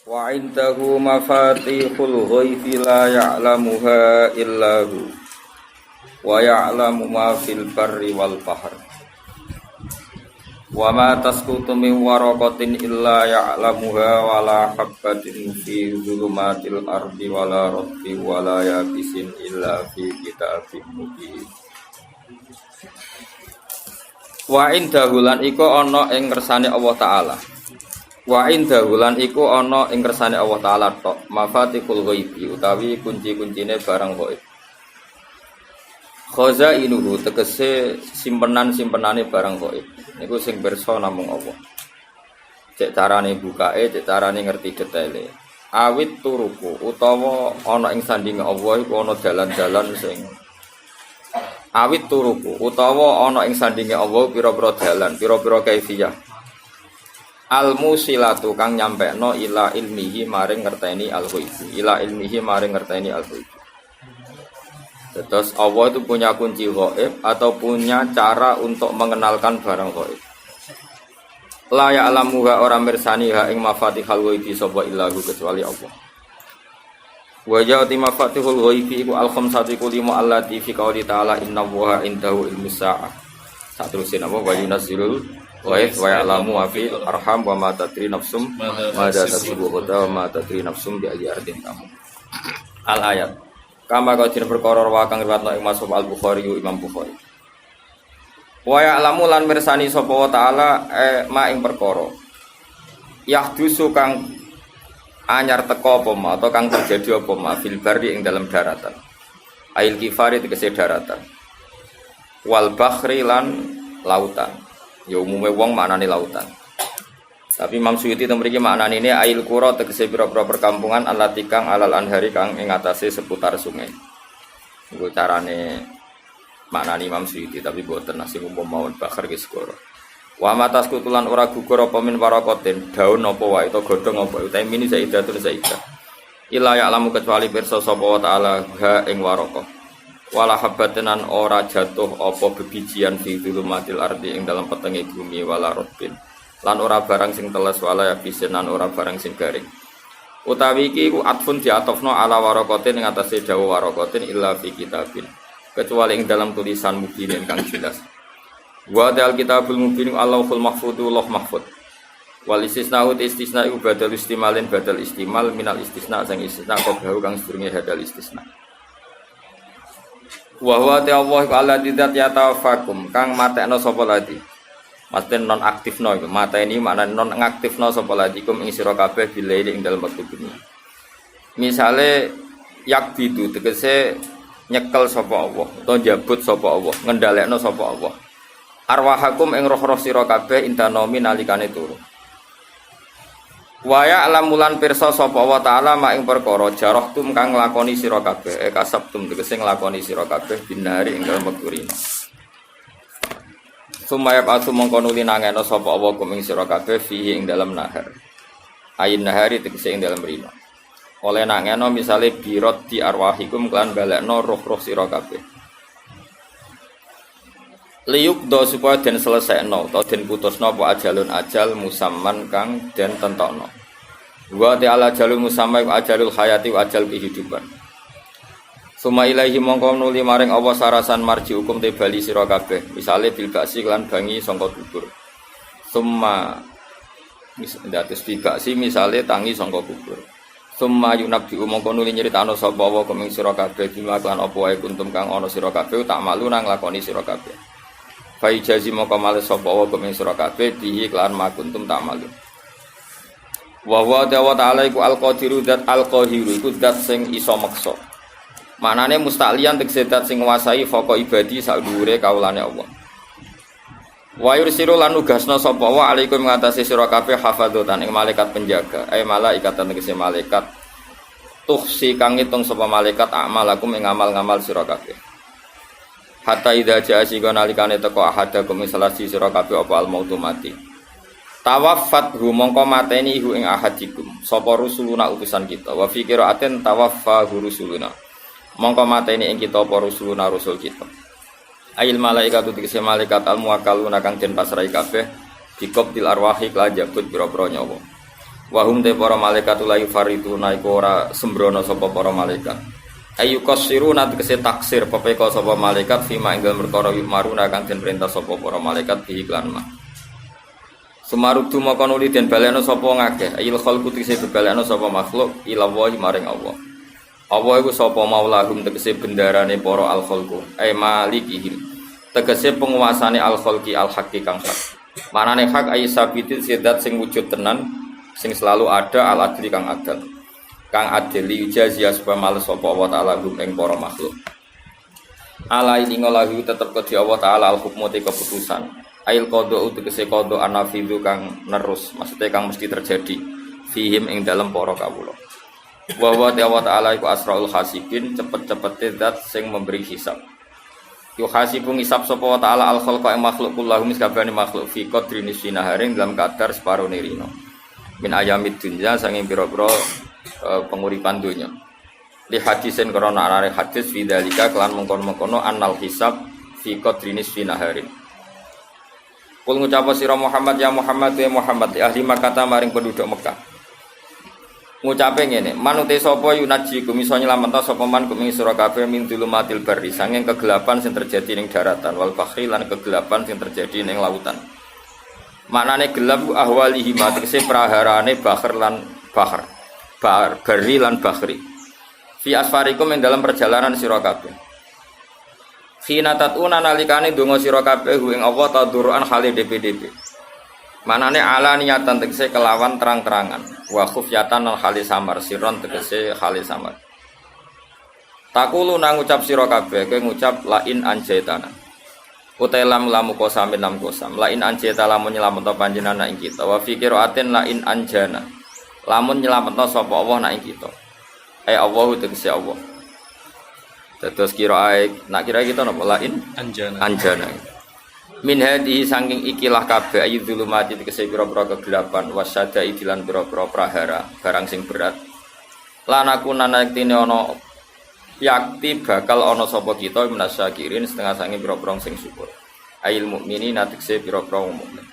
Wa indahu mafatihul ghaibi la ya'lamuha illa hu wa ya'lamu ma fil barri wal bahr wa ma tasqutu min waraqatin illa ya'lamuha wa la habbatin fi dhulumatil ardi wa la ratbin wa la yabisin illa fi kitabim mubin. Wa indahu lan iku ana ing ngersane Allah taala. Wa indahu lan iku ana ing kersane Allah taala tok mafatihul ghaibi utawi kunci-kuncine barang gaib. Khazainuhu tegese simpenan-simpenane barang gaib. Niku sing pirsa namung Allah. Cek carane bukae, cek carane ngerti detaile. Awit turuku utawa ana ing sandinge Allah iku ana dalan-dalan sing awit turuku utawa ana ing sandinge Allah pira-pira dalan, pira-pira kaifiyah. Al-musilatu kang nyampekno ila ilmihi maring ngerteni al-ghaibi. Ila ilmihi maring ngerteni al-ghaibi. Terus Allah itu punya kunci gaib atau punya cara untuk mengenalkan barang gaib. La ya'lamuha ora mirsaniha ing mafatihul ghaibi sapa illahu kecuali Allah. Wa ja'ati mafatihul ghaibi iku al-khamsatu lima allati fi qouli ta'ala innallaha indahu ilmus sa'ah. Saterusé napa wa yunazzilul wa ya'lamu ma fil arham wa ma tadri nafsum ma tasbu wa ma tadri nafsum bi ayyi ardin tamut. Al ayat. Kama kadine perkara wa kang riwayatno ing Mas'ud Al-Bukhari Imam Bukhari. Wa ya'lamu lan mirsani sapa wa taala ma ing perkara. Yahdusu kang anyar teka apa ma atau kang terjadi apa ma fil barri ing dalam daratan. Ail kifari tegese daratan. Wal bakhri lan lautan. Ya umume wong maknane lautan. Tapi Imam Suyuti teng mriki maknane ini ail qura tegese pira-pira perkampungan allati kang alal anhari kang ing atase seputar sungai. Iku carane maknane Imam Suyuti tapi boten nasi umum mawon bakhar ki skoro. Wa matas kutulan ora gugur apa min waraqatin daun apa wae to godhong apa utahe mini zaidatun zaidah. Ila ya'lamu kecuali pirsa sapa wa ta'ala ha ing waraqah. Wala habbatan ora jatuh apa bebijian fi dzulumatil ardi ing dalam petenge bumi wala rotbin lan ora barang sing teles wala yabisin lan ora barang sing garing utawi iki ku atfun diatofno ala waraqatin ing atase dawa waraqatin illa fi kitabin kecuali ing dalam tulisan mubin kang jelas wa dal kitabul mubin Allahul mahfudul loh mahfud wal istisna iku badal istimalin badal istimal minal istisna sing istisna qablahu kang sedurunge hadal istisna. Wa huwa ta'ala alladzi yatawaffakum kang matekno sapa ladi. Masten non aktifno iku. Mateni maknane non ngaktifno sapa ladikum ing sira kabeh bilaili ing dalem wektu bengi. Misale yakbidu tegese nyekel sapa Allah utawa njabut sapa Allah, ngendhalekno sapa Allah. Arwahakum ing roh-roh sira kabeh intanomi nalikane turu. Wa ya'lamulan pirsa sapa wa ta'ala mak ing perkara jarahtum kang nglakoni sira kabeh kasabtum tegese nglakoni sira kabeh binari ing dalem wektu rina. Sumaya patu mongko nuli nangeno sapa Allah kum ing sira kabeh fihi ing dalem nahar. Ayin nahari tegese ing dalem rina. Oleh nangeno misale birot di arwahikum kan balekno roh-roh sira kabeh. Liyuk do supaya den selesaino atau den putusno apa ajalun ajal musamman kang den tentokno. Wa ta'ala ajalul musamma ajalul hayati wa ajal kehidupan. Suma ilahi mongko nuli maring Allah sarasan marji hukum te bali sira kabeh. Misale bil ba'si lan bangi sangka kubur. Summa dados biba'si misale tangi sangka kubur. Summa yunabbi mongko nuli nyritano sapa wa kuming sira kabeh bima lan apa wae kuntum kang ana sira kabeh tak malu nang lakoni sira kabeh. Fai jazi mongko males sapa wa kuming sira kabeh dihi lan makuntum tak malu. Wa wa ta'ala iku al-qadiru dat al-qahiru iku dat sing iso meksa. Manane musta'liyan tegese dat sing nguasai foko ibadi sak dhuwure kaulane Allah. Wa yursilu lan nugasna sapa wa alaikum ngatasi sira kabeh hafadzatan ing malaikat penjaga. Malaikatan tegese malaikat tuhsi kang ngitung sapa malaikat amalakum ing amal-ngamal sira kabeh. Hatta idza ja'a sika nalikane teka ahadakum salasi sira kabeh apa al-mautu mati. Tawaffat hu mongko mateni hu ing ahadikum sapa rusuluna utusan kita wa fi qiraatin tawaffa rusuluna mongko mateni ing kita apa rusuluna rusul kita ail malaikatu tegese malaikat al muwakkaluna kang den pasrahi kabeh bikop til arwahi kelajabut pira-pira nyawa Wahum te para malaikat la yufariduna iku ora sembrono sapa para malaikat. Ayu qasiru nanti kese taksir pepeka sapa malaikat fima enggal perkara yumaruna kang den perintah sapa para malaikat bi iklan mah. Sumarudu maka nuli den baleno sapa ngakeh ayil khalqu kese baleno sapa makhluk ila wahi maring Allah. Allah iku sapa maulahum tegese bendarane para al khalqu ay malikihim. Tegese penguasane al khalqi al haqqi kang hak. Manane hak ay sabitin sidat sing wujud tenan sing selalu ada al adli kang adil. Kang adil yujazia supaya males sapa Allah taala hum ing para makhluk. Ala ini ngolahu tetep kedhi Allah taala al hukmu te keputusan. Ail qada tegese qada anafidu kang nerus, maksudnya kang mesti terjadi fihim ing dalem para kawula. Wa wa ta'ala iku asraul hasibin cepet-cepete zat sing memberi hisab. Yu hasibun hisab sapa wa ta'ala al khalqa ing makhluk kullahu miskabane makhluk fi qadri nisfina haring dalam kadar separo nirino. Min ayamid dunya sanging pira-pira penguripan dunya. Li hadisin karena arane hadis fidzalika kelan mengkon-mengkono annal hisab fi qadri nisfina haring. Kul ngucap sira Muhammad ya Muhammad ya Muhammad ahli Makkah maring penduduk Mekah. Ngucape ngene, manute sapa yunaji kum iso nyelametno sapa man kum ing sira kabeh min dulumatil barri sanging kegelapan sing terjadi ning daratan wal bahri lan kegelapan sing terjadi ning lautan. Maknane gelap ahwalihi matrese praharane bahr lan bahr. Barri lan bahri. Fi asfarikum ing dalam perjalanan sira kabeh. Khina tatuna nalikane donga sira kabeh ing Allah taduruan khali DPDP. Manane ala niatan tegese kelawan terang-terangan wa khufyatan al khali samar siron tegese khali samar. Takulu nang ngucap sira kabeh kowe ngucap lain anjaitana. Utai lam lamu kosamin lam kosam lain anjaita lamun nyelametno panjenengan ing kita wa fikiratin lain anjana. Lamun nyelametno sapa Allah nak ing kita. Allah tegese Allah. Terus kira kita napa lain anjana. Min hadihi saking ikilah kabeh ayu zulumati tegese pira-pira kegelapan wasyada idilan pira-pira prahara barang sing berat lan aku nanaktine ana yakti bakal ana sapa kita minasyakirin setengah saking pira-pira sing syukur ayil mukminin tegese pira-pira mukmin.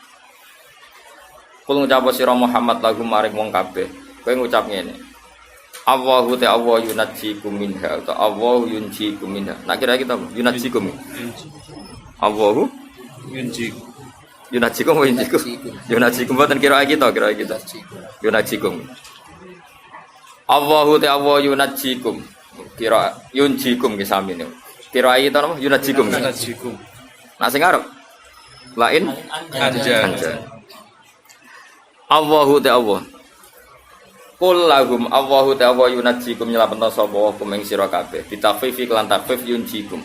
Kul ngucap sira Muhammad lagu maring wong kabeh kowe ngucap ngene Allahu ta'ala yunajjikum minha ta Allahu yunjikum minha nak kira kita yunajjikum Allahu Yunajikum boten kira kita Yunajikum Allahu ta'ala yunajikum kira yunjikum ki sami niku kira kita napa yunajikum nah sing arep lain anjan Allahu ta'ala qul lahum Allahu ta'ala yunajikum nyelapetno sapa hukum ing sira kabeh ditafif lan takfif yunjikum.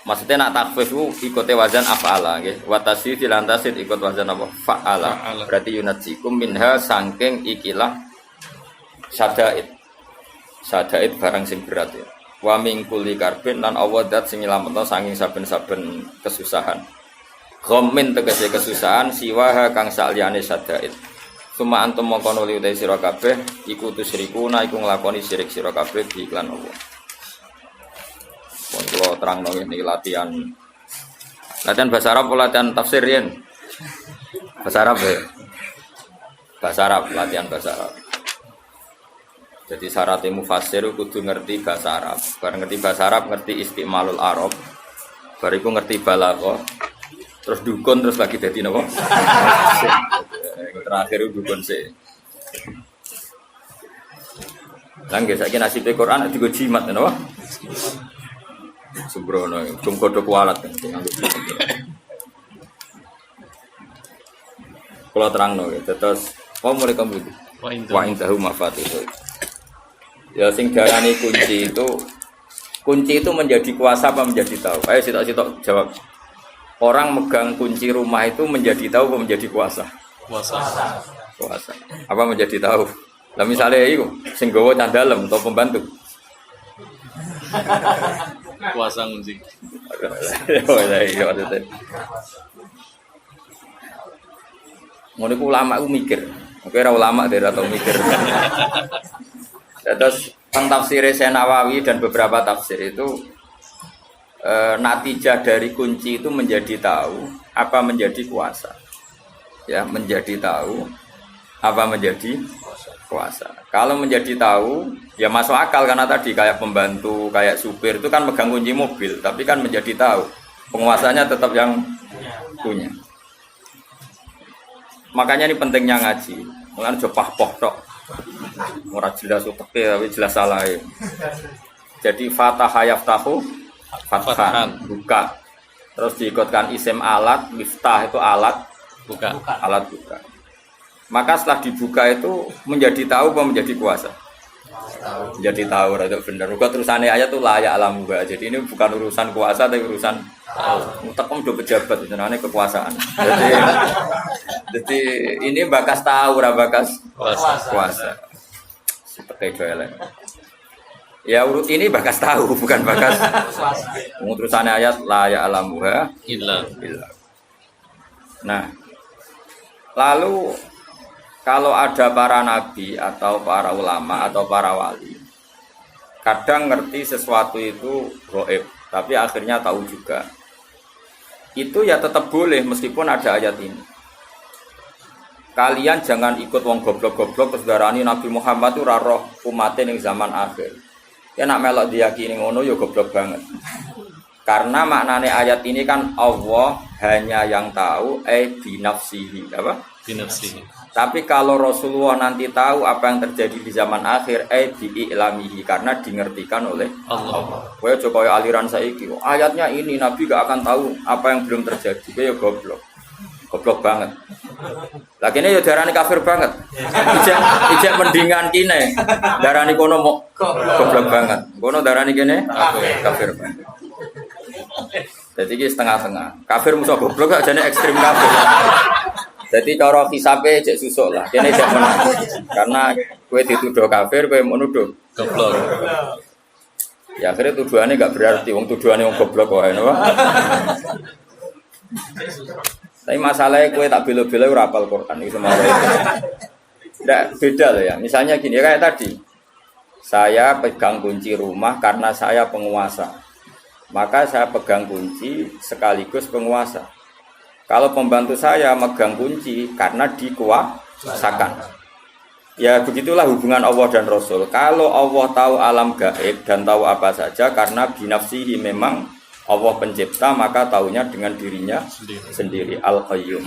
Maksudnya nak takfif itu ikut wazan af'ala nggih. Wa tasdid lan tasdid ikut wazan apa? Fa'ala. Berarti yunajikum minha saking ikilah syadaid. Syadaid barang sing berat ya. Wa min kulli karbin lan Allah dat sing nyelametno saking saben-saben kesusahan. Ghammin tegese kesusahan siwaha kang saliyane syadaid. Suma antum mongko nuli utai sira kabeh iku tusyrikuna iku nglakoni syirik sira kabeh di iklan Allah. Kalau terang ini latihan bahasa Arab, latihan tafsir yen. Bahasa Arab ya. Bahasa Arab, latihan bahasa Arab. Jadi syaratnya mufassir kudu ngerti bahasa Arab. Bareng ngerti bahasa Arab, ngerti istimalul Arab. Bariku ngerti balaghah. Terus dukun terus lagi dadi napa? Terakhir dukun sih. Lan nggih saiki nasibe Quran digo jimat napa? Sembrono, kodok walat kan. Kalau terang terus mulai kamu itu. Wa indahu mafatihul. Ya sing darani kunci itu menjadi kuasa apa menjadi tahu? Ayo sitok jawab. Orang megang kunci rumah itu menjadi tahu apa menjadi kuasa? Kuasa. Apa menjadi tahu? Lah misalnya iku sing gawa candalem atau pembantu. Kuasa kunci. Iya. Ngono ku ulama ku mikir. Oke ora ulama dhewe atau mikir. Terus tafsir Nawawi dan beberapa tafsir itu natijah dari kunci itu menjadi tahu apa menjadi kuasa. Ya, menjadi tahu apa menjadi kuasa. Kalau menjadi tahu, ya masuk akal karena tadi kayak pembantu, kayak supir itu kan megang kunci mobil, tapi kan menjadi tahu. Penguasanya tetap yang punya. Makanya ini pentingnya ngaji. Mulane aja pah-poh tok. Ora jelas uteke tapi jelas salah. Jadi fatah yaftahu fathan buka. Terus diikutkan isim alat, miftah itu alat buka. Alat buka. Maka setelah dibuka itu menjadi tahu apa menjadi kuasa? Menjadi tahu, itu benar. Juga terusannya ayat itu layak alam juga. Jadi ini bukan urusan kuasa tapi urusan tahu. Tekom udah pejabat itu namanya kekuasaan. Jadi ini bakas tahu, bakas kuasa. Seperti itu ya urut ini bakas tahu bukan bakas kuasa. Terusannya ayat layak alam juga. Illa. Nah, lalu kalau ada para nabi atau para ulama atau para wali, kadang ngerti sesuatu itu gaib, tapi akhirnya tahu juga. Itu ya tetap boleh meskipun ada ayat ini. Kalian jangan ikut wong goblok-goblok terus darani Nabi Muhammad itu roh umatnya ning zaman akhir. Ya nak melok diyakini ngono ya goblok banget. Karena maknane ayat ini kan Allah hanya yang tahu binafsihi apa? Binafsihi. Tapi kalau Rasulullah nanti tahu apa yang terjadi di zaman akhir bi'ilamihi karena dingertikan oleh Allah. Kowe aja kaya aliran saiki. Ayatnya ini Nabi gak akan tahu apa yang belum terjadi. Kowe ya goblok. Goblok banget. Lah kene ya darani kafir banget. Ijek mendingan kene. Darani kono mau goblok banget. Kono darani kene kafir banget. Jadi iki setengah-tengah. Kafir musuh goblok gak jane ekstrim kafir. Jadi cara hisabe cek susuk lah. Kene cek menang. Karena kowe dituduh kafir, kowe menuduh goblok. Ya akhirnya tuduhannya gak berarti wong tuduhannya wong goblok kok napa. Tapi masalahnya kowe tak bela-bela ora hafal Quran iki semua. Ndak beda loh ya. Misalnya gini kayak tadi. Saya pegang kunci rumah karena saya penguasa. Maka saya pegang kunci sekaligus penguasa. Kalau pembantu saya megang kunci karena dikuasakan. Ya begitulah hubungan Allah dan Rasul. Kalau Allah tahu alam gaib dan tahu apa saja karena binafsihi memang Allah pencipta maka tahunya dengan dirinya sendiri Al-Qayyum.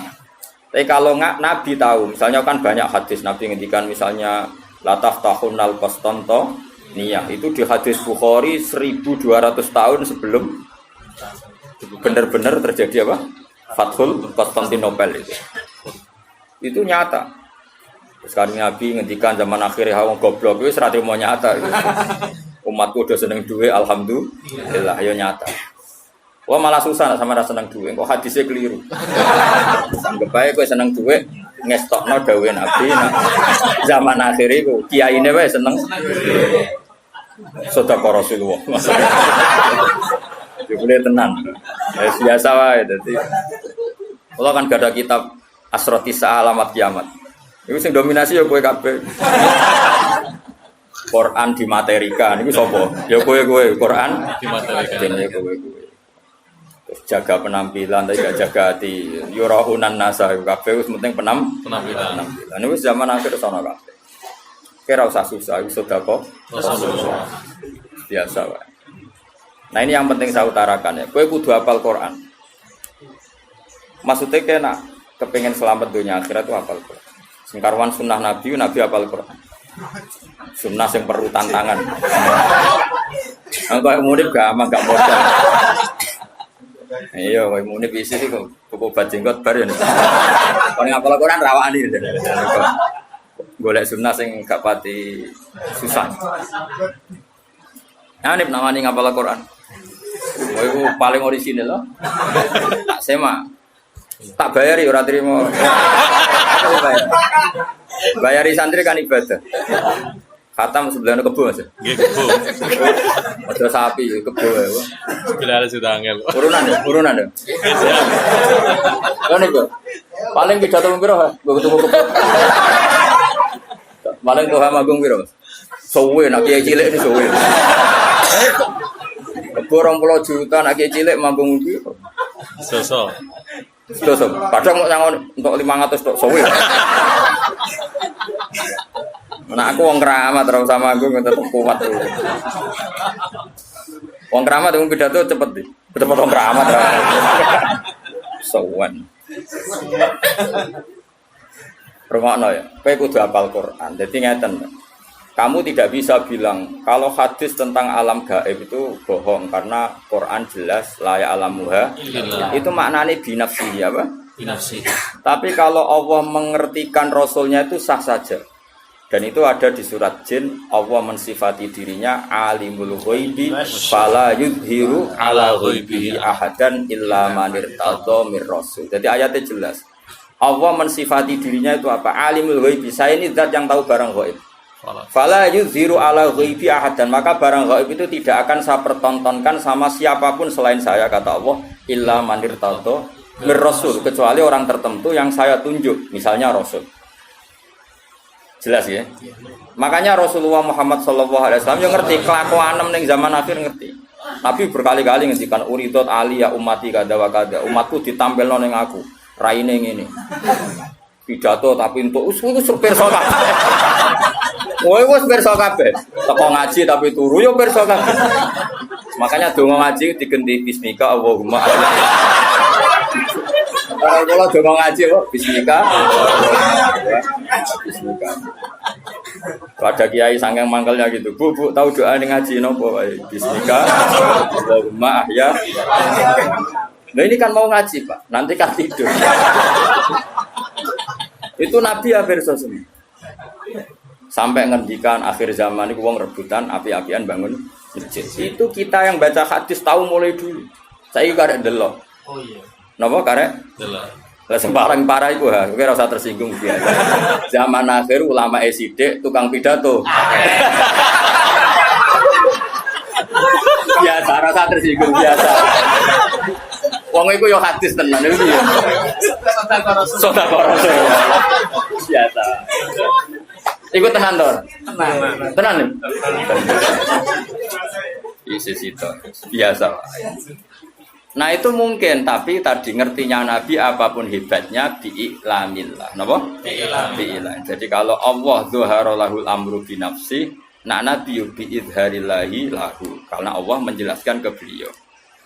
Tapi kalau nggak Nabi tahu, misalnya kan banyak hadis Nabi ngendikan misalnya la taftahunal qastanto niyah itu di hadis Bukhari 1200 tahun sebelum benar-benar terjadi apa? Fathul Konstantinopel itu nyata. Sekarang Nabi ngendikan zaman akhir wong goblok wis ora trimo nyata. Umatku udah seneng duwe alhamdulillah ya nyata. Wah malah susah sama rasa seneng duwe kok hadisnya keliru. Anggap ae kowe seneng duwe ngestokno dawuhe Nabi zaman akhir iku kiyaine wae seneng. Sedekah Rasulullah. Boleh tenang, biasa wae. Jadi, kalau kan gak ada kitab Asrotisa Alamat Kiamat. Itu yang dominasi ya kowe kabeh. Quran dimaterikan, itu sopo? Ya kowe Quran dimaterikan. Ya kowe. Jaga penampilan, tapi gak jaga hati. Yurahunan nasa, kabeh itu penting penampilan. Ini zaman akhir sana kabeh. Kira usah susah, itu sudah kok. Biasa wae. Nah ini yang penting saya utarakan ya. Kowe kudu hafal Quran. Maksudnya kena kepengen selamat dunia akhirat itu hafal Quran. Singkarwan sunnah Nabi hafal Quran. Sunnah yang perlu tantangan. Engkau munib gak aman gak modal. Iya, kowe munib isi sih kok obat jenggot bar ya. Kon hafal Quran rawani. Golek sunnah sing gak pati susah. Nah, ini namanya ngapal Quran. Oh, itu paling orisinal loh. Tak sema. Tak bayari ora trimo. Bayari santri kan ibadah. Khatam sebelahnya kebo Mas. Nggih kebo. Ada sapi kebo ya. Sebelah sudah angel. Urunan ya. Kan itu. Paling pidato piro, Mbok ketemu kebo. Paling tuh magung piro, Mas? Sowe nak kiai cilik ini sowe. Kebo 20 juta nak kiai cilik manggung iki. Soso. Padahal mau nyangon untuk 500 tok sowe. Nah aku wong keramat terus sama aku tetep kuat tuh. Wong keramat wong pidato cepet deh. Cepet wong keramat. Sowan. Rungokno ya. Kowe kudu hafal Quran. Dadi ngeten. Kamu tidak bisa bilang kalau hadis tentang alam gaib itu bohong karena Quran jelas la ya'lamuha. Itu maknanya binafsi apa? Binafsi. Tapi kalau Allah mengertikan Rasulnya itu sah saja. Dan itu ada di surat Jin. Allah mensifati dirinya alimul ghaibi fala yudhiru ala ghaibihi ahadan illa man irtadha mir rasul. Jadi ayatnya jelas. Allah mensifati dirinya itu apa? Alimul ghaibi. Saya ini zat yang tahu barang ghaib. Fala yudhiru ala ghaibi ahadan. Maka barang ghaib itu tidak akan saya pertontonkan sama siapapun selain saya, kata Allah, illa man irtadha mir rasul, kecuali orang tertentu yang saya tunjuk, misalnya Rasul. Jelas ya? Makanya Rasulullah Muhammad SAW yang ngerti kelakuan ning zaman akhir ngerti. Nabi berkali-kali ngendikan uridot ali ya ummati kada wa kada. Umatku ditampilno ning aku. Raine ngene. Pidato tapi untuk usus pirsa kabeh. Kowe wis pirsa kabeh. Teko ngaji tapi turu yo pirsa kabeh. Makanya donga ngaji digenti bismika Allahumma. Kalau donga ngaji kok bismika. Bismika. Ada kiai sangking mangkelnya gitu. Bu, tahu doa ning ngaji napa wae? Bismika Allahumma ahya. Nah ini kan mau ngaji Pak, nanti kan tidur. Itu Nabi hampir semua. Sampai ngendikan akhir zaman itu wong rebutan api-apian bangun masjid. Itu kita yang baca hadis tahu mulai dulu. Saya karek delok. Oh iya. Napa karek? Delok. Lah sembarang parah iku ha, kowe ora usah tersinggung biasa. Zaman akhir ulama sidik tukang pidato. Biasa rasa tersinggung biasa. Wong iku yo hadis tenan iki yo. Sedekah Rasul. Biasa. Iku tenan to? Tenan. Isi situ. Biasa. Nah itu mungkin, tapi tadi ngertinya Nabi apapun hebatnya bi'iklamillah. Napa? Bi'iklam. Jadi kalau Allah dhuhara lahul amru binafsi, nak Nabi bi'idharillahi lahu. Karena Allah menjelaskan ke beliau.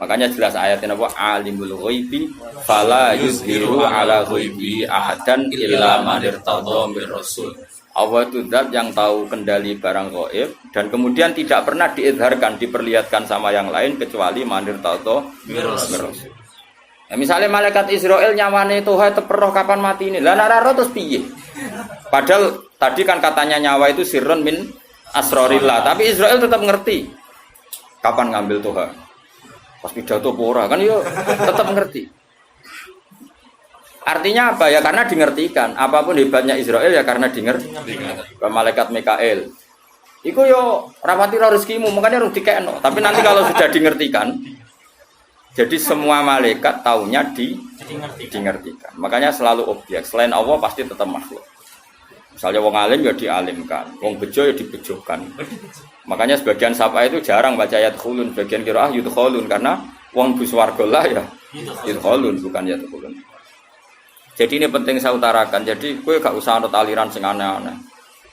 Makanya jelas ayatnya apa? Alimul ghaibi fala yuzhiru ala ghaibi ahadan illa man irtadha mir rasul. Allah itu zat yang tahu kendali barang gaib dan kemudian tidak pernah diizharkan, diperlihatkan sama yang lain kecuali man irtadha mir rasul. Ya, misalnya malaikat Israel nyawane Tuhan teperoh kapan mati ini. Lah nek ora terus piye? Padahal tadi kan katanya nyawa itu sirrun min asrorillah, tapi Israel tetap ngerti kapan ngambil Tuhan. Pas pidato pora kan yo tetap ngerti. Artinya apa ya? Karena dingertikan. Apapun hebatnya Israel ya karena dingerti. Malaikat Mikael. Iku yo rapati rezekimu, makanya harus dikekno. Tapi nanti kalau sudah dingertikan, jadi semua malaikat taunya dingertikan. Makanya selalu objek. Selain Allah pasti tetap makhluk. Misalnya wong alim ya dialimkan, wong bejo ya dibejokan. Makanya sebagian sapa itu jarang baca ayat khulun, bagian qiraah yudkhulun karena wong bus warga lah ya yudkhulun bukan yadkhulun. Jadi ini penting saya utarakan. Jadi kowe gak usah anut aliran sing aneh-aneh.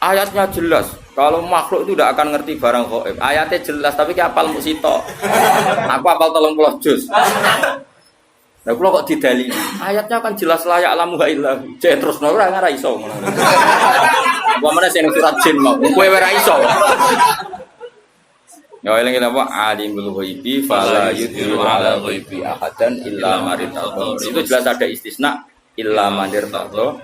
Ayatnya jelas, kalau makhluk itu tidak akan ngerti barang gaib. Ayatnya jelas tapi ki apal musito. Aku apal 30 juz. Nah, kalau kok didalili, ayatnya kan jelas layak lamu illah. Cek terus ora iso ngono. Wa mana sing surat jin mau. Kowe ora iso. Ya eling apa alimul ghaibi fala yudhiru ala ghaibi ahadan illa man irtadha. Itu jelas ada istisna illa man irtadha.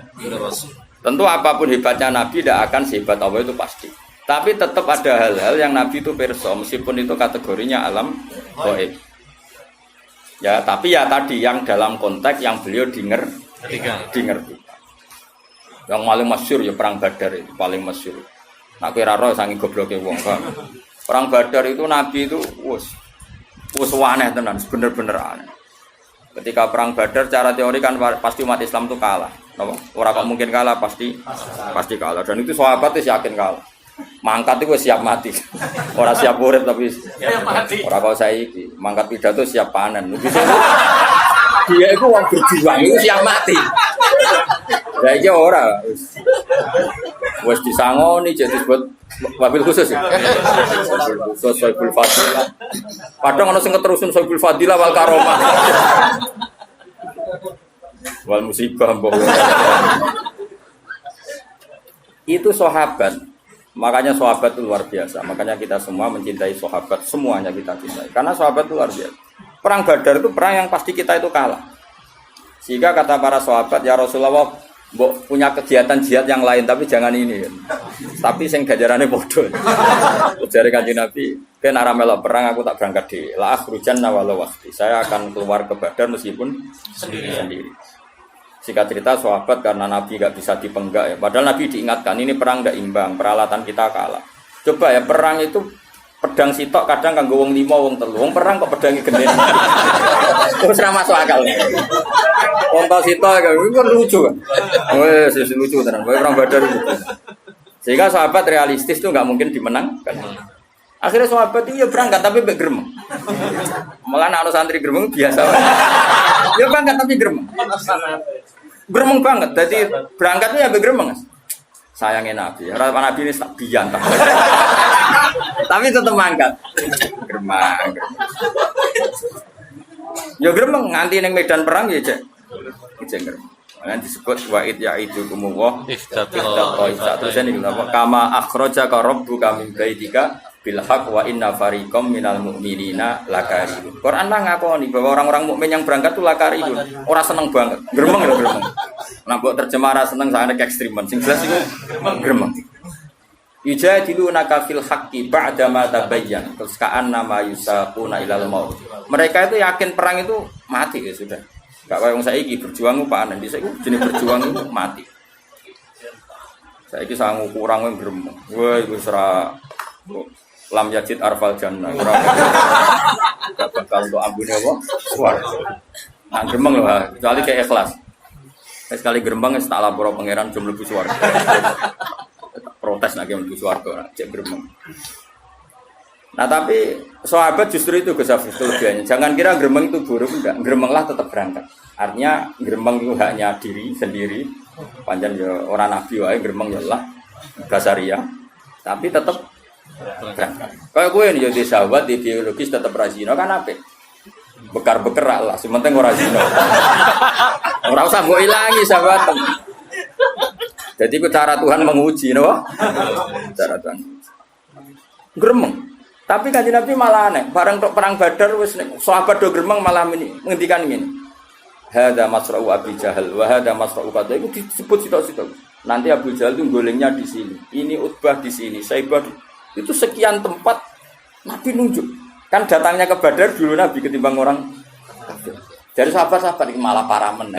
Tentu apapun hebatnya Nabi tidak akan sehebat Allah itu pasti. Tapi tetap ada hal-hal yang Nabi itu pirsa meskipun itu kategorinya alam gaib. Ya, tapi ya tadi yang dalam konteks yang beliau dingerti. Yang paling masyhur ya perang Badar itu paling masyhur. Nak kira roh saking gobloke wong kan. Perang Badar itu Nabi itu wis aneh tenan, bener-bener aneh. Ketika perang Badar cara teori kan pasti umat Islam itu kalah. Orang kok mungkin kalah pasti kalah. Dan itu sahabat itu yakin kalah. Mangkat itu siap mati. Orang siap urip tapi siap mati. Orang kau saiki mangkat pidato siap panen. Dia itu orang berjuang itu siap mati. Ya iki ora. Wes disangoni jadi disebut wabil khusus ya. Wabil khusus Soibul Fadilah. Padahal ana sing keterusun Soibul Fadilah wal karomah. Wal musibah mbok. Itu sahabat. Makanya sahabat itu luar biasa. Makanya kita semua mencintai sahabat, semuanya kita cintai. Karena sahabat itu luar biasa. Perang Badar itu perang yang pasti kita itu kalah. Sehingga kata para sahabat, ya Rasulullah, mbok punya kegiatan jihad yang lain tapi jangan ini. Tapi sing ganjarane padha. Jare Kanjeng Nabi, "Ken arah melok perang aku tak berangkat dhewe. La akhrujanna walau waqti." Saya akan keluar ke Badar meskipun sendiri. Singkat cerita sahabat karena Nabi nggak bisa dipenggak ya. Padahal Nabi diingatkan ini perang nggak imbang, peralatan kita kalah. Coba ya perang itu pedang sitok kadang kanggo wong 5 wong 3. Wong perang kok pedange gede. Terus ora masuk akal. Wong tau sitok itu kan lucu kan. Wes lucu tenan. Perang Badar itu. Sehingga sahabat realistis tuh nggak mungkin dimenangkan. Akhirnya sahabat itu ya berangkat tapi mbek gremeng. Malah anak santri gremeng biasa. Ya berangkat tapi gremeng. Gremeng banget, jadi berangkatnya ya bergremeng. Sayangnya Nabi, harapan Nabi ini tak biantah. Tapi tetap mangkat. Gremeng. Ya gremeng, nganti neng medan perang ya cek. Cek gremeng. Nanti disebut wa'id ya'idu kumuwah. Terus ini kenapa? Kama akhrajaka rabbuka min baitika bil haqq wa inna fariqam minal mu'minina lakarihun. Quran lah ngakoni bahwa orang-orang mukmin yang berangkat itu lakarihun. Ora seneng banget. Gremeng lho gremeng. Nah mbok terjemah ra seneng sangat ekstremen. Sing jelas iku gremeng. Yujadilunaka fil haqqi ba'da ma tabayyana. Terus ka'annama yusaquna ilal maut. Mereka itu yakin perang itu mati ya sudah. Gak kaya wong saiki berjuang ku panen. Dhisik ku jenenge berjuang itu mati. Saiki sangu kurang gremeng. Wah iku ora lam yajid arfal jannah. Gak bakal untuk ambune apa? Swarga. Nah gremeng lho, kecuali kayak ikhlas. Sekali gremeng wis tak lapor pangeran jom mlebu swarga. Protes nek mlebu swarga, cek gremeng. Nah tapi sahabat justru itu Gus Hafiz kelebihannya. Jangan kira gremeng itu buruk, enggak. Gremenglah tetap berangkat. Artinya gremeng itu haknya diri sendiri. Panjang ya orang nabi wae gremeng ya Allah basaria. Tapi tetap berangkat. Kayak gue nih jadi sahabat di biologis tetap rajin kan apa? Bekar-bekar lah, sementing ora zina. Ora usah mbok ilangi sahabat. Jadi itu cara Tuhan menguji, no? Cara Tuhan. Gremeng. Tapi Kanjeng Nabi malah aneh. Bareng tok perang Badar wis sahabat do gremeng malah ngendikan ngene. Hada masra'u Abi Jahal wa hada masra'u kada itu disebut sitok-sitok. Nanti Abu Jahal itu golengnya di sini. Ini Utbah di sini, Saibah itu sekian tempat Nabi nunjuk. Kan datangnya ke Badar dulu Nabi ketimbang orang. Dari sahabat-sahabat ini malah parah meneh.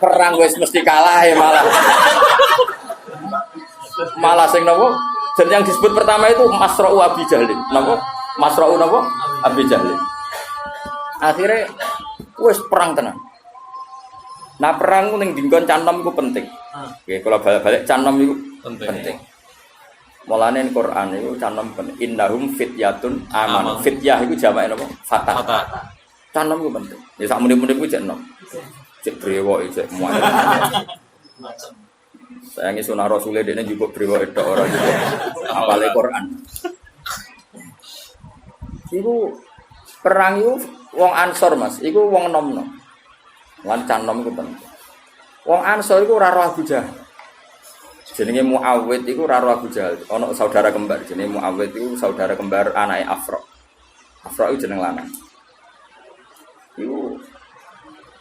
Perang wis mesti kalah ya malah. Malah sing napa? Dan yang disebut pertama itu Masra'u Abi Jahal. Napa? Masra'u napa? Abi Jahal. Akhirnya wis perang tenan. Nah perang ku ning dinggon canom iku penting. Nggih, kalau balik-balik canom iku penting. Mulane Quran iku canom penting. Innahum fityatun aman. Fityah iku jamake napa? Fatah. Canom iku penting. Ya sak muni-muni ku cek nom. Cek brewok cek muat. Sayangi sunah Rasulullah dene juga brewok tok ora juga. Apale Quran. Iku perang iku wong Ansor Mas, iku wong nom-nom. Lan canom iku penting. Wong Ansor iku ora roh Abu Jahal. Jenenge Muawwid iku ora roh Abu Jahal. Ana saudara kembar jenenge Muawwid iku saudara kembar anake Afra. Afra iku jeneng lanang. Iku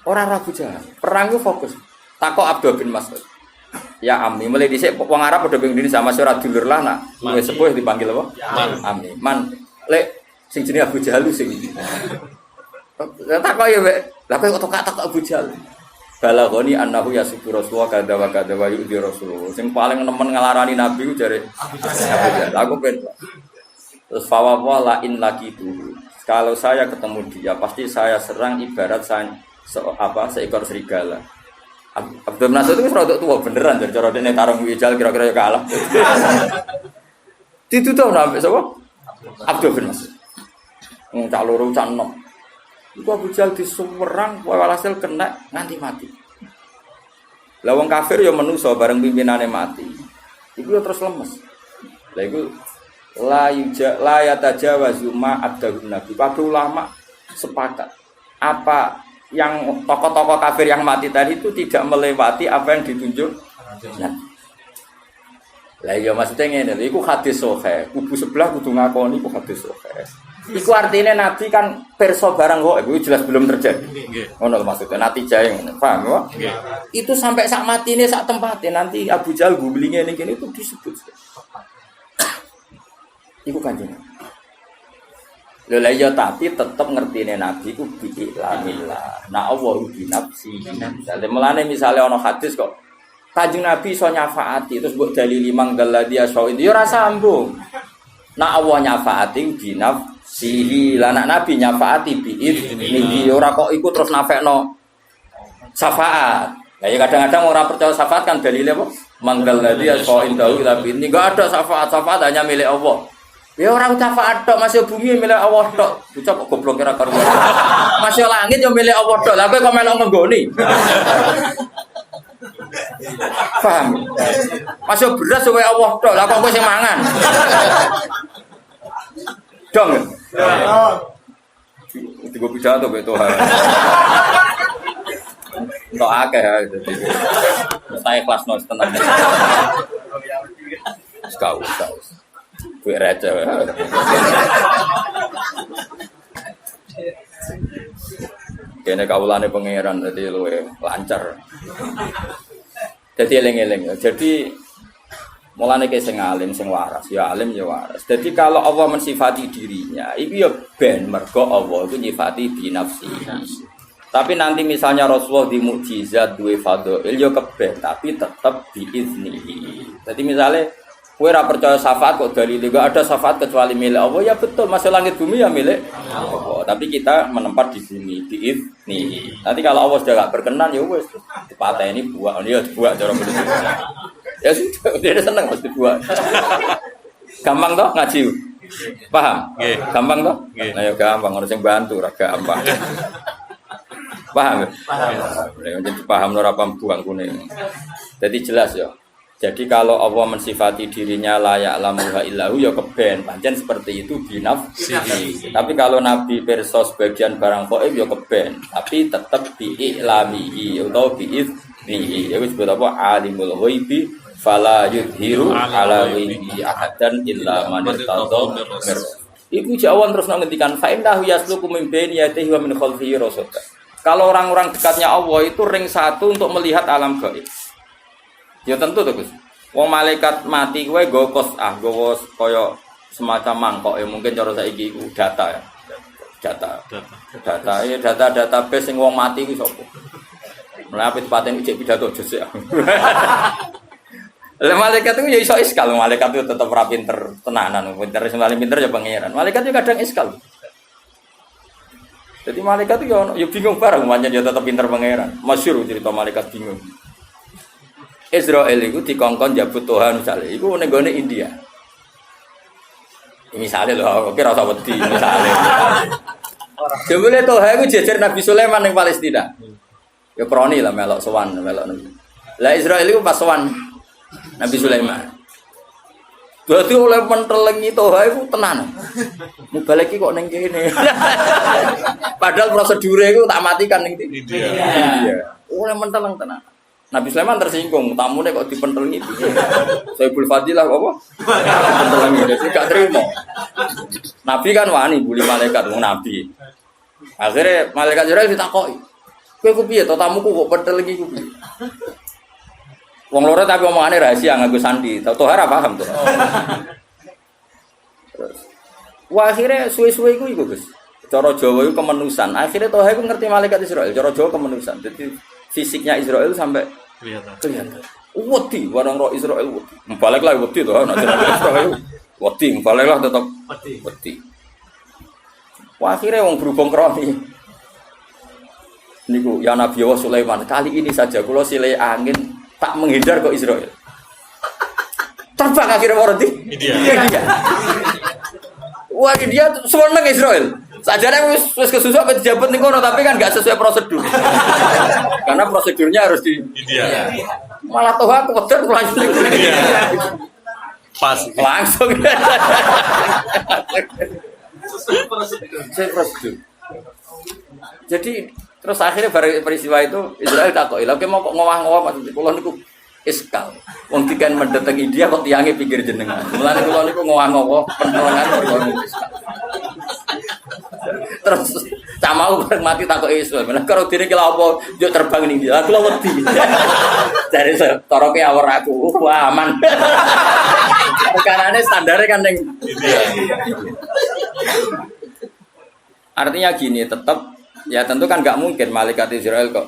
ora roh Abu Jahal. Perang iku fokus. Takok Abdul bin Mas'ud. Ya Ami, mulai dhisik wong Arab padha ping sama ora dulur lah nak. Wis sepuh dipanggil apa? Ami. Man, lek sing jenenge Abu Jahal sing tak kok ya Mbak. Lah kok tak Abu Jahal. Balagoni annahu yasubu Rasulullah kadza wa kadza wa yu'di Rasulullah. Sing paling nemen ngelarani Nabi ku jare Abu Jahal. Aku ben. Terus fawawa la in lagi itu. Kalau saya ketemu dia pasti saya serang ibarat saya seekor serigala. Abdul Nasir itu rada tua beneran dari cara dene tarung Wijal kira-kira ya kalah. Ditutup nambah sapa? Abdul bin Mas'ud. Cak loro cak enom. Iku Abu Jahal disumerang walhasil kena nganti mati. Lah wong kafir ya manusa bareng pimpinane mati. Iku ya terus lemes. Lah iku la yatajawazu ma abdahun nabi. Para ulama sepakat apa yang tokoh-tokoh kafir yang mati tadi itu tidak melewati apa yang ditunjuk Nabi. Lah iya maksudnya ngene, iku hadis sahih. Kubu sebelah kudu ngakoni iku hadis sahih. Iku artinya Nabi kan perso barang kok iku jelas belum terjadi. Ngono maksudnya natijae ngono. Paham ya? Itu sampai sak matine sak tempate nanti Abu Jahal gulinge ning kene itu disebut. Iku kanjeng. Lha iya tapi tetep ngertine Nabi ku bi'illamillah. Nah Allah bi nafsi. Dadi melane misale ana hadis kok Kanjeng Nabi iso nyafaati terus mbok dalili manggal ladhi asya'id ya ora sambung. Nah Allah nyafaati bi nafsihi. Lah nek Nabi nyafaati bi'idnihi ora kok iku terus nafekno syafaat. Lah ya kadang-kadang orang percaya syafaat kan dalile apa? Manggal ladhi asya'id tapi ini enggak ada syafaat. Syafaat hanya milik Allah. Ya orang syafaat tok masih bumi milik Allah tok. Bocah kok goblok kira karuan. Masih langit yo milik Allah tok. Lah kowe kok melok nggoni. Paham? Masih beras suwe Allah tok. Lah kok kowe sing mangan. Dong. Tiga pidato be Tuhan. Entuk akeh itu. Saya kelas nos tenang. Sekau. Gue raja. Kene kawulane pangeran dadi luwe lancar. Dadi eling-eling. Jadi mulane ke sing alim sing waras, ya alim ya waras. Jadi kalau Allah mensifati dirinya, itu ya ben mergo Allah itu nyifati bi nafsi. Tapi nanti misalnya Rasulullah di mukjizat duwe fadhil ya keben, tapi tetap bi iznihi. Jadi misalnya kowe ora percaya syafaat kok dalile enggak ada syafaat kecuali milik Allah ya betul masih langit bumi ya milik Allah tapi kita menempat di bumi nih nanti kalau Allah sudah enggak berkenan ya wis dipateni buak ya buak cara begitu ya sudah dia seneng mesti buak gampang toh ngaji paham gampang toh nah ya gampang orang sing bantu ora gampang paham ya jadi paham ora paham buang kuning jadi jelas ya. Jadi kalau Allah mensifati dirinya layak lamuha illahu ya keben pancen seperti itu binafsihi. Tapi kalau Nabi perso sebagian barang gaib ya keben, tapi tetap bi'ilamihi atau bi'iznihi. Ya wis disebut apa alimul ghaibi fala yudhiru ala ghaibi ahadan illa man irtada. Iku jawan terus ngendikan fa innahu yasluku min baini yadihi wa min khalfihi rasada. Kalau orang-orang dekatnya Allah itu ring satu untuk melihat alam gaib. Ya tentu to Gus. Wong malaikat mati kowe nggo kos nggo kaya semacam mangkok ya mungkin cara saiki iku data ya. Data database sing wong mati ku sapa. Mulai apit paten ijek pidato jese. Lah malaikat itu ya iso iskal, malaikat itu tetep ora pinter tenanan, pinter sing paling pinter ya pangeran. Malaikat itu kadang iskal. Jadi malaikat itu ya bingung bareng pancen ya tetep pinter pangeran. Masyhur cerita malaikat bingung. Israel itu dikongkon jabut Tuhan misalnya, itu nenggone India. Misalnya loh, oke rasa wedi misalnya. Jebule Tuhan itu jejer Nabi Sulaiman yang Palestina. Ya kroni lah melok sowan melok. Lah Israel itu pas sowan Nabi Sulaiman. Berarti oleh mentelengi Tuhan itu tenan. Mubalek iki kok ning kene. Padahal prosedure itu tak matikan ning India. Oleh menteleng tenan. Nabi Sulaiman tersinggung, tamune kok dipentelengi piye? Saibul Fadilah apa? Pentelengi, jadi gak terima. Nabi kan wani bully malaikat, nabi. Akhirnya malaikat Jibril ditakoki. Kowe ku piye to tamuku kok pentelengi ku piye? Wong loro tapi omongane rahasia nganggo sandi. Tau ora paham to. Terus wah akhirnya suwe-suwe iku Gus. Cara Jawa iku kemenusan. Akhirnya Toha iku ngerti malaikat Israel, cara Jawa kemenusan. Jadi fisiknya Israel sampai kelihatan. Wedi, warang roh Israel wedi. Baliklah wedi to, nek Israel wedi, baliklah tetap wedi. Wah akhirnya wong berhubung kroni. Niku ya Nabi Allah Sulaiman, kali ini saja kula silih angin tak menghindar kok Israel. Terbang akhirnya orang di India. Wah dia seneng Israel. Sajane wis kesusu apa dijabat ning kono tapi kan enggak sesuai prosedur. Karena prosedurnya harus di Iya. malah toh aku wedhus langsung. Pas. Langsung. Sesuai prosedur. Jadi terus akhirnya peristiwa itu Israel takoki, "Lha mau kok ngowah-ngowah maksud kula niku iskal. Wong dikan mendatangi dia kok tiange pinggir jenengan. Mulane kula niku ngowah-ngowah penolongan kula iskal." Terus camau bareng mati takoki Israel. "Lah karo dene ki lha apa yo terbang ning dia? Kula wedi." Jare toroke awor aku, wah aman. Perkarane standare kan ning Artinya gini, tetap ya tentu kan nggak mungkin malaikat Israel kok.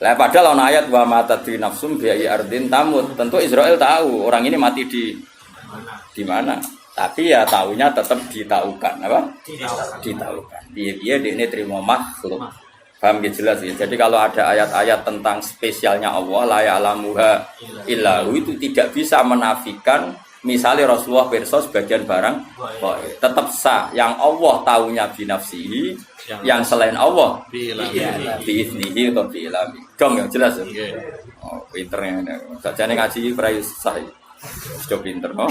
Lah padahal ana ayat wa mata di nafsum bi ardin tamut. Tentu Israel tahu orang ini mati di mana. Tapi ya tahunya tetap ditaukan, apa? Ditaukan. Piye-piye dekne trimo makhluk. Paham ya jelas ya. Jadi kalau ada ayat-ayat tentang spesialnya Allah la ya'lamuha illa hu itu tidak bisa menafikan misalnya Rasulullah pirsa sebagian barang tetap sah yang Allah tahunya binafsihi yang selain Allah biiznihi atau biilami dong ya jelas ya oh pinternya sajane ngaji prai sah sudah pinter no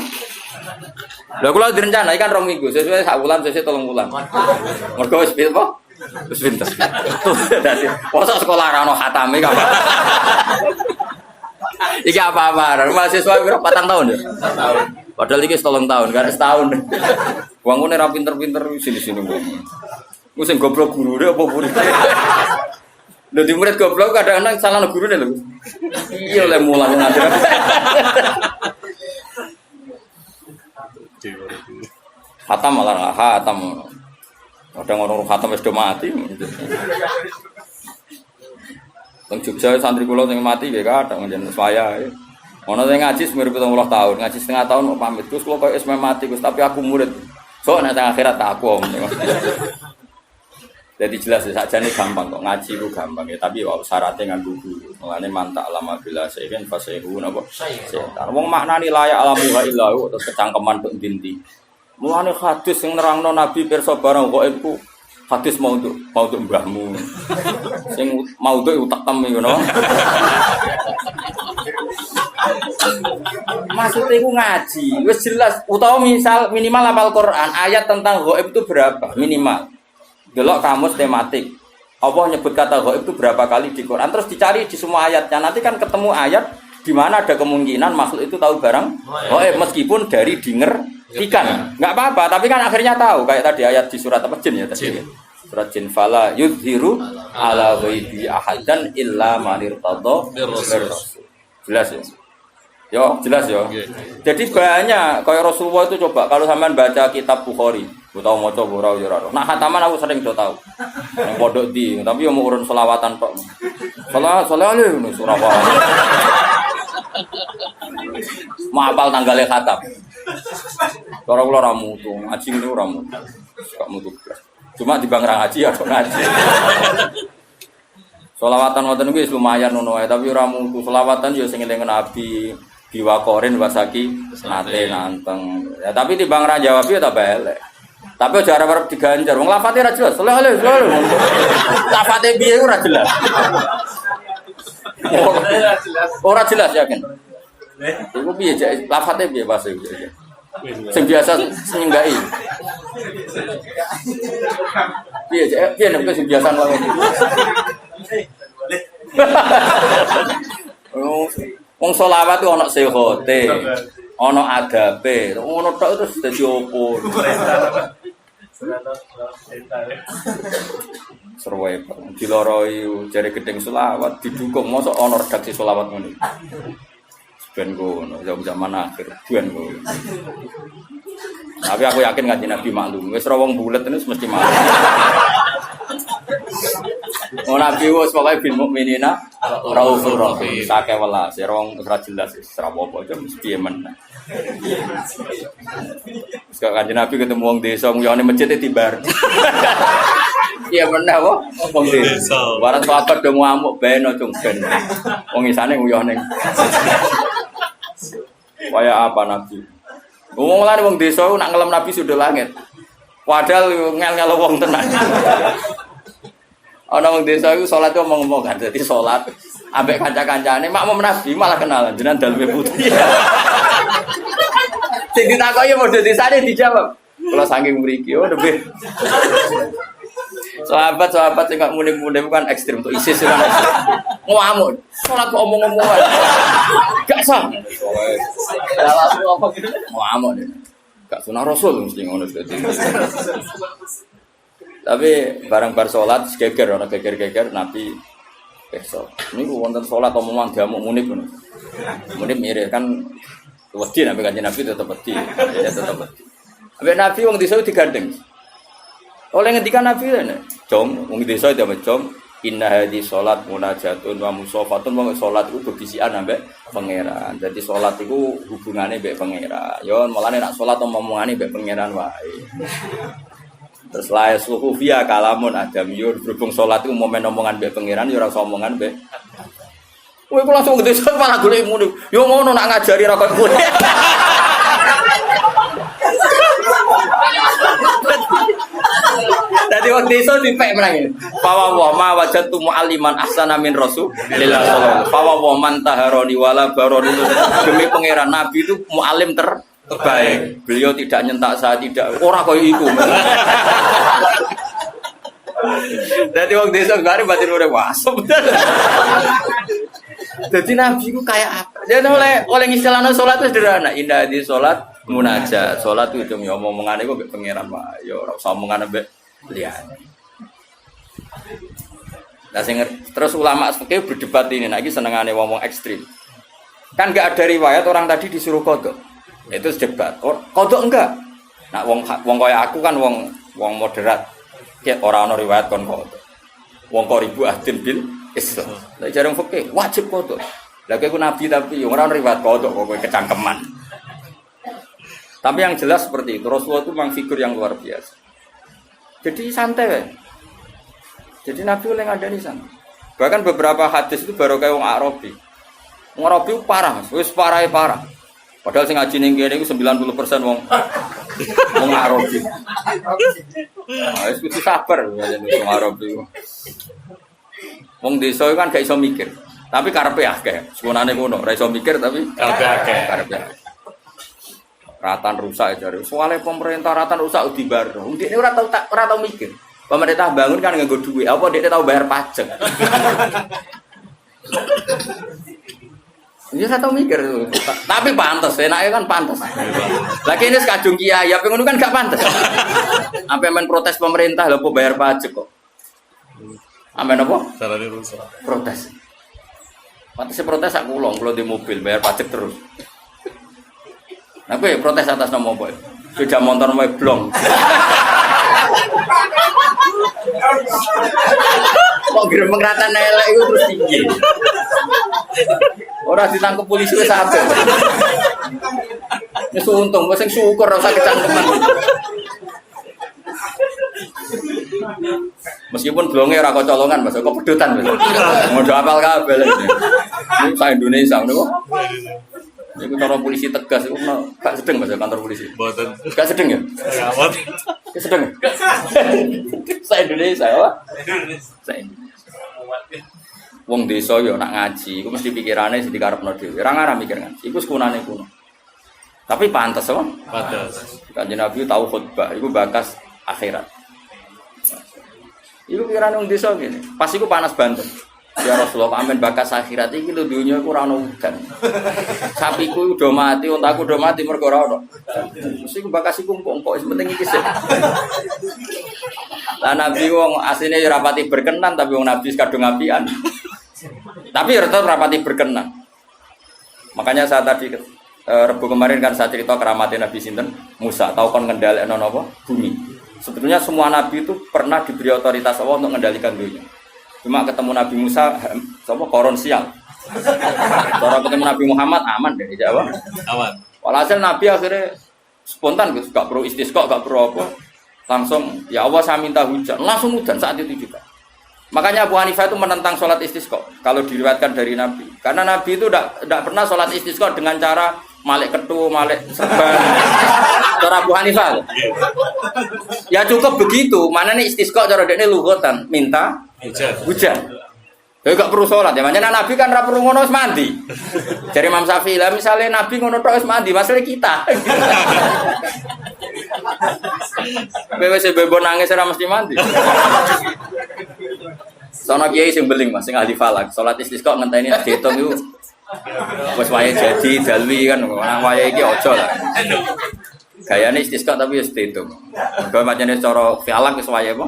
lha kula direncana kan 2 minggu sesuai sak wulan sesuai 3 wulan mergo wis pinter apa wis pinter dadi mosok sekolah ra ono khatame kan iki apa-apa, mahasiswa berapa tahun ya? 4 tahun. Padahal iki 3 tahun, kan setahun. Wong ngene ra pinter-pinter sini-sini kok. Ku sing goblok gurune apa murid? Lho di murid goblok kadang-kadang salah gurune lho. Iya oleh mulang ngajar. Khatam malah khatam. Kadang orang khatam wis do mati. Teng Jogja santri kula sing mati nggih kadang njenengan saya. Ono sing ngaji semir 70 tahun, ngaji setengah tahun kok pamit. Gus kula koyo wis mati Gus, tapi aku murid. So nek teng akhirat tak aku. Jadi jelas ya sakjane gampang kok ngaji ku gampang ya, tapi wae syaratnya nganggo guru. Mulane mantak lama bila sehen fasehu napa? Setan. Wong maknani layak alamuha illahu terus kecangkeman tok ndi-ndi. Mulane hadis sing nerangno Nabi pirsa barang kok iku hadis mau untuk mbahmu. Sing mau untuk utak tem ngono. Maksudnya iku ngaji, wis jelas utawa misal minimal hafal Quran, ayat tentang ghaib itu berapa? Minimal. Delok kamus tematik. Allah nyebut kata ghaib itu berapa kali di Quran, terus dicari di semua ayatnya. Nanti kan ketemu ayat di mana ada kemungkinan makhluk itu tahu barang ghaib meskipun dari dengertikan. Enggak apa-apa, tapi kan akhirnya tahu kayak tadi ayat di surat apa jin ya tadi. Surat jin fala yudhiru ala ghaibi ahadan illa man irtadha birrasul. Jelas ya? Yo, jelas ya. Jadi banyak kayak Rasulullah itu coba kalau sampean baca kitab Bukhari, utawa maca ora yo ora. Nah, khataman aku sering do tahu. Yang pondok di, tapi yo mau urun selawatan tok. Salawale ngono Surabaya. Mau hafal tanggalnya khatam. Cara kula ora mutu, ngaji ngene ora mutu. Gak mutu. Cuma di bang ngaji ya kok ngaji. Selawatan wonten iki lumayan ngono wae, tapi ora mutu. Selawatan yo sing eling Nabi diwakorin wasaki nate nanteng. Ya tapi di bang ra jawab yo ta belek. Tapi aja arep diganjar. Wong lafate ra jelas. Selalu. Lafate piye ora jelas. Ora jelas yakin. Iku piye cek lafate piye bahasa iki. Sing biasa nyenggai. Piye cek piye nek sing biasa wae. Wong selawat ku ana sehote, ana adabe, ngono tok terus dadi opo. Serwe diloroi jare gedeng selawat didukung mosok ana redaksi selawat ngene. Ben ngono zaman akhir ben ngono. Tapi aku yakin kanjeng Nabi maklum, wis ora wong bulet ini mesti maklum. Nabi wis pokoke bil mukminina raufur rahim. Sake welas, rong ora jelas wis ora apa-apa aja mesti men. Sekali kanjeng Nabi ketemu wong desa nguyone masjid tibar. Iya bener apa? Wong desa. Waran sahabat do ngamuk ben ojo ben. Wong isane nguyone. Kaya apa Nabi? Wong lare wong desa nak ngelem Nabi sudah langit. Padahal ngel-ngel wong tenan. Ana wong desa iku salat yo ngomong kan dadi salat ambek kanca-kancane makmum Nabi malah kenalan jenengan daleme putih. Sing ditakoki modho desane dijawab. Kula saking mriki oh lebih. Sahabat-sahabat sing gak muni-muni kan ekstrem untuk ISIS kan. Ngamuk. Salat kok omong-omongan. Gak sah. Ngamuk. Gak sunah Rasul mesti ngono dadi. Tapi barang bar salat geger ana geger-geger Nabi besok. Niku wonten salat omongan diamuk munib ngono. Munib mirip kan wedi Nabi Kanjeng Nabi tetep wedi. Ya tetep wedi. Ambek Nabi wong desa digandeng. Oleh ngendikan Nabi lene, "Jom, wong desa itu jom, inna hadhi salat munajatun wa musafatun." Wong salat iku bebisikan ambek pangeran. Jadi salat iku hubungane mbek pangeran. Yo mulane nek salat omongane mbek pangeran wae. Terus la yasuhu fiya kalamun adamiyun, berhubung salat iku momen omongan mbek pangeran yo ora usah omongan mbek. Kowe kok langsung desa malah golek ngono. Yo ngono nak ngajari ra kok kowe. Dadi waktu itu dipek menangin. Fawa wa ma wajatu mu'alliman ahsana min Rasulillah sallallahu. Fawa wa man taharoni wala baroni. Demi pangeran Nabi itu muallim terbaik. Beliau tidak nyentak saya tidak ora koyo iku. Dadi waktu itu gare batin ora wasop. Dadi Nabi ku kayak apa? Jadi oleh istilahna salat itu sederhana. Indah di salat munajat. Salat itu cuma omong-omongane kok mbek pangeran wae. Ya ora usah omongan mbek liyane. Nah, terus ulama fikih berdebat ini, nah iki senengane wong ekstrim. Kan enggak ada riwayat orang tadi disuruh qodho. Itu debat. Qodho enggak? Nah, wong kaya aku kan wong moderat. Ki ora ana riwayat kon qodho. Wong kok ribu ahdin bil Islam. Lah jarang fikih wajib qodho. Lah kowe nabi tapi ora ana riwayat qodho kok kowe kecangkeman. Tapi yang jelas seperti itu, Rasulullah itu memang figur yang luar biasa. Jadi santai. Jadi Nabi oleh ngadani sana. Bahkan beberapa hadis itu baru kayak wong Arabi. Wong Arabi parah, wis parah. Padahal sing ngaji ning kene iku 90% wong Arabi. Ah, wis kudu sabar wong Arabi. Wong desa kan gak iso mikir. Tapi karepe akeh. Sekunane ngono, ora iso mikir tapi karepe akeh. Ratan rusak jare. Soale pemerintah ratan rusak dibar. Ndekne ora tau mikir. Pemerintah bangun kan nganggo duit. Apa ndekne tau bayar pajak. Dia ora tau mikir. Tapi pantes, enake kan pantes. Lagi ini sekadung kiai, ya pengen kan gak pantes. Sampai men protes pemerintah lho bayar pajak kok. Amen apa? Salahnya rusak. Protes. Pantes protes aku kula di mobil bayar pajak terus. Nah, gue protes atas nama apa? Sudah motor mau blong. Kok gerem ngeratan elek itu terus tinggi. Orang ditangkap polisi wis sampe. Wis untung, wis syukur ora usah kecangkeman. Meskipun blonge ora kocolongan, Mas, kok pedotan, Mas. Ngono apal kabeh. Ini sa Indonesia niku. Iku cara polisi tegas iku gak sedeng Mas kantor polisi. Mboten. Gak sedeng ya? Gawat. Gak sedeng. Sa Indonesia apa? Sa Indonesia. Wong desa yo nak ngaji, iku mesti pikirane sing dikarepno dhewe. Ora ngarah mikir kan. Iku sekunane kuno. Tapi pantes apa? Pantes. Kanjeng Nabi tahu khutbah, iku bakas akhirat. Iku pikirane wong desa ngene. Pas iku panas banget. Ya Rasulullah, amin bakas akhirat iki lho dunya iku ora ono udan. Sapiku udah mati, untaku udah mati mergo ora ono. Mesti ku bakas iku empuk-empuk wis penting iki sih. Lah Nabi wong asline ya rapati berkenan tapi wong Nabi kadung apian. Tapi tetap rapati berkenan. Makanya saya tadi Rebu kemarin kan saya cerita keramatnya Nabi sinten Musa, tahu kon ngendhalekno napa? Bumi. Sebetulnya semua nabi itu pernah diberi otoritas Allah untuk mengendalikan dunia. Cuma ketemu Nabi Musa, sama koron sial. Kalau ketemu Nabi Muhammad aman deh, Jawa. Aman. Walhasil Nabi akhirnya spontan, gak perlu istisqa, gak perlu apa. Langsung, ya Allah saya minta hujan. Langsung hujan saat itu juga. Makanya Abu Hanifah itu menentang sholat istisqa. Kalau diriwayatkan dari Nabi. Karena Nabi itu tidak pernah sholat istisqa dengan cara Malik ketu, Malik serban. Cara Abu Hanifah. Ya cukup begitu. Mana nih istisqa cara dekne lughatan, minta hujan. Ya gak perlu sholat ya. Makanya Nabi kan ra perlu ngono wis mandi. Jare Imam Syafi'i lah misalnya Nabi ngono tok wis mandi, masalah kita. Kowe wis bebo nangis ora mesti mandi. Sono kiai sing beling Mas, sing ahli falak. Salat istisqa ngenteni diitung iku wis wayahe jadi dalwi kan, nang wayahe iki aja lah. Gayane istisqa tapi wis diitung. Mergo macane cara falak wis wayahe apa?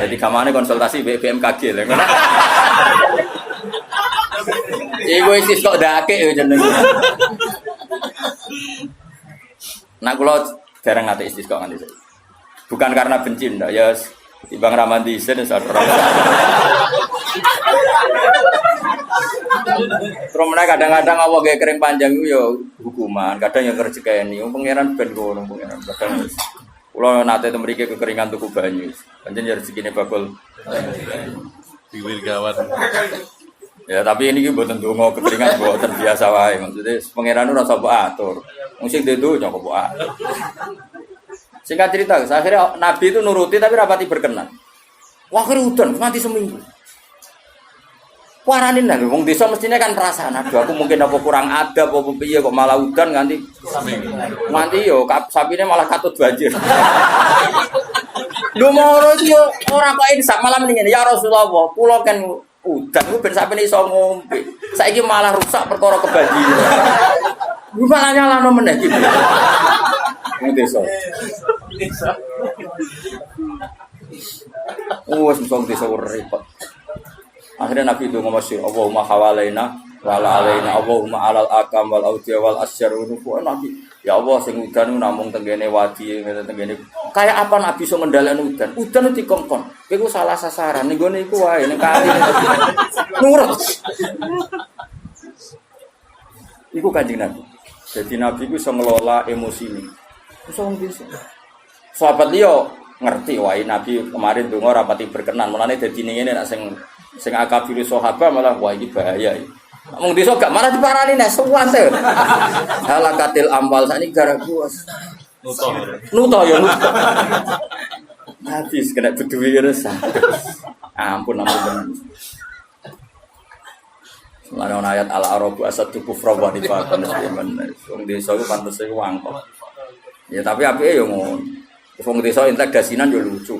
Jadi gamane konsultasi BMKG lho. Iku istisqa dake yo jenenge. Nah kula jarang ngate istisqa nganti saiki. Bukan karena benci ndak ya timbang ramandi isen sadar. Terus kadang-kadang Allah gaya kering panjang itu ya hukuman, kadang yang rezekeni. Pangeran ben ngono pangeran. Kadang kula nate temriki kekeringan tuku banyu. Pancen ya rezekine bakul Diwil gawat. ya tapi ini mboten donga kekeringan mboten biasa wae. Maksudnya pangeran ora usah mbok atur. Wong sing dudu nyok mbok atur. Singkat cerita, akhirnya Nabi itu nuruti tapi rapati berkenan. Wah udan, mati seminggu. Waranin lah, wong desa mestinya kan perasaan. Aduh, aku mungkin apa kurang adab, apa piye kok malah udan nganti yo, sapine malah katut banjir. Lho moro iki yo ora kok insaf malah mendingan ya Rasulullah, kula kan udan ku ben sapine iso ngombe. Saiki malah rusak perkara kebanjiran. Lu malah nyalano meneh iki. Wong desa. Wes mung desa repot. Akhirnya Nabi itu ngomong Allahumma hawalaina wala alaina Allahumma alal akam wal audya wal asyar wa Nabi ya Allah sing udan namung tenggene wadi tenggene kayak apa Nabi iso ngendhaleni udan itu dikongkon iku salah sasaran ning gone iku wae ning kali nurut iku Kanjeng Nabi jadi Nabi iku iso ngelola emosi ini iso bisa sahabat liya ngerti wae Nabi kemarin donga rapati berkenan mulane dadi ngene nek sing akabir sahabat malah wah iki bahaya iki. Wong desa gak malah diparani nek suwante. Halakatil amwal sakniki gara bos. Nuto ya nuto. Habis kena beduwi terus. Ampun. Mulane ana ayat al-arabu asadu kufra wa nifaqan men. Wong desa iku pantes iku wangkok. Ya tapi apike yo ngono. Wong desa entek dasinan yo lucu.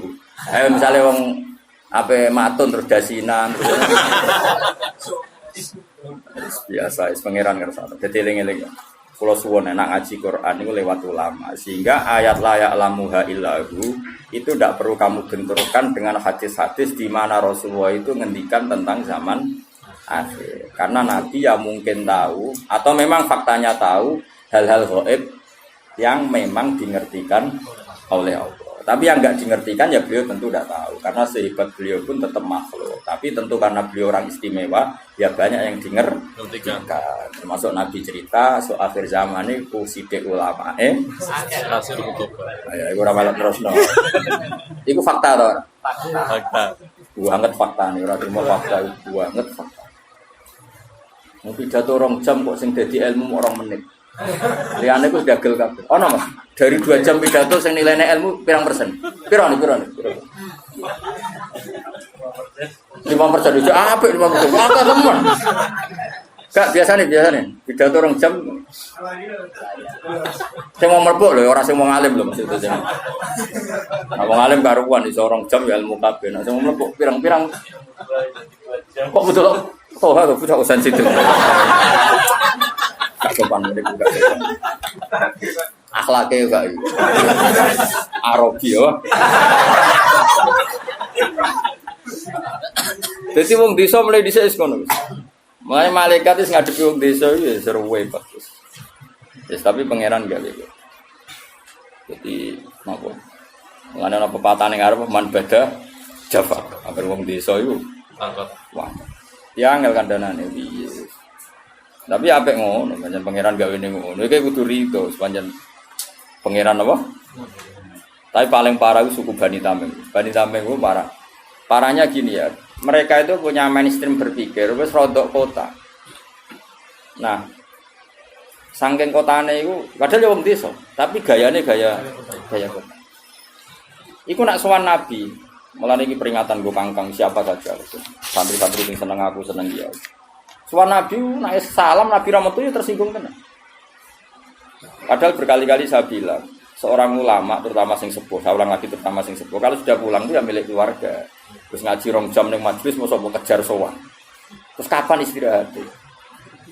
Ayo misale wong apa matun terus dasinan biasa pangeran ngerasa dadi eling-eling kula suwun enak ngaji Quran niku lewat ulama sehingga ayat layak lamuha illahu itu tidak perlu kamu benturkan dengan hadis-hadis di mana Rasulullah itu ngendikan tentang zaman akhir karena Nabi ya mungkin tahu atau memang faktanya tahu hal-hal gaib yang memang dimengertikan oleh Allah. Tapi yang enggak dimengertikan ya beliau tentu tidak tahu karena sehebat beliau pun tetap makhluk. Tapi tentu karena beliau orang istimewa ya banyak yang dimengertikan. Termasuk Nabi cerita soal akhir zaman ini kuside ulama Hasil kutub. Ya iku ora malah terusno. Iku fakta to. Fakta. Banget fakta nih ora terima fakta iku banget fakta. Mung pidato 2 jam kok sing dadi ilmu 2 menit. Liyane ku dagel kabeh. Ono Mas. Dari 2 jam pidato sing nilainya ilmu pirang persen? Piro nih? 5% itu apik 5%. Apa teman? Kak biasa nih pidato 2 jam. Sing mau mlebu lho ora sing wong alim lho maksud itu. Nah, wong alim karuan iso 2 jam ya ilmu kabeh. Nah, sing mau mlebu pirang-pirang. Kok betul kok ada pucuk sensitif. Gak sopan mereka gak sopan. Akhlaknya gak itu. Arabi ya. Jadi wong desa mulai desa wis ngono. Mulai malaikat wis ngadepi wong desa iki seru wae bagus. Yes, tapi pangeran gak gitu. Jadi napa? Mulane ana pepatah ning arep man bada Java. Agar wong desa iku angkat. Wah. Ya angel kandhanane piye. Tapi apik ngono, pancen pangeran gawe ning ngono. Iki kudu rido sepanjang pangeran apa? Tapi paling parah itu suku Bani Tamim. Bani Tamim itu parah. Parahnya gini ya, mereka itu punya mainstream berpikir wis rodok kota. Nah, Saking kotane iku padahal ya wong desa, tapi gayane gaya kota. Iku nak sowan Nabi, mulane iki peringatan go kangkang siapa saja. Santri-santri sing seneng aku seneng dia. Sowan Nabi nak salam Nabi Rahmatullahi tersinggung tenan. Padahal berkali-kali saya bilang, seorang ulama terutama sing sepuh, saya ulang lagi terutama sing sepuh, kalau sudah pulang itu ya milik keluarga. Terus ngaji 2 jam ning majelis mosok kejar sowan. Terus kapan istirahat?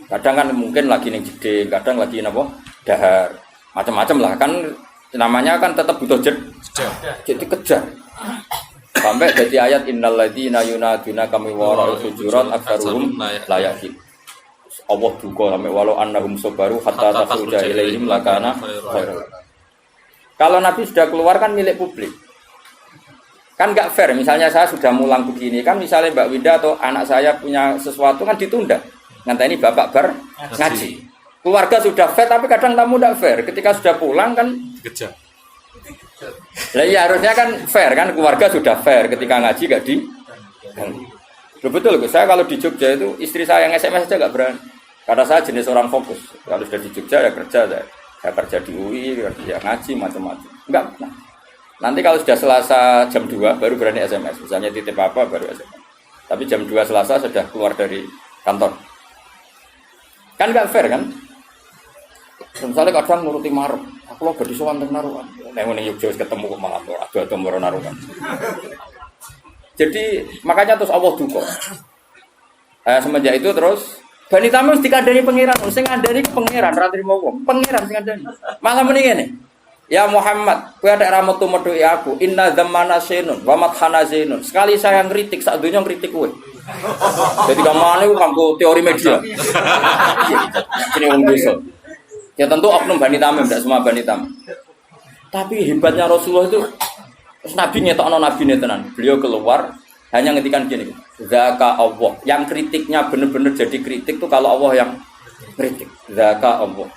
Kadang kan mungkin lagi ning jeding, kadang lagi napa? Dahar. Macam-macam lah kan namanya kan tetap butuh jadi kejar. Sampai jadi ayat innal ladzina yunaduna kami wara sujurat aksaruhum la yaqin. Allah duka sampai walau annahum sabaru hatta takhruja ilaihim lakana khairun. Kalau Nabi sudah keluar kan milik publik. Kan enggak fair, misalnya saya sudah mulang begini kan misalnya Mbak Winda atau anak saya punya sesuatu kan ditunda. Nganteni bapak bar ngaji. Keluarga sudah fair tapi kadang tamu tidak fair. Ketika sudah pulang kan Kejar. Lah iya harusnya kan fair kan keluarga sudah fair ketika ngaji gak di. Betul saya kalau di Jogja itu istri saya yang SMS aja gak berani. Karena saya jenis orang fokus. Kalau sudah di Jogja ya kerja saya kerja di UI, kerja ngaji macam-macam. Enggak. Nah, nanti kalau sudah Selasa jam 2 baru berani SMS. Misalnya titip apa baru SMS. Tapi jam 2 Selasa sudah keluar dari kantor. Kan enggak fair kan? Misalnya kadang nuruti marep, aku lo badi sowan teng naruhan. Nek ngene Yogya wis ketemu kok malah ado-ado moro naruhan. Jadi makanya terus Allah duka. Semenjak itu terus Bani Tamim mesti dikandani pangeran, sing ngandani pangeran ra trimo wong. Pangeran sing ngandani. Malah muni ngene. Ya Muhammad, kowe ada rahmatmu medhoki aku. Inna zamana sinun wa madhana zinun. Sekali saya ngritik sak donya ngritik kowe. Jadi kamane ku kanggo teori media. Ini wong desa. Ya tentu oknum Bani Tamim, tidak semua Bani Tamim. Tapi hebatnya Rasulullah itu Nabi ngetokno nabine tenan. Beliau keluar hanya ngetikan gini. Zaka Allah. Yang kritiknya benar-benar jadi kritik tuh kalau Allah yang kritik. Zaka Allah.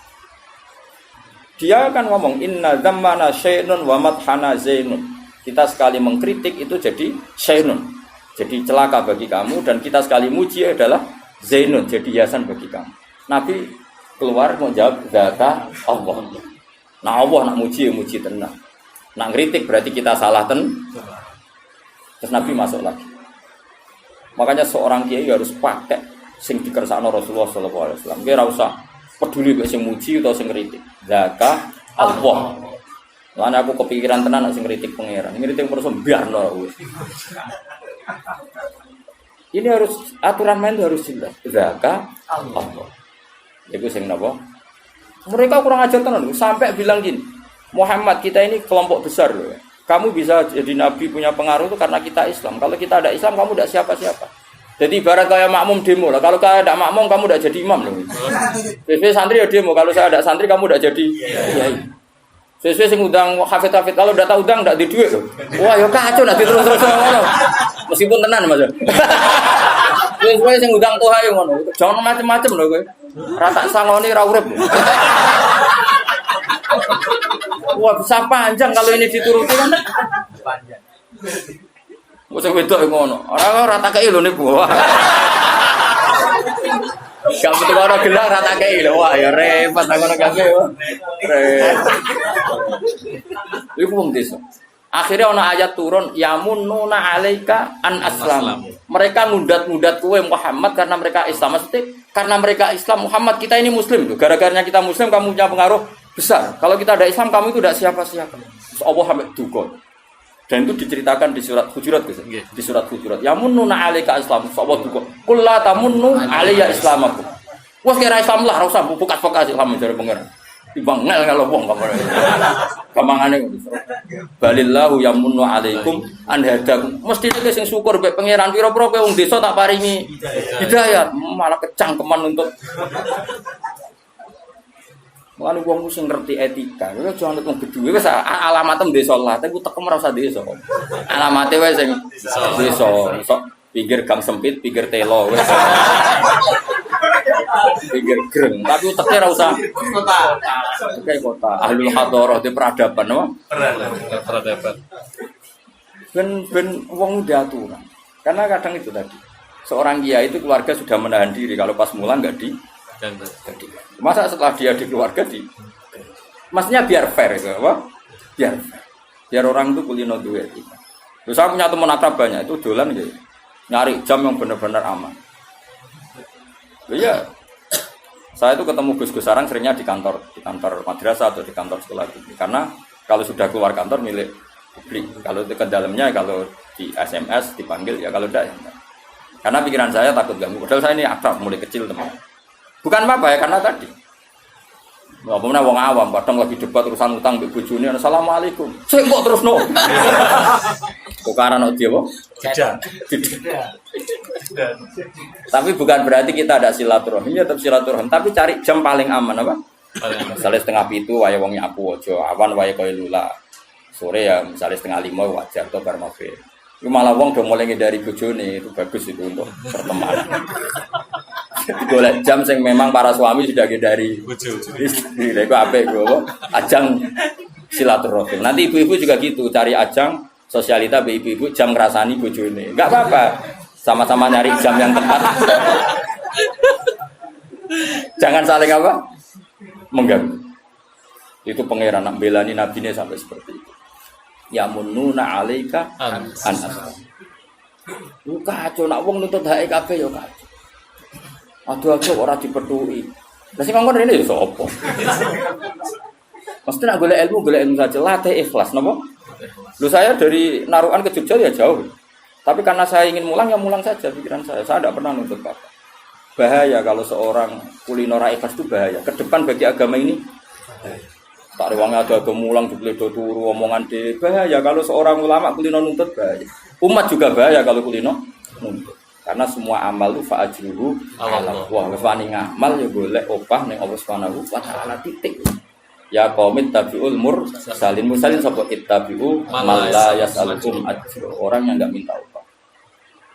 Dia akan ngomong inna zammana syainun wa madhana zainun. Kita sekali mengkritik itu jadi syainun. Jadi celaka bagi kamu dan kita sekali muji adalah zainun, jadi hiasan bagi kamu. Nabi keluar mau jawab zaka Allah. Nah Allah nak muji ya muji tenang. Nak kritik berarti kita salah Terus Nabi masuk lagi. Makanya seorang kiai harus pakai sing dikersakno Rasulullah sallallahu alaihi wasallam. Dia ora usah peduli mek sing muji atau sing kritik. Zaka Allah. Lan aku kepikiran tenan nek sing kritik pangeran. Ngritik terus biarno wis. Ini harus aturan main harus jelas. Zaka Allah. Itu sing napa? Mereka kurang ajar tenan sampai bilang gini. Muhammad kita ini kelompok besar loh. Kamu bisa jadi nabi punya pengaruh itu karena kita Islam. Kalau kita ada Islam kamu tidak siapa-siapa. Jadi ibarat kayak makmum demo lah. Kalau kayak ada makmum kamu tidak jadi imam loh. Sesuai santri ya demo. Kalau saya ada santri kamu tidak jadi kiai. Sesuai sing udang hafid-hafid kalau tidak tahu udang tidak di duit loh. Wah ya kacau nanti terus-terus ngono. Meskipun tenan Mas. Sesuai sing udang tuha yo ngono. Jangan macam-macam loh kowe. Rata sangoni ra urip. Wah bisa panjang kalau ini dituruti kan panjang. Mosok wedok ngono. Ora rata kei lho niku. Gak betul ora gelar rata kei lho. Wah ya repot ngono kabeh. Iku wong desa. Akhirnya ana ayat turun yamununa alaika an aslam. Mereka ngudat-ngudat kowe Muhammad karena mereka Islam. Maksudnya karena mereka Islam Muhammad kita ini muslim. Gara-garanya kita muslim kamu punya pengaruh besar. Kalau kita ada Islam kamu itu tidak siapa-siapa. Allah sampai duka. Dan itu diceritakan di surat Hujurat gitu. Di surat Hujurat. Yamununa alaika islam. Allah duka. Qul la tamunnu alayya islamakum. Wes kira Islam lah ora usah bukas-bukas Islam dari pengen. Timbang ngel kalau wong kamane. Gampangane ngono. Balillahu yamunnu alaikum an hadakum. Mesti iki sing syukur mek pangeran pira-pira kowe wong desa tak paringi hidayah. Malah kecangkeman untuk Mulane wong sing ngerti etika, kowe aja anut wong gedhe wis alamatem desa Allah, tapi tekem ora usah desa. Alamate wae sing desa, sok pinggir gang sempit, pinggir telo wis. Pinggir greng, tapi uteke ora usah kota. Kayak kota, ahlul hadarah di peradaban apa? Peradaban. Ben wong diaturan. Karena kadang itu tadi. Seorang kiai itu keluarga sudah menahan diri kalau pas mulang enggak di Ganda. Masa setelah dia di keluarga maksudnya biar fair itu apa? Biar orang itu kulino duwe etika. Terus saya punya teman akrab banyak itu dolan gitu. Nyari jam yang benar-benar aman. Iya. Saya itu ketemu Gus Sarang seringnya di kantor madrasah atau di kantor sekolah gitu. Karena kalau sudah keluar kantor milik publik. Kalau ke dalamnya kalau di SMS dipanggil ya kalau tidak ya enggak. Karena pikiran saya takut ganggu. Padahal saya ini akrab mulai kecil teman. Bukan apa ya karena tadi. Apa wong awam kadang lagi debat urusan utang mbek bojone assalamualaikum. Sik kok terusno. Kok karena dia apa? Tidak. Tapi bukan berarti kita ada silaturahmi, tetap silaturahmi. Tapi cari jam paling aman apa? Misalnya 4:30 waya wong nyapu aja, awan waya koyo lula. Sore ya misalnya 4:30 wajar atau bar maghrib. Itu malah wong do mulai dari bojone itu bagus itu untuk pertemanan. Golek jam sing memang para suami sudah dari istri. Lha iku apik go. Ajang silaturahmi. Nanti ibu-ibu juga gitu, cari ajang sosialita ibu-ibu jam ngrasani bojone. Enggak apa-apa. Sama-sama nyari jam yang tepat. Jangan saling apa? Mengganggu. Itu pangeran nak belani nabine sampai seperti itu. Ya mununa alaika anas. Kacau nak wong nuntut hak kabeh ya kacau. Aduh ora dipethuki. Lah sing ngomong rene ya sapa? Mesti nak golek ilmu saja, latih ikhlas napa? Lu saya dari Narukan ke Jogja ya jauh. Tapi karena saya ingin mulang ya mulang saja pikiran saya. Saya tidak pernah nuntut apa. Bahaya kalau seorang kulino ra ikhlas itu bahaya. Ke depan bagi agama ini tak rewangnya ada mulang dipledo turu omongan de bahaya kalau seorang ulama kulino nuntut bahaya. Umat juga bahaya kalau kulino nuntut. Karena semua amal itu fa'ajruhu Allah. Wah, wani ngamal ya golek opah ning Allah Subhanahu wa taala titik. Ya qaumit tabiul mursalin sapa ittabi'u man la yas'alukum ajra. Orang yang enggak minta upah.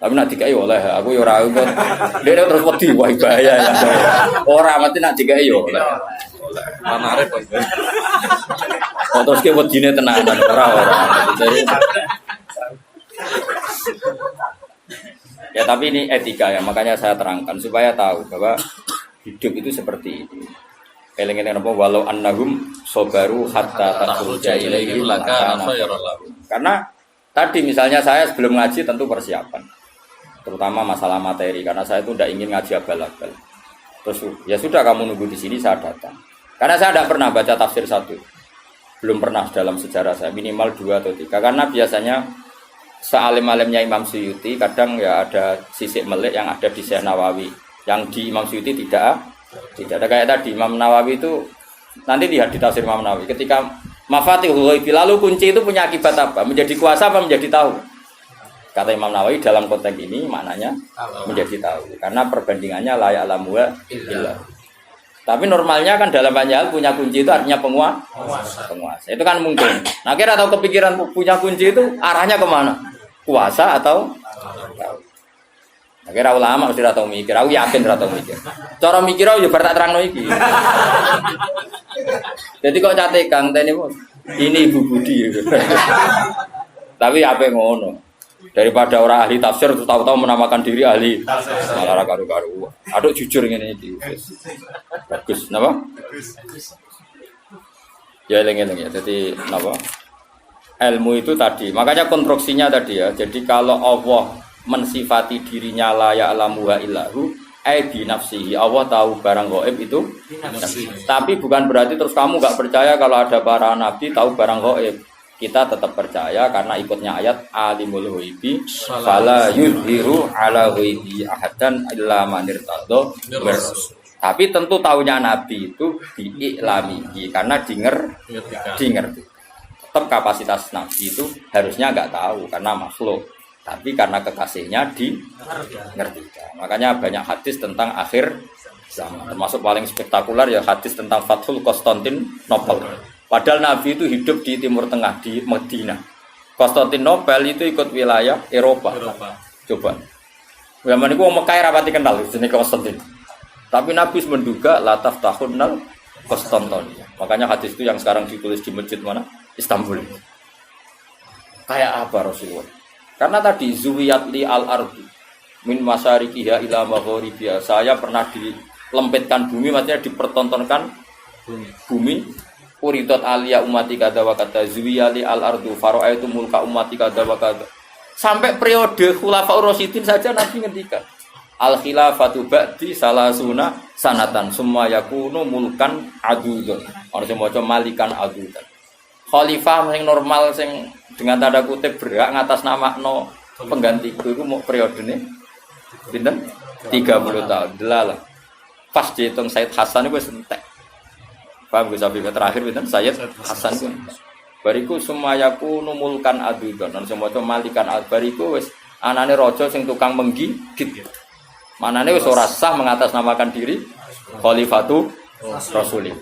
Tapi nak dikai oleh aku ya ora kok. Dene terus wedi wah bahaya ya. Ora mesti nak dikai yo oleh. Mana arep kok. Kok terus ke wedine tenanan ora. Ya tapi ini etika ya, makanya saya terangkan supaya tahu bahwa hidup itu seperti ini. Eling-eling apa walau annahum sabaru hatta takhruja ilaihim lakana khairan lahum. Karena tadi misalnya saya sebelum ngaji tentu persiapan. Terutama masalah materi karena saya itu tidak ingin ngaji abal-abal. Terus ya sudah kamu nunggu di sini saya datang. Karena saya tidak pernah baca tafsir satu. Belum pernah dalam sejarah saya minimal 2 atau 3 karena biasanya sealim-alimnya Imam Suyuti kadang ya ada sisik melik yang ada di Syekh Nawawi. Yang di Imam Suyuti tidak ada kayak tadi Imam Nawawi itu nanti lihat di tafsir Imam Nawawi ketika Mafatihul Ghaib lalu kunci itu punya akibat apa? Menjadi kuasa apa menjadi tahu? Kata Imam Nawawi dalam konteks ini maknanya menjadi tahu karena perbandingannya la ya'lamu illa. Tapi normalnya kan dalam banyak hal punya kunci itu artinya penguasa. Itu kan mungkin. Nah kira tahu kepikiran punya kunci itu arahnya kemana? Kuasa atau tahu? Nah, kira ulama mesti tahu mikir. Aku yakin tahu mikir. Cara mikir aku juga tak terang iki. Jadi kok cate Kang teni bos. Ini Ibu Budi. Tapi apa ngono? Daripada orang ahli tafsir terus tahu-tahu menamakan diri ahli malah karu-karu. Aduh jujur ngene iki. Bagus, napa? Ya eling-eling ya. Jadi napa? Ilmu itu tadi. Makanya konstruksinya tadi ya. Jadi kalau Allah mensifati dirinya la ya'lamu illahu bi nafsihi. Allah tahu barang gaib itu tapi bukan berarti terus kamu enggak percaya kalau ada para nabi tahu barang gaib. Kita tetap percaya karena ikutnya ayat alimul ghaibi fala yuzhiru ala ghaibi ahadan illa man irtadha. Tapi tentu tahunya nabi itu diiklamihi karena dinger. Tetap kapasitas nabi itu harusnya enggak tahu karena makhluk. Tapi karena kekasihnya ngerti. Makanya banyak hadis tentang akhir zaman. Termasuk paling spektakuler ya hadis tentang Fathul Konstantinopel. Padahal Nabi itu hidup di Timur Tengah, di Medina. Konstantinopel itu ikut wilayah Eropa. Coba. Zaman itu Mekah rapati kenal jenis Konstantin. Tapi Nabi menduga lataf tahunnal Konstantinia. Makanya hadis itu yang sekarang ditulis di masjid mana? Istanbul. Kayak apa Rasulullah? Karena tadi zuwiyat li al-ardi min masyarikiha ila magharibiha. Saya pernah lempitkan bumi, maksudnya dipertontonkan bumi. Uridat alia umati kada wa kada zuwiyali al ardu fara'aitu mulka umati kada wa kada. Sampai periode Khulafaur Rasyidin saja Nabi ngendikan al khilafatu ba'di salasuna sanatan summa yakunu mulkan adudun. Ono sing maca malikan adudun. Khalifah sing normal sing dengan tanda kutip berhak ngatasnamakno penggantiku iku mau periodene pinten? 30 tahun. Delalah. Pas dihitung Said Hasan iku wis entek. Paham Gus Abi terakhir pinten? Said Hasan ku. Bariku sumayaku numulkan adudon. Nang maca malikan bariku wis anane raja sing tukang menggigit. Manane wis ora sah mengatasnamakan diri khalifatu rasulillah.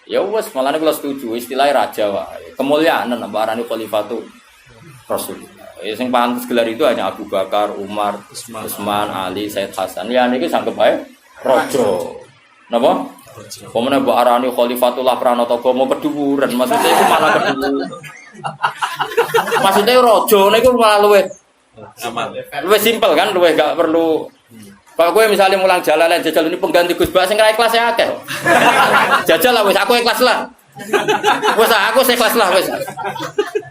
Ya wis malane kula setuju istilah raja wae. Kemuliaan nambah arane khalifatu rasulillah. Ya sing pantes gelar itu hanya Abu Bakar, Umar, Utsman, Ali, Said Hasan. Ya niki sanggep bae raja. Napa? Pemene mbok arani Khalifatullah Pranata mau keduwuran, maksudnya itu malah keduwuran. Maksudnya raja niku malah luwih aman. Luwih simpel kan, luwih gak perlu. Kalau kowe misalnya mulang jalalan jajal ini pengganti Gus Bak sing ra ikhlas ya akeh. Jajal lah wis aku ikhlas lah. Wis aku ikhlas lah wis.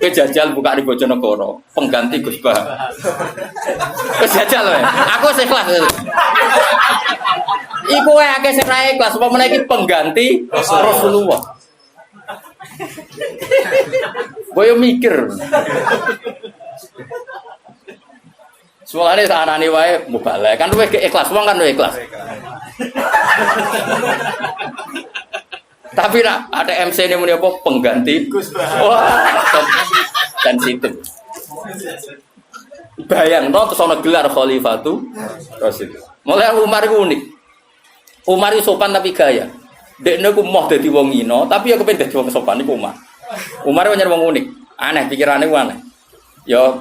Kowe jajal buka di Bojonegoro, pengganti Gus Bak. Wis jajal wae. Aku ikhlas. Iku wae akeh sing ra ikhlas, apa meneh iki pengganti Rasulullah. Boyo mikir. Soalnya anane wae mubalek kan luwih ikhlas, wong kan luwih ikhlas. Tapi nak ada MC ini muni apa pengganti wah sensitif. Bayang no terus ana gelar khalifatu Rasul. Mulai Umar iku unik. Umar itu sopan tapi gaya. Dekne ku moh dadi wong ino, tapi ya kepen dadi wong sopan iku Umar. Umar itu nyari wong unik. Aneh pikirannya ku aneh. Ya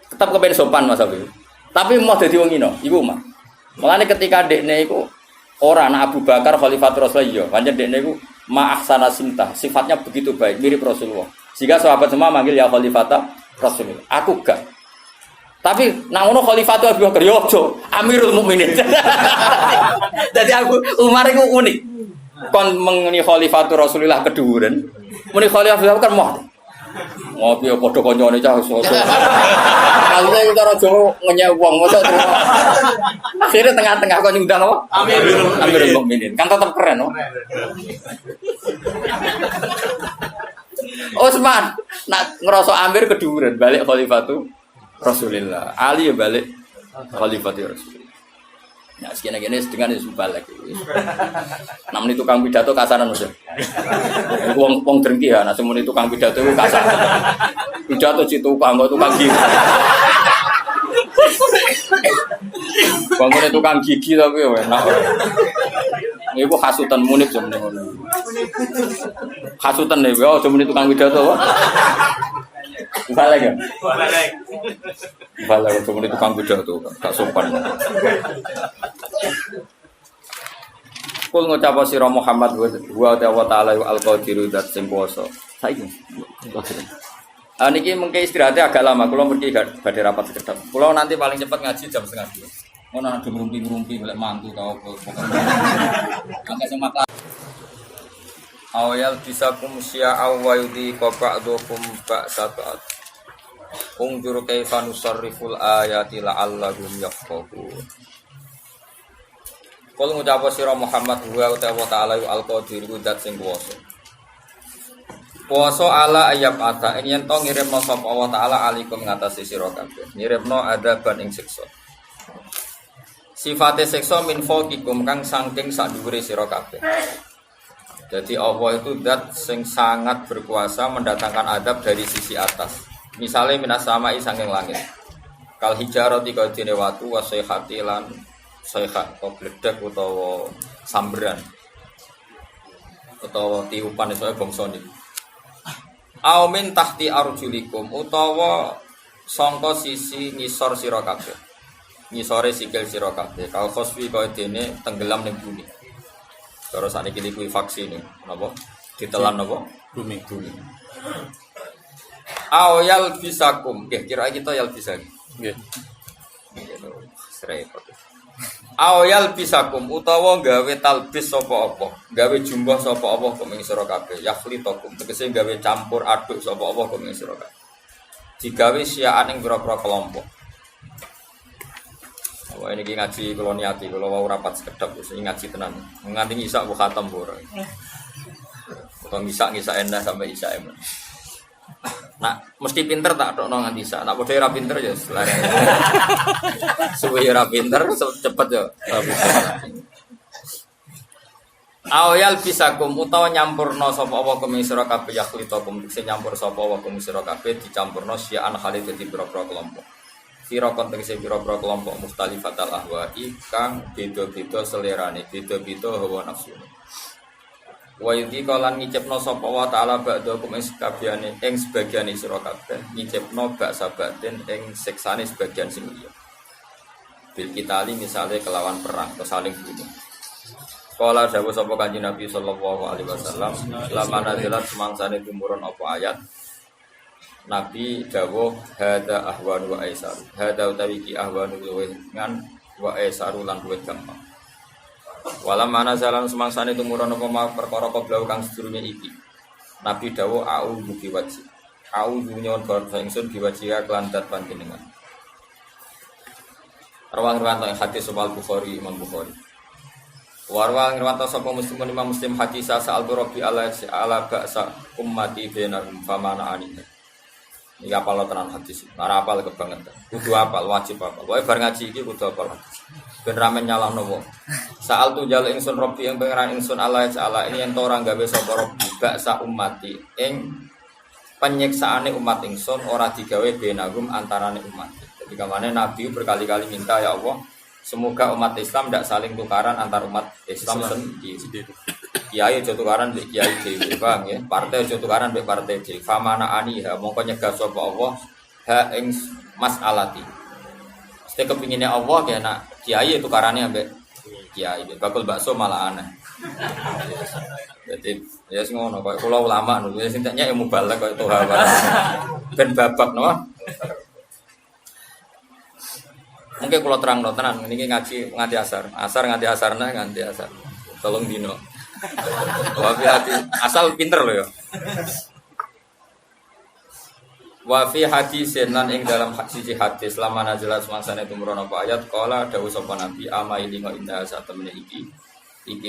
tetap kepen sopan Mas Abi. Tapi mau dadi wong ino, iku Umar. Mulane ketika dekne iku ora anak Abu Bakar Khalifatur Rasulullah, pancen dekne iku ma'ahsana sinta, sifatnya begitu baik, mirip Rasulullah. Sehingga sahabat semua manggil ya Khalifatur Rasulullah. Aku gak. Tapi nang ngono Khalifatur Abu Bakar yo aja, Amirul Mukminin. Jadi aku Umar iku unik. Kon mengeni Khalifatur Rasulullah keduren. Muni Khalifatur Abu Bakar moh. Ngopi padha kancane cah soso. Kalune iki karo Jawa ngenyek wong mosok terus. Akhire tengah-tengah kok nyundang apa? Amirul Mukminin. Kan tetep keren, no? Utsman nak ngerasa Amir keduren balik Khalifatu Rasulullah. Ali ya balik Khalifatu Rasulullah. Ya sekene-kene dengan isu balik. Namun itu tukang pidato kasaran udah. Wong drengki ya, nah semune tukang pidato itu kasar. Pidato si tukang gigi. Bangune tukang gigi tapi ya enak. Iku hasutan munib semene ngono. Hasutan nek yo semene tukang pidato. Balik ya? Balik semene tukang pidato gak sopan. Kul ngucap sira Muhammad wa ta'ala al-qadiru dzat sing kuwasa. Saiki. Niki mengke istirahatnya agak lama, kula mriki badhe rapat sekedap. Kula nanti paling cepat ngaji jam 1:30. Ngono ada ngrumpi-ngrumpi golek mantu ta apa pokoke. Angka sing makla. Awal bisakum sya'a wa yudi qaba'dukum ba'sata'at. Ungdur kaifa nusarriful ayati la'allahum yafqahun. Kul ngucap sira Muhammad wa ta'ala al-qadir dzat sing kuwasa. Kuwasa ala ayab ata yen to ngirimno sapa Allah taala alikum ngatasi sira kabeh. Ngirimno adaban ing siksa. Sifate siksa min fawqikum kang saking sak dhuwure sira kabeh. Jadi Allah itu zat sing sangat berkuasa mendatangkan adab dari sisi atas. Misalnya minas sama'i saking langit. Kal hijarati kadene watu wa sayhati lan sayhat atau bledek utawa samberan utawa tiupan iso bangsa niki. Aumin tahti arjulikum utawa sangka sisi ngisor sira kabeh. Ngisore sikil sira kabeh. Kal khosfi kaya dene tenggelam ning bumi. Terus sakniki kuwi vaksin napa? Ditelan napa? Bumi. Yal bisakum. Nggih, kira kita yal bisa. Nggih. Repot. Awyal bisakum utawa gawe talbis sapa apa, gawe jumlah sapa apa kum ing sira kabeh, yakhlitakum tegese gawe campur aduk sapa apa kum ing sira kabeh. Digawe syiaan ing pira-pira kelompok. Wah ini ngaji kula niati, kula wau rapat sekedap wis ngaji tenan. Nganti isak ku khatam ora. Kok isak endah sampai isak emen. Nah, mesti pinter tak tokno nganti isak. Nak padha ora pinter ya selare. Suwe ora pinter cepet ya. Awyal bisakum utawa nyampurna sapa apa kum sira kabeh yakhlitakum sing nyampur sapa wa kum sira kabeh dicampurna syi'an khalid dadi pira-pira kelompok. Firaqon tegese pira-pira kelompok mukhtalifatal ahwa'i kang beda-beda selerane, beda-beda hawa nafsu. Wa yudhika lan ngicipna sapa wa ta'ala ba'dakum ing sakabehane ing sebagiane sira kabeh ngicipna ba'sa ba'din ing siksane sebagian sing liya. Bil kitali misale kelawan perang atau saling bunuh. Kala dawuh sapa Kanjeng Nabi sallallahu alaihi wasallam, lama nazalat semangsane tumurun apa ayat. Nabi dawuh hada ahwanu wa aisaru. Hada utawi ki ahwanu luwih ngan wa aisaru lan luwih gampang. Walam nazalan semangsane tumurun apa perkara koblau kang sedurunge iki. Nabi dawuh a'udzu biwajhi. A'udzu nyon barsa ingsun biwajhi lan dat panjenengan. Rawang-rawang hadis soal Bukhari Imam Bukhari. Warwa ngirwanto sapa muslimun imam muslim hadis sa'al rabbi ala ba'sa ummati bainahum famana ani. Iki apal tenan hadis. Ora apal kebangetan. Kudu apal, wajib apal. Wae bar ngaji iki kudu apal hadis. Ben ramen nyalahno wong. Sa'al tu jal ingsun rabbi yang pangeran ingsun ala ini ento ora gawe sapa rabbi ba'sa ummati ing penyiksaane umat ingsun ora digawe bainahum antarane umat. Jadi kamane Nabi berkali-kali minta ya Allah semoga umat Islam tidak saling tukaran antar umat Islam sendiri. Kiai aja tukaran mbek kiai dhewe, paham ya? Partai aja tukaran mbek partai dhewe. Famana aniha mongko nyegah sapa Allah ha ing mas'alati. Mesti kepingine Allah ya nak kiai tukarane ambek kiai. Bakul bakso malah aneh. Jadi ya sing ngono kok kula ulama lho sing tak nyek mubalak kok toha ben babak no. Mungkin kalau terang no tenan, ini ngaji nganti asar asarnya nganti asar. Tolong dino. Wafi hati asal pinter loh ya. Wafi hadis lan ing dalam sisi hadis lama nazalat semangsane tumurun apa ayat qala dawuh sapa nabi ama ilinga indah sak temene iki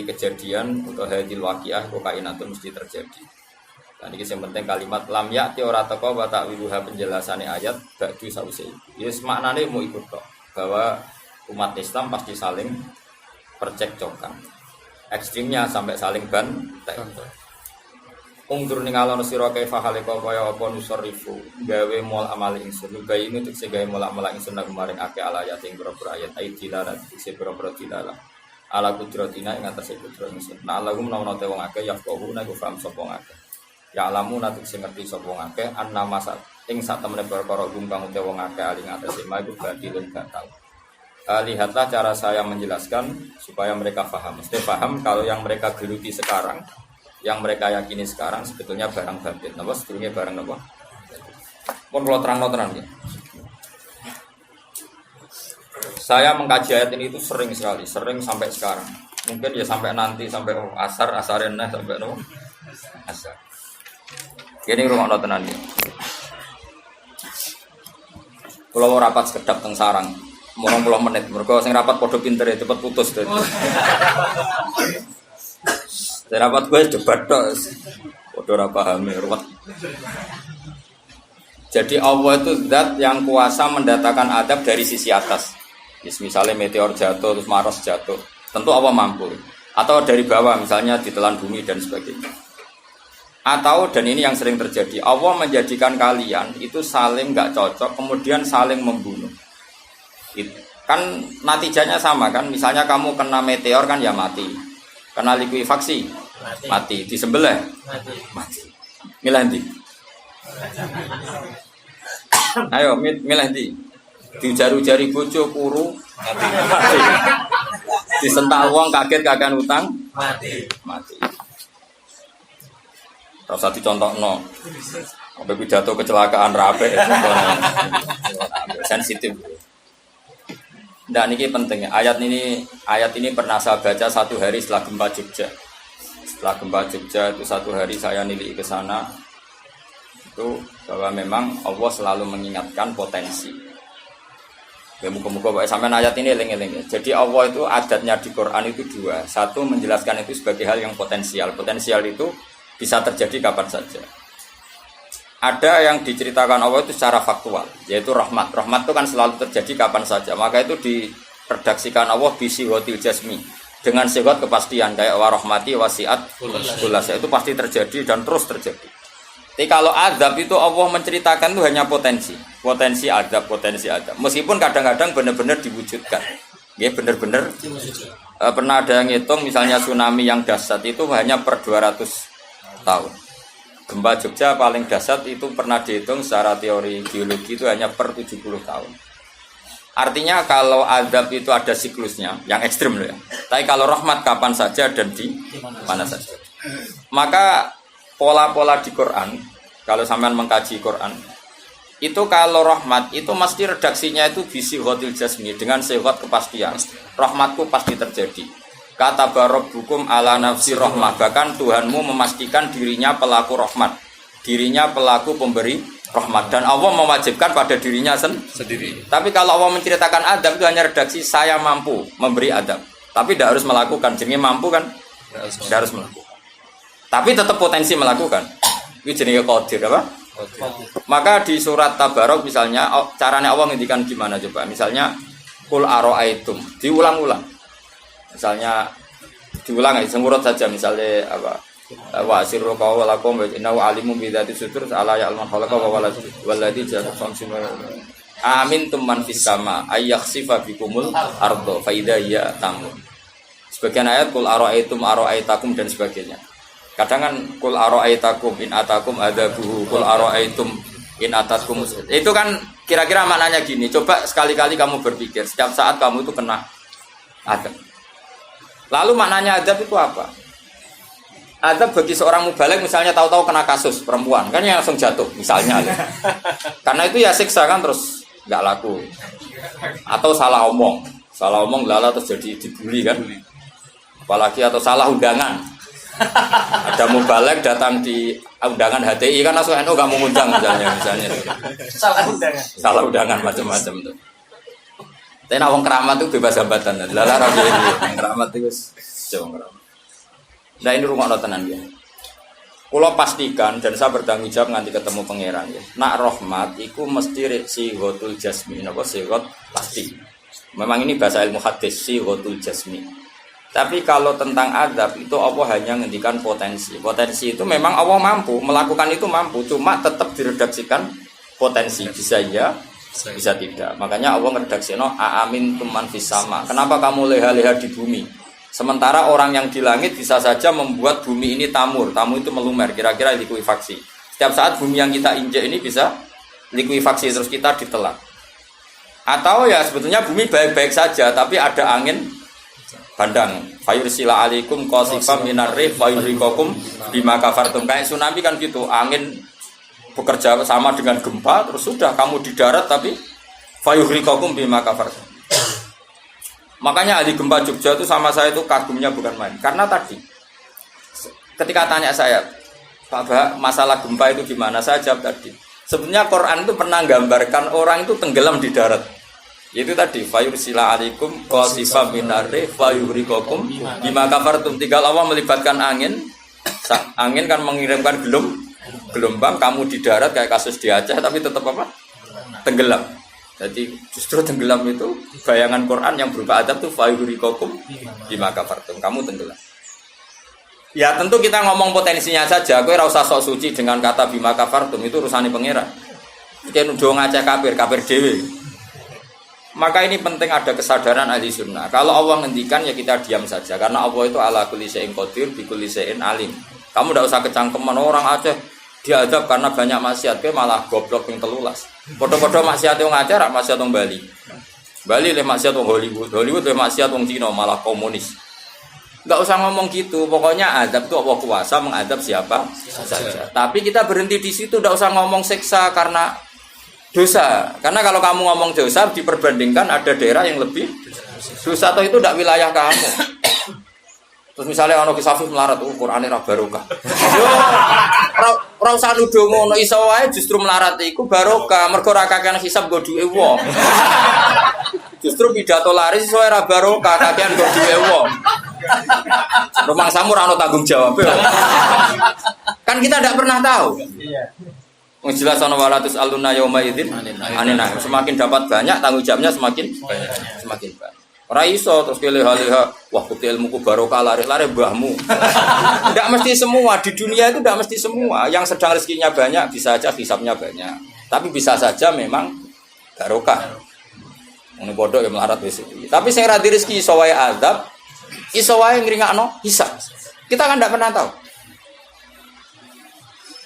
kejadian utawa hadil waqiah kok kainatun mesti terjadi. Dan ini yang penting kalimat lam ya'ti ora teko wa ta'wiluha penjelasane ayat ba'du sause. Yes maknane mau ikut kok. Bahwa umat Islam pasti saling percekcokan. Ekstrimnya sampai saling bantai. Ungdur ning alon sira kaifa halika kaya apa nusarifu gawe mul amal ingsun gawe ini tekse gawe mul ingsun nang maring akeh alayat ing boro-boro ayat aidilala tekse boro-boro dilala ala kudratina ing atase kudrat ingsun nah Allahum menawa te wong akeh yaqahu nek paham sapa wong akeh ya alamu nate sing ngerti sapa wong akeh annama ing sak temene perkara gumpang utawa wong akeh ali ngatasi maiku batilun batal. Lihatlah cara saya menjelaskan supaya mereka paham. Mesti paham kalau yang mereka geluti sekarang, yang mereka yakini sekarang sebetulnya barang batil. Napa sebetulnya barang napa? Pun kalau terang ya. Saya mengkaji ayat ini itu sering sekali, sering sampai sekarang. Mungkin ya sampai nanti sampai asarenah sampai napa? Asar. Ini rumah tenan ya. Kalau mau rapat sekedap teng sarang, 20 menit. Mergo sing rapat padha pinter ya cepet putus dadi. Sing rapat gue debat tok. Padha ora paham ruwet. Jadi Allah itu zat yang kuasa mendatangkan adab dari sisi atas. Misalnya meteor jatuh terus Mars jatuh, tentu Allah mampu. Atau dari bawah misalnya ditelan bumi dan sebagainya. Atau dan ini yang sering terjadi, Allah menjadikan kalian itu saling nggak cocok, kemudian saling membunuh. Kan natijanya sama kan, misalnya kamu kena meteor kan ya mati, kena likuifaksi mati, disembelih mati. Milih ndi? Ayo milih ndi? Dijaru-jari bojo kuru mati. Disentak wong kaget kakean utang mati. Rasa dicontohno. Sampai pidato kecelakaan rape sensitif. Ndak niki pentingnya. Ayat ini pernah saya baca satu hari setelah gempa Jogja. Setelah gempa Jogja itu satu hari saya nilai ke sana. Itu bahwa memang Allah selalu mengingatkan potensi. Ya muka-muka sampai ayat ini eling-eling. Jadi Allah itu adatnya di Quran itu dua. Satu menjelaskan itu sebagai hal yang potensial. Potensial itu bisa terjadi kapan saja. Ada yang diceritakan Allah itu secara faktual, yaitu rahmat. Rahmat itu kan selalu terjadi kapan saja. Maka itu diredaksikan Allah bisihotil jasmi dengan sifat kepastian kayak warahmati wasiat kulas. Itu pasti terjadi dan terus terjadi. Tapi kalau azab itu Allah menceritakan itu hanya potensi azab. Meskipun kadang-kadang benar-benar diwujudkan. Ya benar-benar. Pernah ada yang ngitung misalnya tsunami yang dahsyat itu hanya per 200 tahun. Gempa Jogja paling dahsyat itu pernah dihitung secara teori geologi itu hanya per 70 tahun. Artinya kalau azab itu ada siklusnya, yang ekstrim loh ya. Tapi kalau rahmat kapan saja dan di mana saja. Maka pola-pola di Quran, kalau sampean mengkaji Quran, itu kalau rahmat itu mesti redaksinya itu bisi hotil jasmi dengan sifat kepastian. Rahmatku pasti terjadi. Kata barabbukum ala nafsi rahmah. Bahkan Tuhanmu memastikan dirinya pelaku rahmat, dirinya pelaku pemberi rahmat, dan Allah mewajibkan pada dirinya sendiri. Tapi kalau Allah menceritakan adab itu hanya redaksi saya mampu memberi adab, tapi tidak harus melakukan. Jadi mampu kan tidak harus melakukan, tapi tetap potensi melakukan. Itu jenis qadir apa? Maka di surat Tabarok misalnya caranya Allah ngendikan gimana coba? Misalnya qul aro'aitum, diulang-ulang. Misalnya diulang aja, sengurut saja misalnya apa? Wa sirru qawlakum wa innahu alimun bi dzati sudur ala ya'lamu khalaqa wa walladzi ja'ala samsuma. Amintum man fis sama ayakhsifa bikumul ardo fa idza hiya tamun. Sebagian ayat qul aro'aitakum dan sebagainya. Kadang kan qul aro'aitakum in atakum adzabuhu qul aro'aitum in atatkum. Itu kan kira-kira maknanya gini, coba sekali-kali kamu berpikir setiap saat kamu itu kena adab. Lalu maknanya adab itu apa? Adab bagi seorang mubaligh misalnya tahu-tahu kena kasus perempuan, kan yang langsung jatuh misalnya. Karena itu ya siksa kan terus nggak laku. Atau salah omong lala terus jadi dibully kan. Apalagi atau salah undangan. Ada mubaligh datang di undangan HTI kan langsung NU nggak mau ngundang misalnya. Salah undangan macam-macam tuh. Tapi nak wong keramat itu bebas hambatan. Lala rapi ini keramat itu jauh keramat. Nah ini rumah tenan dia. Kalau pastikan dan saya bertanggung jawab nanti ketemu pangeran ya. Nak rahmat itu mesti sihotul jasmi. Apa sihot pasti. Memang ini bahasa ilmu hadis sihotul jasmi. Tapi kalau tentang adab itu Allah hanya ngendikan potensi. Potensi itu memang Allah mampu melakukan itu mampu. Cuma tetap diredaksikan potensi bisa ya. Bisa tidak. Makanya Allah ngeredaksino aamin tuman fis sama. Kenapa kamu leha-leha di bumi? Sementara orang yang di langit bisa saja membuat bumi ini tamur. Tamu itu melumer, kira-kira likuifaksi. Setiap saat bumi yang kita injek ini bisa likuifaksi terus kita ditelan. Atau ya sebetulnya bumi baik-baik saja tapi ada angin bandang. Fayursila alaikum qasifam minar rih fayurikokum bima kafartum. Kayak tsunami kan gitu, angin bekerja sama dengan gempa terus sudah kamu di darat tapi fayuhrikakum bima kafartum. Makanya ahli gempa Jogja itu sama saya itu kagumnya bukan main. Karena tadi ketika tanya saya, Pak, masalah gempa itu gimana? Saya jawab tadi. Sebenarnya Quran itu pernah gambarkan orang itu tenggelam di darat. Itu tadi fayursila alaikum qasifam minarri fayuhrikakum bima kafartum. Tinggal Allah melibatkan angin. Angin kan mengirimkan gelombang, kamu di darat kayak kasus di Aceh tapi tetap apa? Tenggelam. Jadi justru tenggelam itu bayangan Quran yang berupa adab tuh fayuhrikakum bima kafartum. Kamu tenggelam. Ya tentu kita ngomong potensinya saja. Kowe ora usah sok suci dengan kata bima kafartum, itu urusane pangeran. Iki nuduh ngacak kafir dhewe. Maka ini penting ada kesadaran ahli sunnah. Kalau Allah ngendikan ya kita diam saja karena Allah itu ala kulli syai'in qadir bi kulli syai'in alim. Kamu tidak usah kecangkeman orang Aceh diadab karena banyak maksiat, ke malah goblok yang telulas. Podo-podo maksiat yang Aceh, rak maksiat yang Bali. Bali le maksiat yang Hollywood le maksiat yang Cina malah komunis. Enggak usah ngomong gitu. Pokoknya adab itu Allah kuasa mengadab siapa saja. Tapi kita berhenti di situ, enggak usah ngomong siksa karena dosa. Karena kalau kamu ngomong dosa diperbandingkan ada daerah yang lebih dosa atau itu tidak wilayah kamu. Terus misalnya ono kisah melarat Qur'ane ra barokah. Yo ora usah nuduh ngono iso wae justru melarat iku barokah mergo ra kakean hisab nggo duwe wong. Justru pidato laris iso ora barokah kakean nggo duwe wong. Rumang samu ora ono tanggung jawab. Kan kita tidak pernah tahu. Iya. Jelas ana walatus aluna yauma idzin anina. Semakin dapat banyak tanggung jawabnya semakin banyak. Ora iso terus leha-leha wah putih ilmuku barokah lari-lari mbahmu. Tidak mesti semua di dunia itu tidak mesti semua. Yang sedang rezekinya banyak bisa saja hisabnya banyak. Tapi bisa saja memang barokah. Ini bodoh yang melarat wis iki. Tapi sing ra di rezeki iso wae azab, iso wae ngringakno hisab. Kita kan tidak pernah tahu.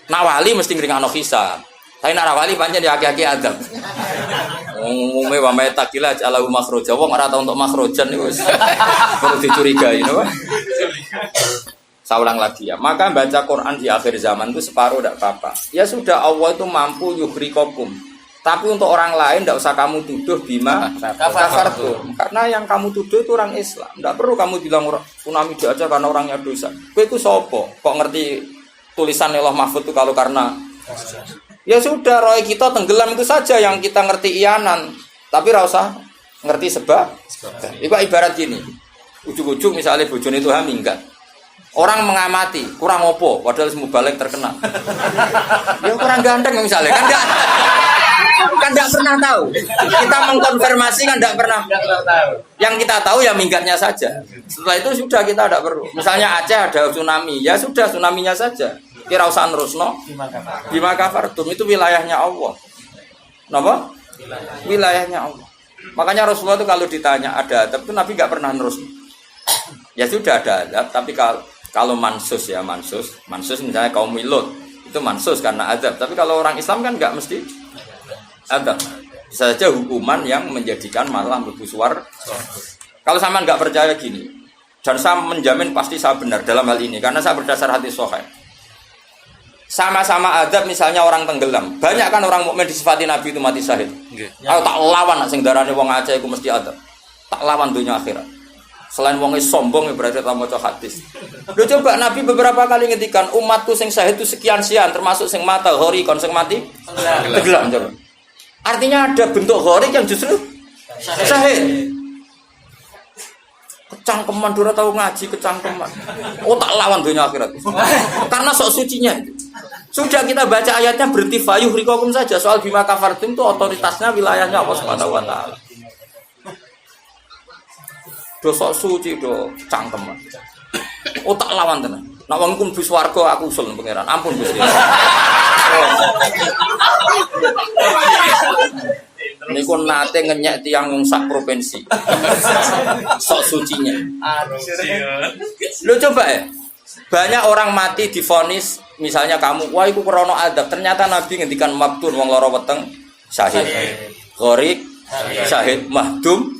Nak wali mesti ngringakno hisab. Tapi nak wali pancen ya aki-aki azab. Umume wa may takila alahu makhraja. Wong ora tau untuk makhrajan niku wis perlu dicurigai napa? Saulang lagi ya. Maka baca Quran di akhir zaman itu separuh tidak apa-apa. Ya sudah Allah itu mampu yuhrikokum. Tapi untuk orang lain tidak usah kamu tuduh bima kafartum. Karena yang kamu tuduh itu orang Islam. Tidak perlu kamu bilang tsunami aja karena orangnya dosa. Kowe iku sapa? Kok ngerti tulisan Allah Mahfud itu kalau karena ya sudah, roy kita tenggelam itu saja yang kita ngerti iyanan. Tapi rasa ngerti sebab. Itu ibarat gini. Ujung-ujung misalnya bojone itu minggat. Orang mengamati, kurang opo, padahal semua balik terkenal. Ya kurang ganteng misalnya, kan enggak pernah tahu. Kita mengkonfirmasi kan enggak pernah tahu. Yang kita tahu ya minggatnya saja. Setelah itu sudah kita enggak perlu. Misalnya Aceh ada tsunami, ya sudah tsunaminya saja. Kira usah nerusno bima kafartum itu wilayahnya Allah. Napa? Wilayahnya Allah. Makanya Rasulullah itu kalau ditanya ada adab itu Nabi enggak pernah nerus. Ya sudah ada adab, tapi kalau mansus ya mansus misalnya kaum Lut itu mansus karena adab. Tapi kalau orang Islam kan enggak mesti adab. Bisa saja hukuman yang menjadikan malah mlebu swarga. Kalau sama enggak percaya gini, dan saya menjamin pasti saya benar dalam hal ini karena saya berdasar hadis sahih. Sama-sama adab misalnya orang tenggelam. Banyak kan orang mukmin disifati Nabi itu mati syahid. Aku tak lawan sing darane wong Aceh iku mesti adab. Tak lawan dunia akhirat. Selain wong sombong berarti tak maca hadis. Lho coba Nabi beberapa kali ngendikan umatku sing syahid itu sekian termasuk sing mata hori kon sing mati tenggelam coba. Artinya ada bentuk hori yang justru syahid. Kecangkeman dora tahu ngaji kecangkeman. Oh tak lawan dunia akhirat. Karena sok sucinya. Sudah kita baca ayatnya berhenti fayuh rikokum saja. Soal bima kafartum itu otoritasnya wilayahnya Allah Subhanahu wa taala. Do sok suci do cangkeman. Oh tak lawan tenan. Nek wong iku mlebu swarga aku usul pangeran. Ampun Gusti. Niku nate ngenyek tiyang wong sak provinsi. Sok sucinya. Lu coba ya. Banyak orang mati divonis misalnya kamu, wah iku krana adab. Ternyata Nabi ngendikan maktun wong lara weteng syahid. Gharik syahid, mahdum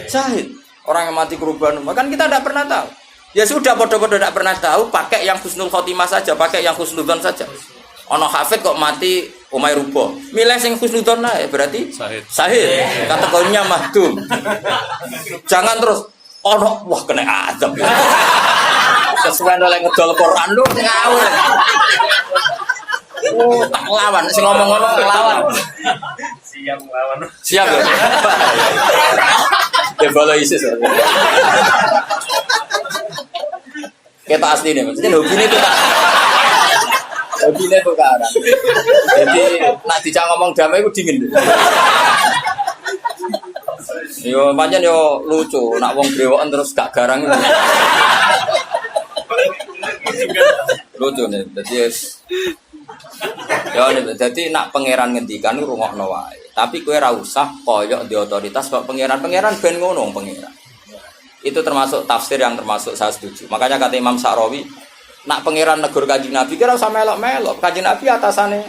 syahid. Orang yang mati korban, kan kita tidak pernah tahu. Ya sudah bodoh-bodoh tidak pernah tahu, pakai yang husnul khotimah saja, pakai yang husnudzon saja. Ono hafid kok mati umay rubo. Milih sing husnudzon ae berarti syahid. Kategorinya mahdum. Jangan terus ono wah kena azab. Sesuai oleh ngedol Quran lu ngawur. Oh, tak lawan sing ngomong ngono lawan. Siap lawan. Siap ya. Debalo ISIS. Kita asli nih, maksudnya hobi ini tuh kan. Hobi ini tuh kan. Jadi nak dijak ngomong damai itu dingin. Yo pancen yo lucu, nak wong brewoken terus gak garang. Lucu nih, jadi nak pangeran ngendikan rungokno wae. Tapi kowe ora usah koyok di otoritas kok pangeran ben ngono pangeran. Itu termasuk tafsir yang termasuk saya setuju. Makanya kata Imam Sa'rawi, nak pangeran negur Kanjeng Nabi kira usah melok-melok. Kanjeng Nabi atasane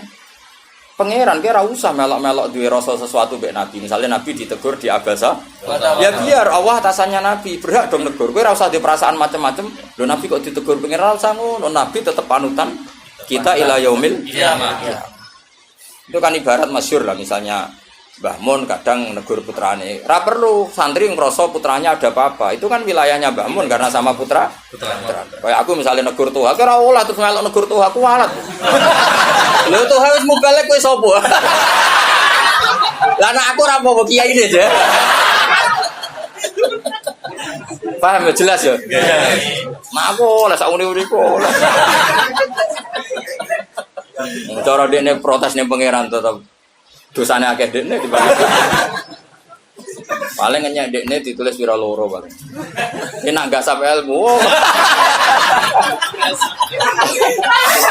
pangeran kira usah melok-melok duwe rasa sesuatu mbek Nabi. Misalnya Nabi ditegur di Abasa, ya biar Allah atasannya Nabi, berhak dong negur. Kowe ora usah di perasaan macam-macam. Lho Nabi kok ditegur pangeran ora usah ngono. Nabi tetep panutan kita ila yaumil kiamah. Itu kan ibarat masyhur lah, misalnya Mbah Mun kadang negur putrane. Ra perlu santri ngrasa putranya ada apa-apa. Itu kan wilayahnya Mbah Mun karena sama putra. Kayak aku misalnya negur tuh, aku ora olah terus melok negur tuh, aku walat. Lho tuh wis mubalek kowe sapa? Lah nek aku ora apa-apa kiai ini aja. Paham ya jelas ya? Mak aku lah sak uni-uniku. Cara dekne protes ning pangeran tetep dosane akeh dekne dibanding. Paling ngenyek dekne ditulis pira loro paling. Ini nak gak sampai ilmu.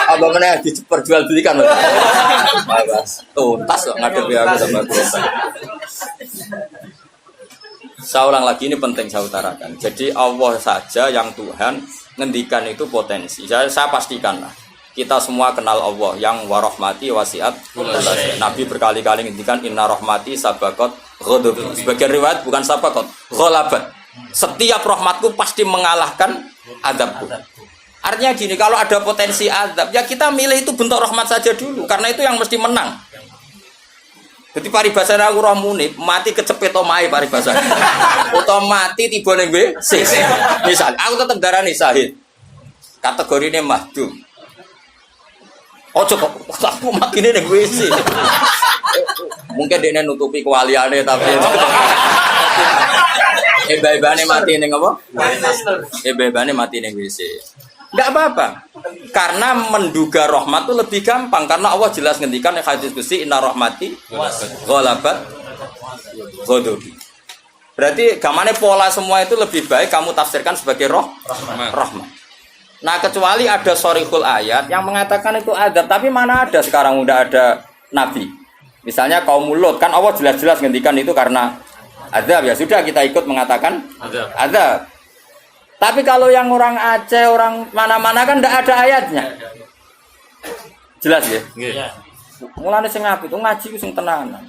Apa meneh diperjualbelikan. Bebas. Tuntas kok ngadepi aku sama dosa. Saya ulang lagi, ini penting saya utarakan. Jadi Allah saja yang Tuhan ngendikan itu potensi. Saya pastikan lah. Kita semua kenal Allah yang warahmati wasiat. Nabi berkali-kali ngendikan inna rahmati sabaqat ghadabi. Sebagian riwayat bukan sabaqat, ghalabat. Setiap rahmatku pasti mengalahkan azabku. Artinya gini, kalau ada potensi azab, ya kita milih itu bentuk rahmat saja dulu, karena itu yang mesti menang. Jadi paribasane aku roh munib, mati kecepet omahe paribasane. Utawa mati tiba ning WC. Misal aku tetep darani syahid. Kategorine mahdum. Ojo kok aku makine ning WC. Mungkin dia nutupi kewaliane tapi ebane mati ning apa? Ebane mati ning WC. Enggak apa-apa. Karena menduga rahmat itu lebih gampang karena Allah jelas ngendikan di hadis qudsi inna rahmati ghalabat ghadabi. Berarti gamane pola semua itu lebih baik kamu tafsirkan sebagai rahmat. Nah, kecuali ada sorihul ayat yang mengatakan itu adab, tapi mana ada sekarang udah ada nabi. Misalnya kaum Lut kan Allah jelas-jelas ngendikan itu karena adab, ya sudah kita ikut mengatakan adab. Tapi kalau yang orang Aceh, orang mana-mana kan tidak ada ayatnya. Jelas ya? Iya. Mulane sing apik itu ngaji ku sing tenanan.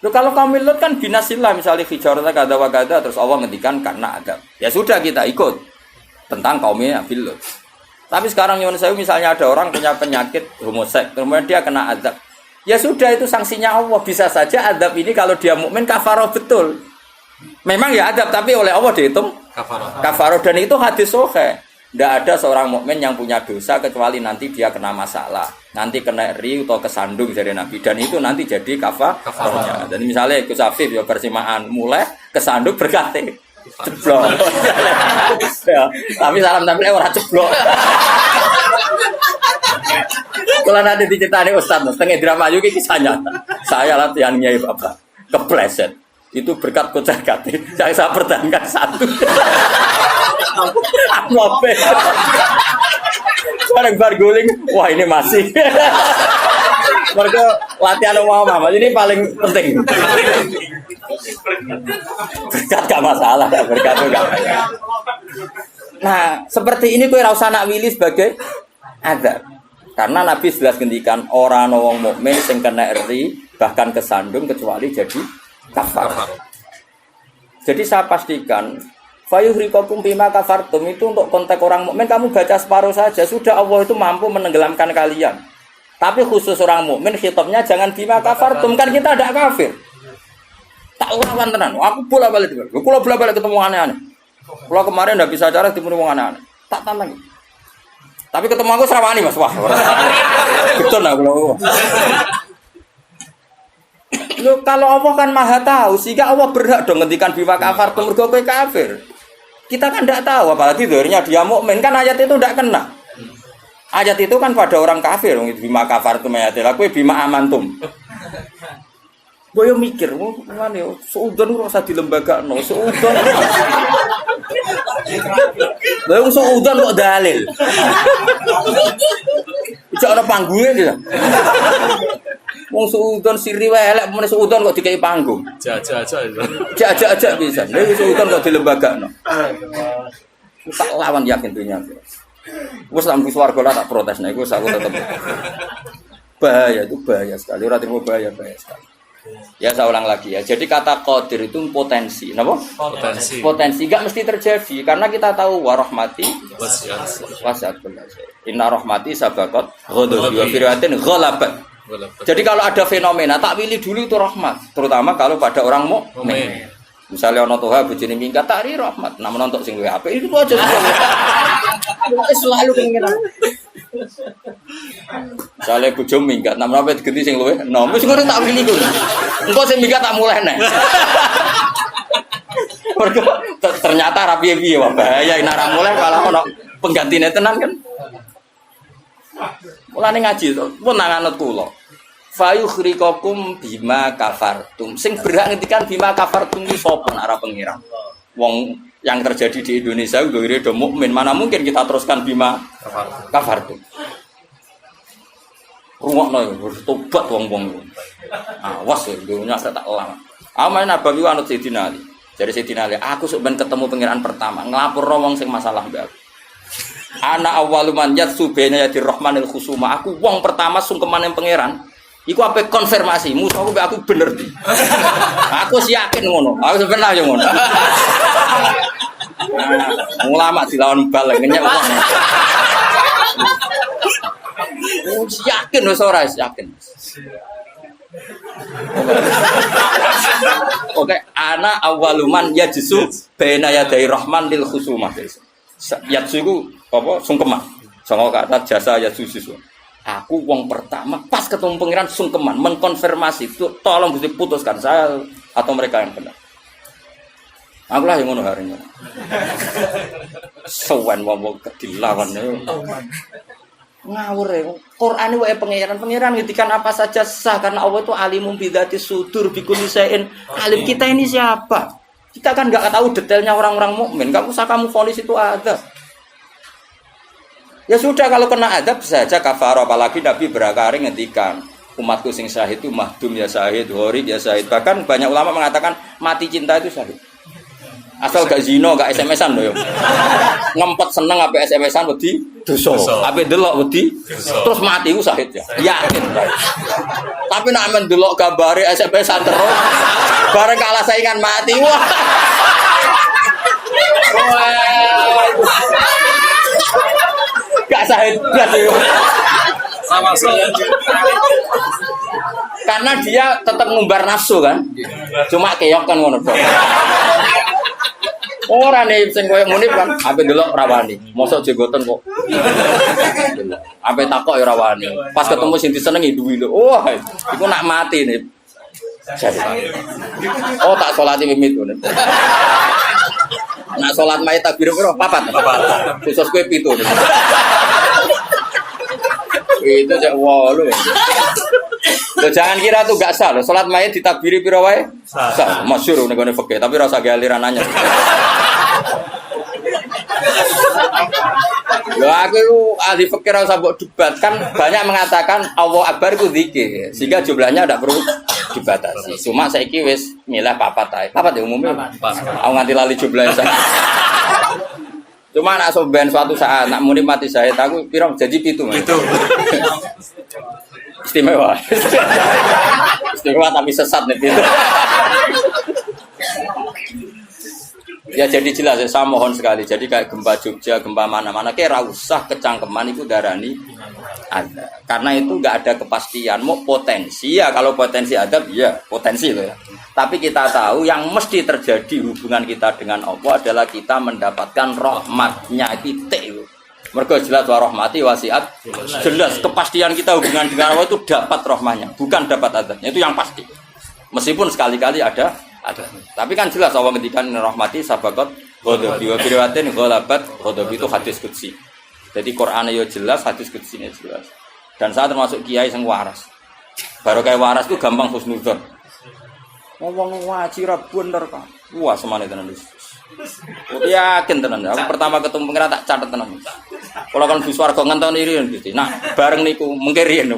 Loh kalau kaum Lut kan binasillah misalnya hijarata kada wa kada terus Allah ngendikan karena adab. Ya sudah kita ikut tentang kaumnya Nabi Lut. Tapi sekarang nyuwun sewu misalnya ada orang punya penyakit homoseks, kemudian dia kena azab. Ya sudah itu sanksinya Allah. Bisa saja azab ini kalau dia mukmin kafarah betul. Memang ya adab tapi oleh Allah dihitung kafarah dan itu hadis sahih. Tidak ada seorang mukmin yang punya dosa kecuali nanti dia kena masalah, nanti kena ri atau kesandung dari Nabi dan itu nanti jadi kafarahnya. Dan misalnya Gus Afif ya persimaan mulai kesandung berkati ceblok. Ya, tapi salam tampil ora ceblok. Kalau nanti diceritani Ustaz, setengah drama juga kisahnya. Saya latihan Nyai Bapak kepleset. Itu berkat kocak kati yang saya pertahankan satu. Aku apa? Sekarang barguling, wah ini masih. Mereka latihan mama, ini paling penting. Berkat gak masalah, berkat itu gak masalah. Nah, seperti ini kue rasa nak willy sebagai ada. Karena Nabi jelas ngendikan orang wong mukmin sing kena eri bahkan kesandung kecuali jadi kafar. Jadi saya pastikan fayuhrikakum bima kafartum itu untuk konteks orang mukmin kamu baca separuh saja sudah Allah itu mampu menenggelamkan kalian. Tapi khusus orang mukmin khitabnya jangan bima kafartum kan kita ada kafir. Tak lawan tenan. Aku bola-balik dulu. Kalau bola-balik ketemu aneh-aneh. Kalau kemarin enggak bisa cara ketemu wong aneh-aneh. Tak tantang. Tapi ketemu aku serawani Mas. Wah. Betul lah kalau. Loh, kalau Allah kan maha tahu, sehingga Allah berhak dong ngendikan bima kafar mergo kowe kafir. Kita kan tidak tahu, apalagi darinya dia mukmin kan ayat itu tidak kena. Ayat itu kan pada orang kafir, bima kafar tu mayatilah, kowe bima amantum. Gue mikir, mana yo, seudon rasa di lembaga, no seudon. Lalu seudon kok dalil. Ijak ada panggungnya dia. Wong suudon siri wae elek men suudon kok dikei panggung. Jajak bisa. Nek suudon kok dilembagakno. Tak lawan yakin dunia. Wes lampu swarga lah tak protes nek iku aku tetep. Bahaya itu bahaya sekali. Ora terima bahaya sekali. Ya saya ulang lagi ya. Jadi kata qadir itu potensi, napa? Potensi. Potensi enggak mesti terjadi karena kita tahu warahmati wasiat. Inna rahmati sabaqat ghadabi wa fir'atin ghalabat. Jadi kalau ada fenomena tak pilih dulu itu rahmat, terutama kalau pada orang mukmin. Misalnya ono toha bojone minggat tak ri rahmat, namun untuk sing luwih apik itu aja. Selalu pengen. Misalnya bojo minggat, namun apa diganti sing luwih enom, wis ngono tak pilih kuwi. Engko sing minggat tak mulai neh. Mergo ternyata ra piye-piye wae bahaya nek ra mulai kalau ono penggantine tenan kan. Mulane ngaji to, pun nang anut kula. Fayukhrikakum bima kafartum. Sing berhak ngendikan bima kafartum iki sapa nek pengiran. Wong yang terjadi di Indonesia udah do mukmin, mana mungkin kita teruskan bima kafartum. Rungokno yo bertobat wong-wong. Awas yo dunya tak elang. Aman Nabawi anut Sayyidina Ali. Jadi Sayyidina Ali, aku sok ben ketemu pengiran pertama, nglapurno wong sing masalah mbak aku. Ana awwaluman yatsu baina yadir rahmanil khusuma. Aku wong pertama sungkeman yang pangeran. Iku apa konfirmasi, musuhku mbek aku bener di. Aku sih yakin ngono. Aku sebenarnya yo ngono. Ulama dilawan bal ngenyek wong. Yakin wis ora yakin. Oke, ana awaluman yajsu baina yaday rahman lil khusumah. Yajsu iku apa sungkeman. Songo kata jasa yajsu sisu. Aku wong pertama pas ketemu pangeran sungkeman mengkonfirmasi itu tolong Gusti putuskan saya atau mereka yang benar. Aku lah yang ngono harinya. Sowan wong dilawan ngawur ya. Quran ini wae pangeran ngetikan apa saja sah karena Allah itu alimum bidzati sudur bikulli syai'in alim. Kita ini siapa? Kita kan enggak tahu detailnya orang-orang mukmin. Enggak usah kamu vonis itu ada. Ya sudah kalau kena adab saja kafaro, apalagi Nabi berakari ngetikan umatku sing syahid itu mahdum ya syahid, horid ya syahid. Bahkan banyak ulama mengatakan mati cinta itu syahid. Asal gak zino, gak SMS-an loh. Ngempet seneng apa SMS-an wedi dosa. Apa delok wedi terus mati ku syahid ya. Yakin. Tapi nek men delok gambare SMS-an terus bareng kalah saingan mati. Wah. Gak syahid blas yo. Sama-sama. Karena dia tetap ngumbar nafsu kan. Cuma keok kan ngono tok. Ora nih sing koyo munib kan, ape delok rawani. Mosok jenggoten kok. Ape takok ya rawani. Pas ketemu sing disenengi duwi lho. Wah, iku nak mati nih. Oh, tak salati mimit ngono. Nak salat mayit takbir piro? Papat. Khusus kowe 7. Itu cek walu. Loh, jangan kira tuh gak sah loh. Salat mayit ditakbiri piro wae? Sah. Masyhur ning gone fikih, tapi rasa ge aliran anyar. Loh aku ahli fikih ora usah mbok debat kan banyak mengatakan Allah Akbar itu zikir. Sehingga jumlahnya tidak perlu dibatasi. Cuma saiki wis milah papat ae. Papat ya umumnya. Aku nganti lali jumlahnya. Cuma nak soben suatu saat nak muni mati saya aku pirang jadi 7. Istimewa. Istimewa tapi sesat nih itu. Ya jadi jelas ya, saya mohon sekali. Jadi kayak gempa Jogja, gempa mana-mana kayak usah kecangkeman itu darani ada. Karena itu enggak ada kepastian. Mau potensi ya, kalau potensi ada ya potensi loh ya. Tapi kita tahu yang mesti terjadi hubungan kita dengan Allah adalah kita mendapatkan rahmatnya titik. Mergo jelas wa rahmati wasiat. Jelas kepastian kita hubungan dengan Allah itu dapat rahmatnya, bukan dapat adabnya. Itu yang pasti. Meskipun sekali-kali ada. Tapi kan jelas Allah ngendikan rahmati sabaqat ghadabi wa biriwatin ghalabat ghadabi itu hadis qudsi. Jadi Qur'an yo jelas, hadis qudsi ini jelas. Dan saya termasuk kiai sing waras. Baru kayak waras itu gampang husnudzon. Ngomong waji ra bener kan. Wah semane tenan wis. Yakin tenan. Aku pertama ketemu pengira tak catet tenan. Kalau kan bus warga ngenteni riyen gitu. Nah, bareng niku mengke riyen.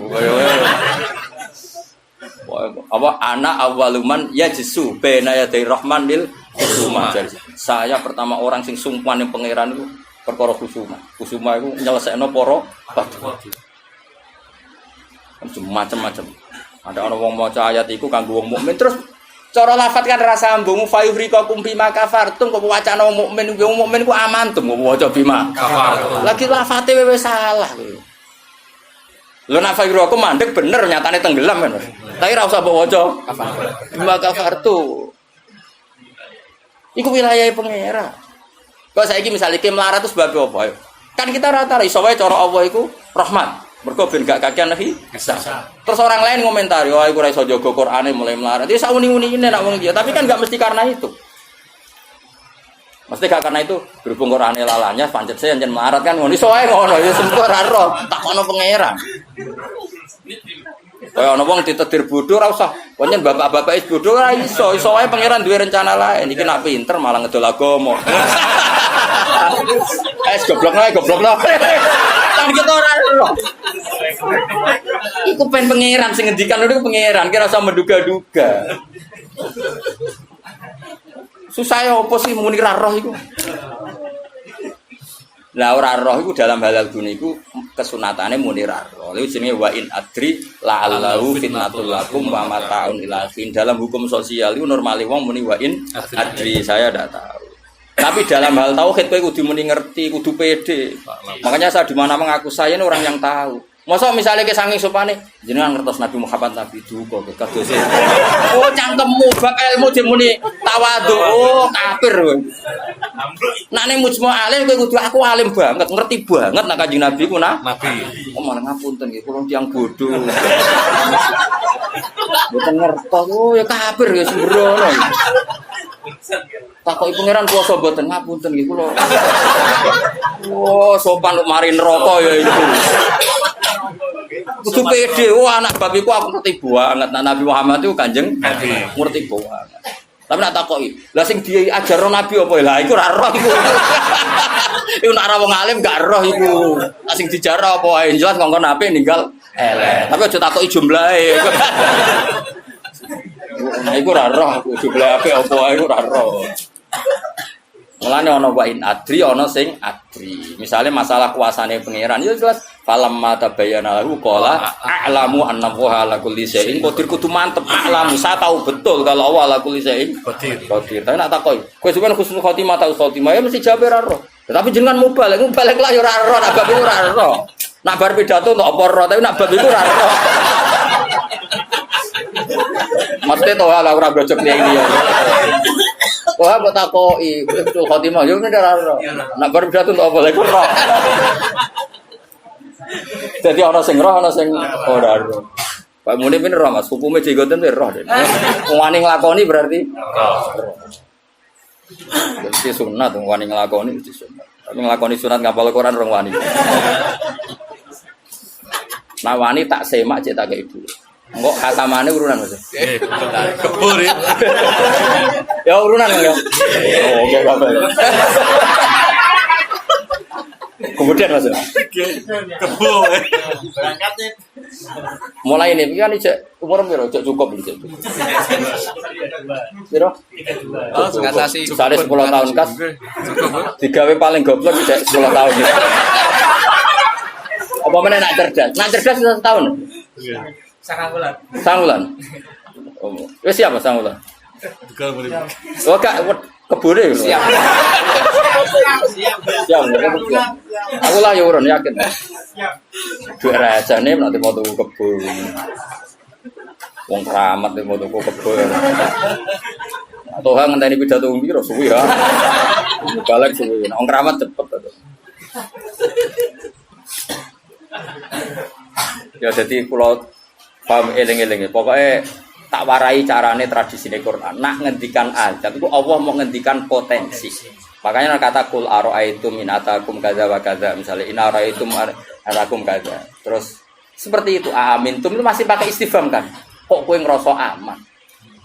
Apa anak awaluman yajsu baina yaday rahman lil khusumah. Saya pertama orang sing sumpah ning pangeran itu perkara khusumah. Khusumah itu nyelesekno para macam-macam. Ada orang wong maca ayat iku kanggo wong mukmin terus cara lafat kan rasa ambung fayuhrikakum bima kafartum kok wacana wong mukmin ku amantum kok waca bima kafartum. Lagi lafate wis salah. Lho nak fakiru aku mandek bener nyatane tenggelam kan. Tapi ora usah mbok waca. Bima kafartu. Iku wilayahe pangeran. Kok saiki misale ki melarat terus sebab apa? Kan kita rata iso wae cara Allah iku rahmat. Mergo ben gak kakean hisab. Terus orang lain komentari, "Oh, iku ora iso jaga Qur'ane mulai melarat." Ya sak uni-unine nek wong iki, tapi kan gak mesti karena itu. Mesti gak karena itu berhubung Qur'ane lalanya pancet saya anjen melarat kan ngono iso wae ngono ya sempo ora roh, takono pangeran. Kaya ana wong ditedir bodho ora usah. Pancen bapak-bapak is bodho ora iso wae pangeran duwe rencana lain. Iki nak pinter malah ngedol agama. Goblok. Kan kita ora roh. Iku pen pangeran sing ngendikan niku pangeran, kira usah menduga-duga. Susah ya apa sih muni ra roh iku? Lah ora roh iku dalam halal dunia iku kesunatane muni ra roh. Lha jenenge wa in adri la'allahu fitnatul lakum wa mata'un ilahin. Dalam hukum sosial iku normale wong muni wa in adri, saya ndak tahu. Tapi dalam hal tauhid kowe kudu muni ngerti, kudu pede. Makanya saya di mana mengaku saya ini orang yang tahu. Masa misalnya ke sanging sopane jenengan ngertos Nabi Muhammad Nabi duka kados. Oh cangkemmu bab ilmu dimuni tawadhu. Oh kafir kowe. Nek ning mujma alim kowe kudu aku alim banget, ngerti banget nek Kanjeng Nabi ku Nabi. Oh malah ngapunten nggih kula tiyang bodho. Mboten ngertos. Oh ya kafir ya sembrono. Takoki pangeran puasa mboten ngapunten nggih kula. Oh sopan kok mari neraka ya itu. Kudu pede, anak bab iku aku ngerti banget. Nabi Muhammad itu Kanjeng Nabi, ngerti banget. Tapi nak takoki, lah sing diajarno Nabi apa lah iku ora roh iku. Iku nak ora wong alim gak roh iku. Lah sing dijarah apa wae jelas ngongkon Nabi ninggal elek. Tapi aja takoki jumlahe. Nah iku ora roh, jumlahe apa wae iku ora roh. Mulane ana wa in adri ana sing adri. Misale masalah kuasane pangeran ya jelas falam mata bayana lahu qala a'lamu anna wa ala kulli syai'in qadir kudu mantep a'lamu saya tahu betul kalau Allah ala kulli syai'in qadir. Tapi nak takoki kowe sampeyan husnul khotimah tahu khotimah ya mesti jawab ora roh. Tapi jenengan mubalek lah ya ora roh, nak bab iku ora roh. Nak bar pidato untuk apa roh, tapi nak bab iku ora roh. Mesti to ala ora brojok ini ya. Wah, kok takoki husnul khotimah yo ora roh. Nak bar pidato untuk apa lek roh. Jadi ana sing roh ana sing ora roh. Pak Muni pin roh Mas, hukume jenggoten roh. Wong wani nglakoni berarti roh. Jadi sunat wong wani nglakoni itu sunat. Tapi nglakoni sunat ngapal Quran rong wani. Nah wani tak semak cek tak ibu. Engko khatamane urunan Mas. Kebur ya. Ya urunan ya. Oh, oke kabeh. Kemudian Mas. Kebur. Mulai ini kan cek umur piro cek cukup iki. Piro? Oh, ngatasi 10 tahun kas. Digawe paling goblok cek 10 tahun. Apa meneh nak cerdas? Nak cerdas 1 tahun. Iya. Sangulan. Oh, wis siap Mas sangulan. Tegal boleh. Oh, Kak, kebure. Siap. Siap. Aku lah ya urun yakin. Siap. Duit rajane nanti mau tuku kebun. Wong keramat mau tuku kebun. Atau ngenteni pidato piro suwi ya. Balik suwi. Wong keramat cepet to. Ya jadi kula paham eling-eling. Pokoknya tak warai carane tradisi Quran. Nak ngendikan azab itu Allah mau ngendikan potensi. Makanya kata kul ara'aitum in atakum kadza wa kadza misalnya in ara'aitum arakum kadza. Terus seperti itu amintum itu masih pakai istifham kan. Kok kowe ngrasa aman.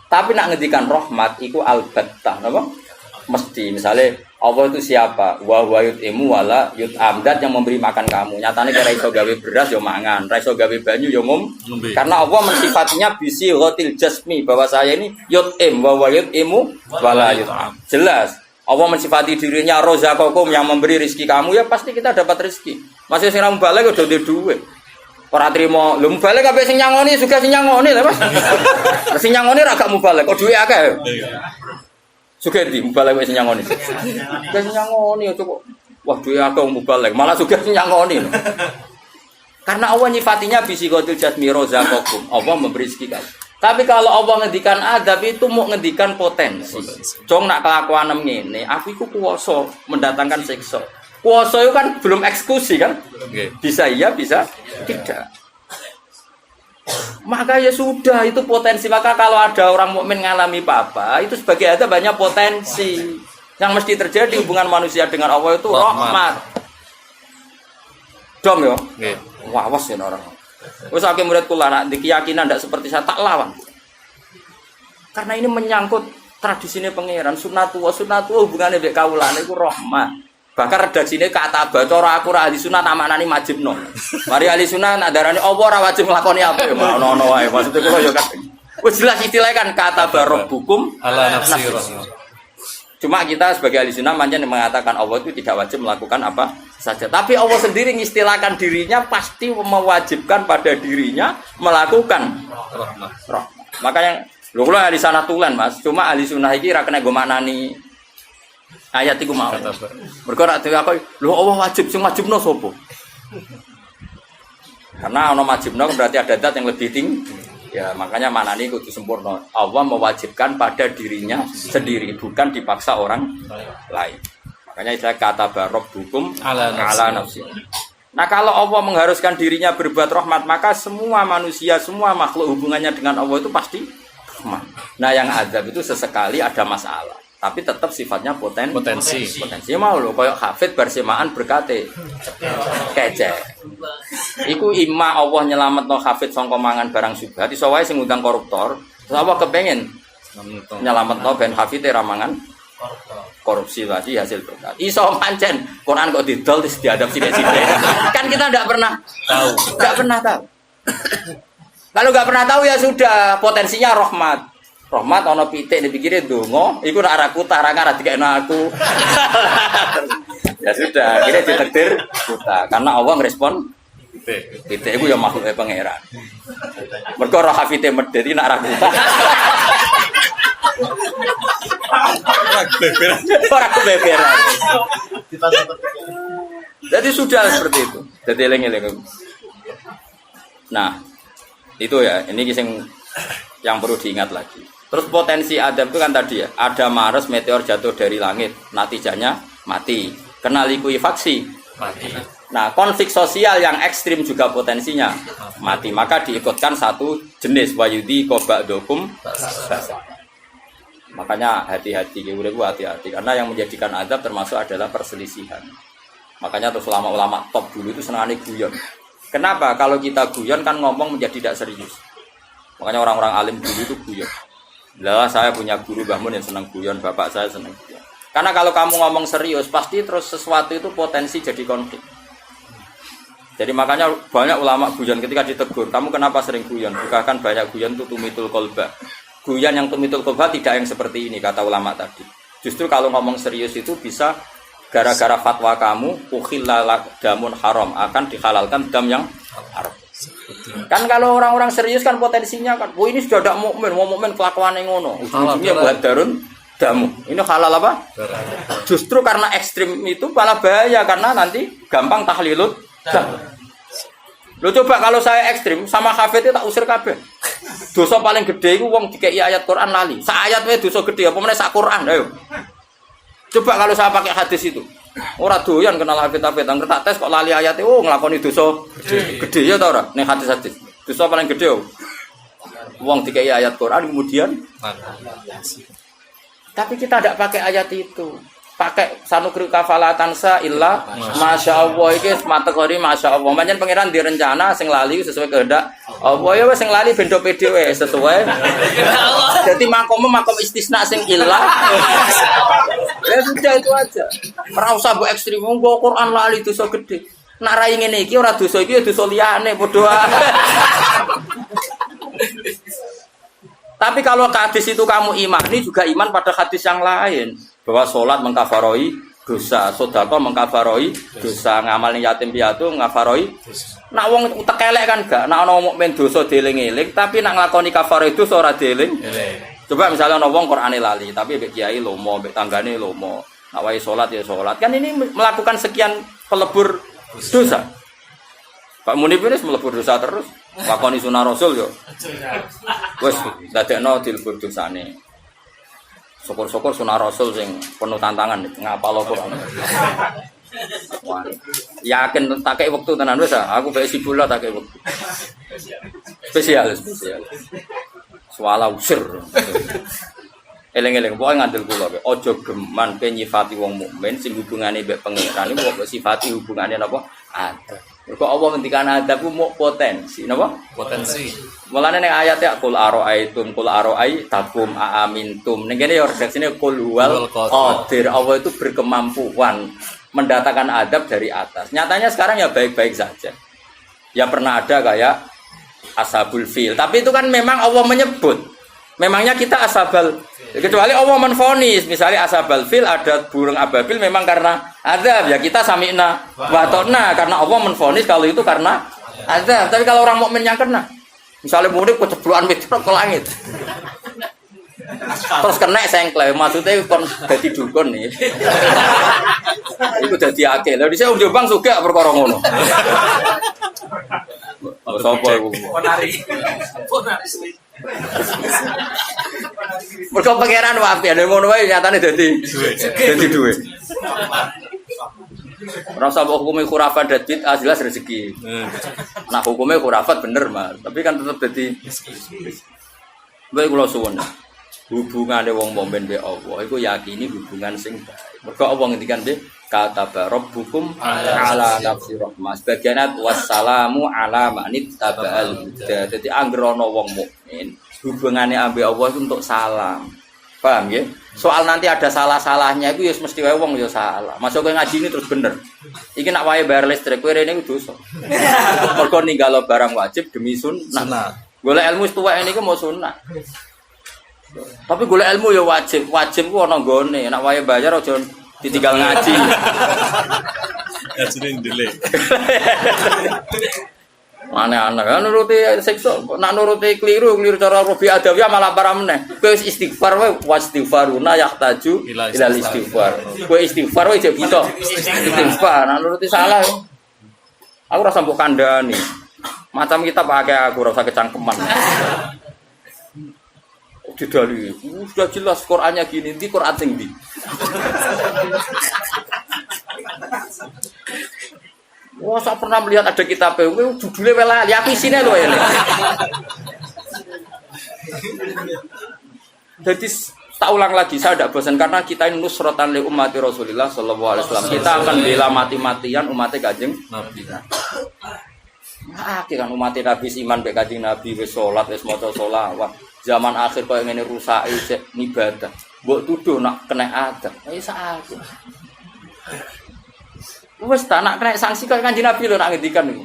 Tapi nak ngendikan rahmat iku albattah napa? Mesti misalnya Allah itu siapa? Wa yut'imu wala yut'am, dat yang memberi makan kamu. Nyatane kira iso gawe beras yo mangan, ra iso gawe banyu yo ngombe. Karena Allah mensifatinya bisi ghatil jasmi bahwa saya ini yut'im wa yut'imu wala yut'am. Jelas. Allah mensifati dirinya rozaqakum yang memberi rezeki kamu ya pasti kita dapat rezeki. Masih sing ra balik udah duwe. Ora trimo, lho balik kabeh sing nyangoni juga sing nyangoni lho Mas. Sing nyangoni ra gak balik, kok duwe akeh. Sugih mubalek wis nyangoni. Wis nyangoni cukup. Wah duwe akeh mubalek, malah sugih nyangoni. Karena Allah nyifatinya bisighatil jazmi razaqakum. Allah memberi rezeki. Tapi kalau Allah ngendikan adab itu mau ngendikan potensi. Jong nak kelakuan ngene, aku iku kuwasa mendatangkan siksa. Kuwasa itu kan belum eksekusi kan? Bisa iya, bisa tidak. Maka ya sudah itu potensi. Maka kalau ada orang mukmin ngalami apa-apa, itu sebagai adab banyak potensi. Yang mesti terjadi hubungan manusia dengan Allah itu rahmat. Dom yo. Wah, awas ya orang. Wes akeh murid kula nak di keyakinan ndak seperti saya tak lawan. Karena ini menyangkut tradisine pangeran, sunnatullah hubungane mbek kawulane iku rahmat. Bahkan redaksine kata cara aku ra ahli sunah tak maknani majibno. Mari ahli sunah nak darani apa ora wajib nglakoni apa ya ono wae. Maksud kula ya kan. Wis jelas istilahnya kan kata barabbukum ala nafsi. Cuma kita sebagai ahli sunnah manjen mengatakan Allah itu tidak wajib melakukan apa saja. Tapi Allah sendiri mengistilahkan dirinya pasti mewajibkan pada dirinya melakukan rahmat. Makanya lho kula ahli sanah tulen Mas, cuma ahli sunnah iki ra kena go maknani ayat iku mau. Mergo ra dhewe aku lho Allah wajib sing wajibno sapa? Karena ana wajibno berarti ada zat yang lebih tinggi. Ya makanya maknanya kudu sempurna. Allah mewajibkan pada dirinya sendiri, bukan dipaksa orang lain. Makanya saya kata barok hukum ala nafsi. Nah kalau Allah mengharuskan dirinya berbuat rahmat, maka semua manusia, semua makhluk hubungannya dengan Allah itu pasti rahmat. Nah yang azab itu sesekali ada masalah, tapi tetap sifatnya potensi. Mau loh, kayak hafid bersemaan berkate kece. Iku imma Allah nyelametno hafid sangka mangan barang syubhat, iso wae sing ngundang koruptor. Terus apa kepengen nyelametno ben hafid ra mangan korupsi lagi hasil berkat. Iso pancen Quran kok didol terus diadap sithik-sithik. Kan kita enggak pernah tahu. Kalau enggak pernah tahu ya sudah, potensinya rahmat. Rahmat ana pitik dipikire donga, iku nek arah kutah ra ngarah dikekno aku. Ya sudah, akhirnya ditakdir buta karena Allah ngerespon pitik iku ya makhluk pangeran. Mergo roh hafite medheti nek arah kutah. Ora kebeberan. Jadi sudah seperti itu. Jadi eling-eling. Nah, itu ya, ini yang perlu diingat lagi. Terus potensi adab itu kan tadi ya, ada Mars meteor jatuh dari langit, natijanya mati. Kena likuifaksi, mati. Nah, konflik sosial yang ekstrim juga potensinya mati. Maka diikutkan satu jenis wayudi kobakdokum. Makanya hati-hati, hati-hati. Karena yang menjadikan adab termasuk adalah perselisihan. Makanya terus ulama-ulama top dulu itu senangnya guyon. Kenapa? Kalau kita guyon kan ngomong menjadi tidak serius. Makanya orang-orang alim dulu itu guyon. Lah saya punya guru Mbah Mun yang senang guyon, bapak saya senang guyon. Karena kalau kamu ngomong serius, pasti terus sesuatu itu potensi jadi konflik. Jadi makanya banyak ulama guyon ketika ditegur, kamu kenapa sering guyon? Bukakan banyak guyon itu tumitul kolba. Guyon yang tumitul kolba tidak yang seperti ini, kata ulama tadi. Justru kalau ngomong serius itu bisa gara-gara fatwa kamu, ukhillalak damun haram, akan dihalalkan dam yang haram. Kan kalau orang-orang serius kan potensinya kan, ini sudah ada mukmin, mau mukmin kelakuan yang ngono, ujung-ujungnya buat darun damu. Ini halal apa? Justru karena ekstrim itu malah bahaya karena nanti gampang tahlilut. Lo coba kalau saya ekstrim sama hafid itu tak usir kabeh. Dosa paling gede itu wong dikei ayat Quran lali. Sak ayat wae dosa gede apa meneh sak Quran ayo. Coba kalau saya pakai hadis itu. Ora doyan kenal hafid-hafid, angger tak tes kok lali ayat oh nglakoni dosa gede ya ta ora? Ning hadis-hadis. Dosa paling gede wong dikei ayat Quran kemudian tapi kita tidak pakai ayat itu. Pakai sanukri kafalatansa illa masya Allah iki matekori masya Allah. Pancen pangeran direncana sing lali sesuai kehendak Allah ya wis sing lali bendo pede wae sesuai. Jadi makom istisna sing illa. Ya sudah itu aja. Ora usah mbok ekstrem nggo Quran lali dosa gede. Nek rai ngene iki ora dosa iki ya dosa liyane padha. Tapi kalau hadis itu kamu imani juga iman pada hadis yang lain. Bahwa sholat mengkafaroi dosa, sedekah mengkafaroi dosa, ngamal yatim piatu mengkafaroi. Nak wong tekelek kan gak, nak ana mukmin dosa dieling-eling, tapi nak nglakoni kafaroi dosa ora dieling. Coba misalnya ana wong Qur'ane lali, tapi mbek kiai lomo, mbek tanggane lomo. Nak wae sholat ya sholat. Kan ini melakukan sekian pelebur dosa. Pak Munib ini mlebu dosa terus, lakoni sunah Rasul yo. Wes dadekno dilebur dosane. Syukur-syukur sunah Rasul sing penuh tantangan ngapal Quran. Yakin tak kei wektu tenan wis aku bae sibula tak kei wektu. Spesial. Suala usir. Eleng-eleng pokoke ngandel kula kowe. Aja geman ke nyifati wong mukmin sing hubungane mbek pangeran iku kok sifati hubungane napa? Ada. Mergo Allah ngendikan adab ku muk potensi napa? Potensi. Mulane ning ayat ya qul araaitum qul araaitum aamintum. Ning kene ya redaksine qul huwal qadir. Allah itu berkemampuan mendatangkan adab dari atas. Nyatanya sekarang ya baik-baik saja. Ya pernah ada kayak ashabul fil, tapi itu kan memang Allah menyebut. Memangnya kita ashabal, kecuali Allah menvonis, misalnya ashabal fil ada burung ababil memang karena azab, ya kita sami'na wa ta'na karena Allah menvonis kalau itu karena azab. Tapi kalau orang mukmin yang kena, misalnya murid keceblokan meteor ke langit, terus kena sengkle, maksudnya kon dadi dukun nih, itu dadi akeh. Lalu saya Jombang juga perkara ngono. Sopo iku? Mergo pangeran wae ana ngono wae nyatane dadi duwe. Rasa hukumnya khurafat dan bid'ah jelas rezeki. Nah hukumnya khurafat bener Mas, tapi kan tetap dadi bae kula suwun. Hubungane wong mukmin be Allah iku yakini hubungan sing baik. Mergo Allah ngendikan be kataba rabbukum ala nafsi rahmah. Sebagian wassalamu ala manit tabal huda. Dadi anggere ana wong mukmin hubungane ambek Allah itu untuk salam. Paham ya? Soal nanti ada salah-salahnya itu ya mesti wae wong ya salah. Masuk ke ngaji ini terus bener. Iki nak wae bayar listrik kowe rene ku dosa. Mergo ninggalo barang wajib demi sunnah. Golek ilmu tuwek niku mau sunnah. Tapi golek ilmu ya wajib. Wajib ku ana nggone. Nak wae bayar aja ditinggal ngaji. Ngajine ndelek. Aneh-aneh kan nuruti siksa, nak nuruti keliru cara Robi Adawiyah malah parah meneh. Kowe istighfar wae wastighfaruna yahtaju ila istighfar. Kowe istighfar wae jek bisa. Istighfar, nak nuruti salah. Aku rasa mbok kandhani. Macam kita pakai aku rasa kecangkeman. Didali, sudah jelas Qur'annya gini, di Qur'an sing ndi. Wah, saya pernah melihat ada kitab judulnya wela, ya aku isine lho ini. Jadi tak ulang lagi, saya tidak bosan karena kita ini nusratan li ummati Rasulillah sallallahu alaihi wasallam. Kita akan bela mati-matian umatnya Kanjeng Nabi. Kan umatnya Nabi iman be Kanjeng Nabi wis salat wis maca selawat. Zaman akhir koyo ngene rusake ibadah. Mbok tuduh nak kena adab. Wis sakit. Wes tak nak kena sanksi kok Kanjeng Nabi lho nak ngendikan niku.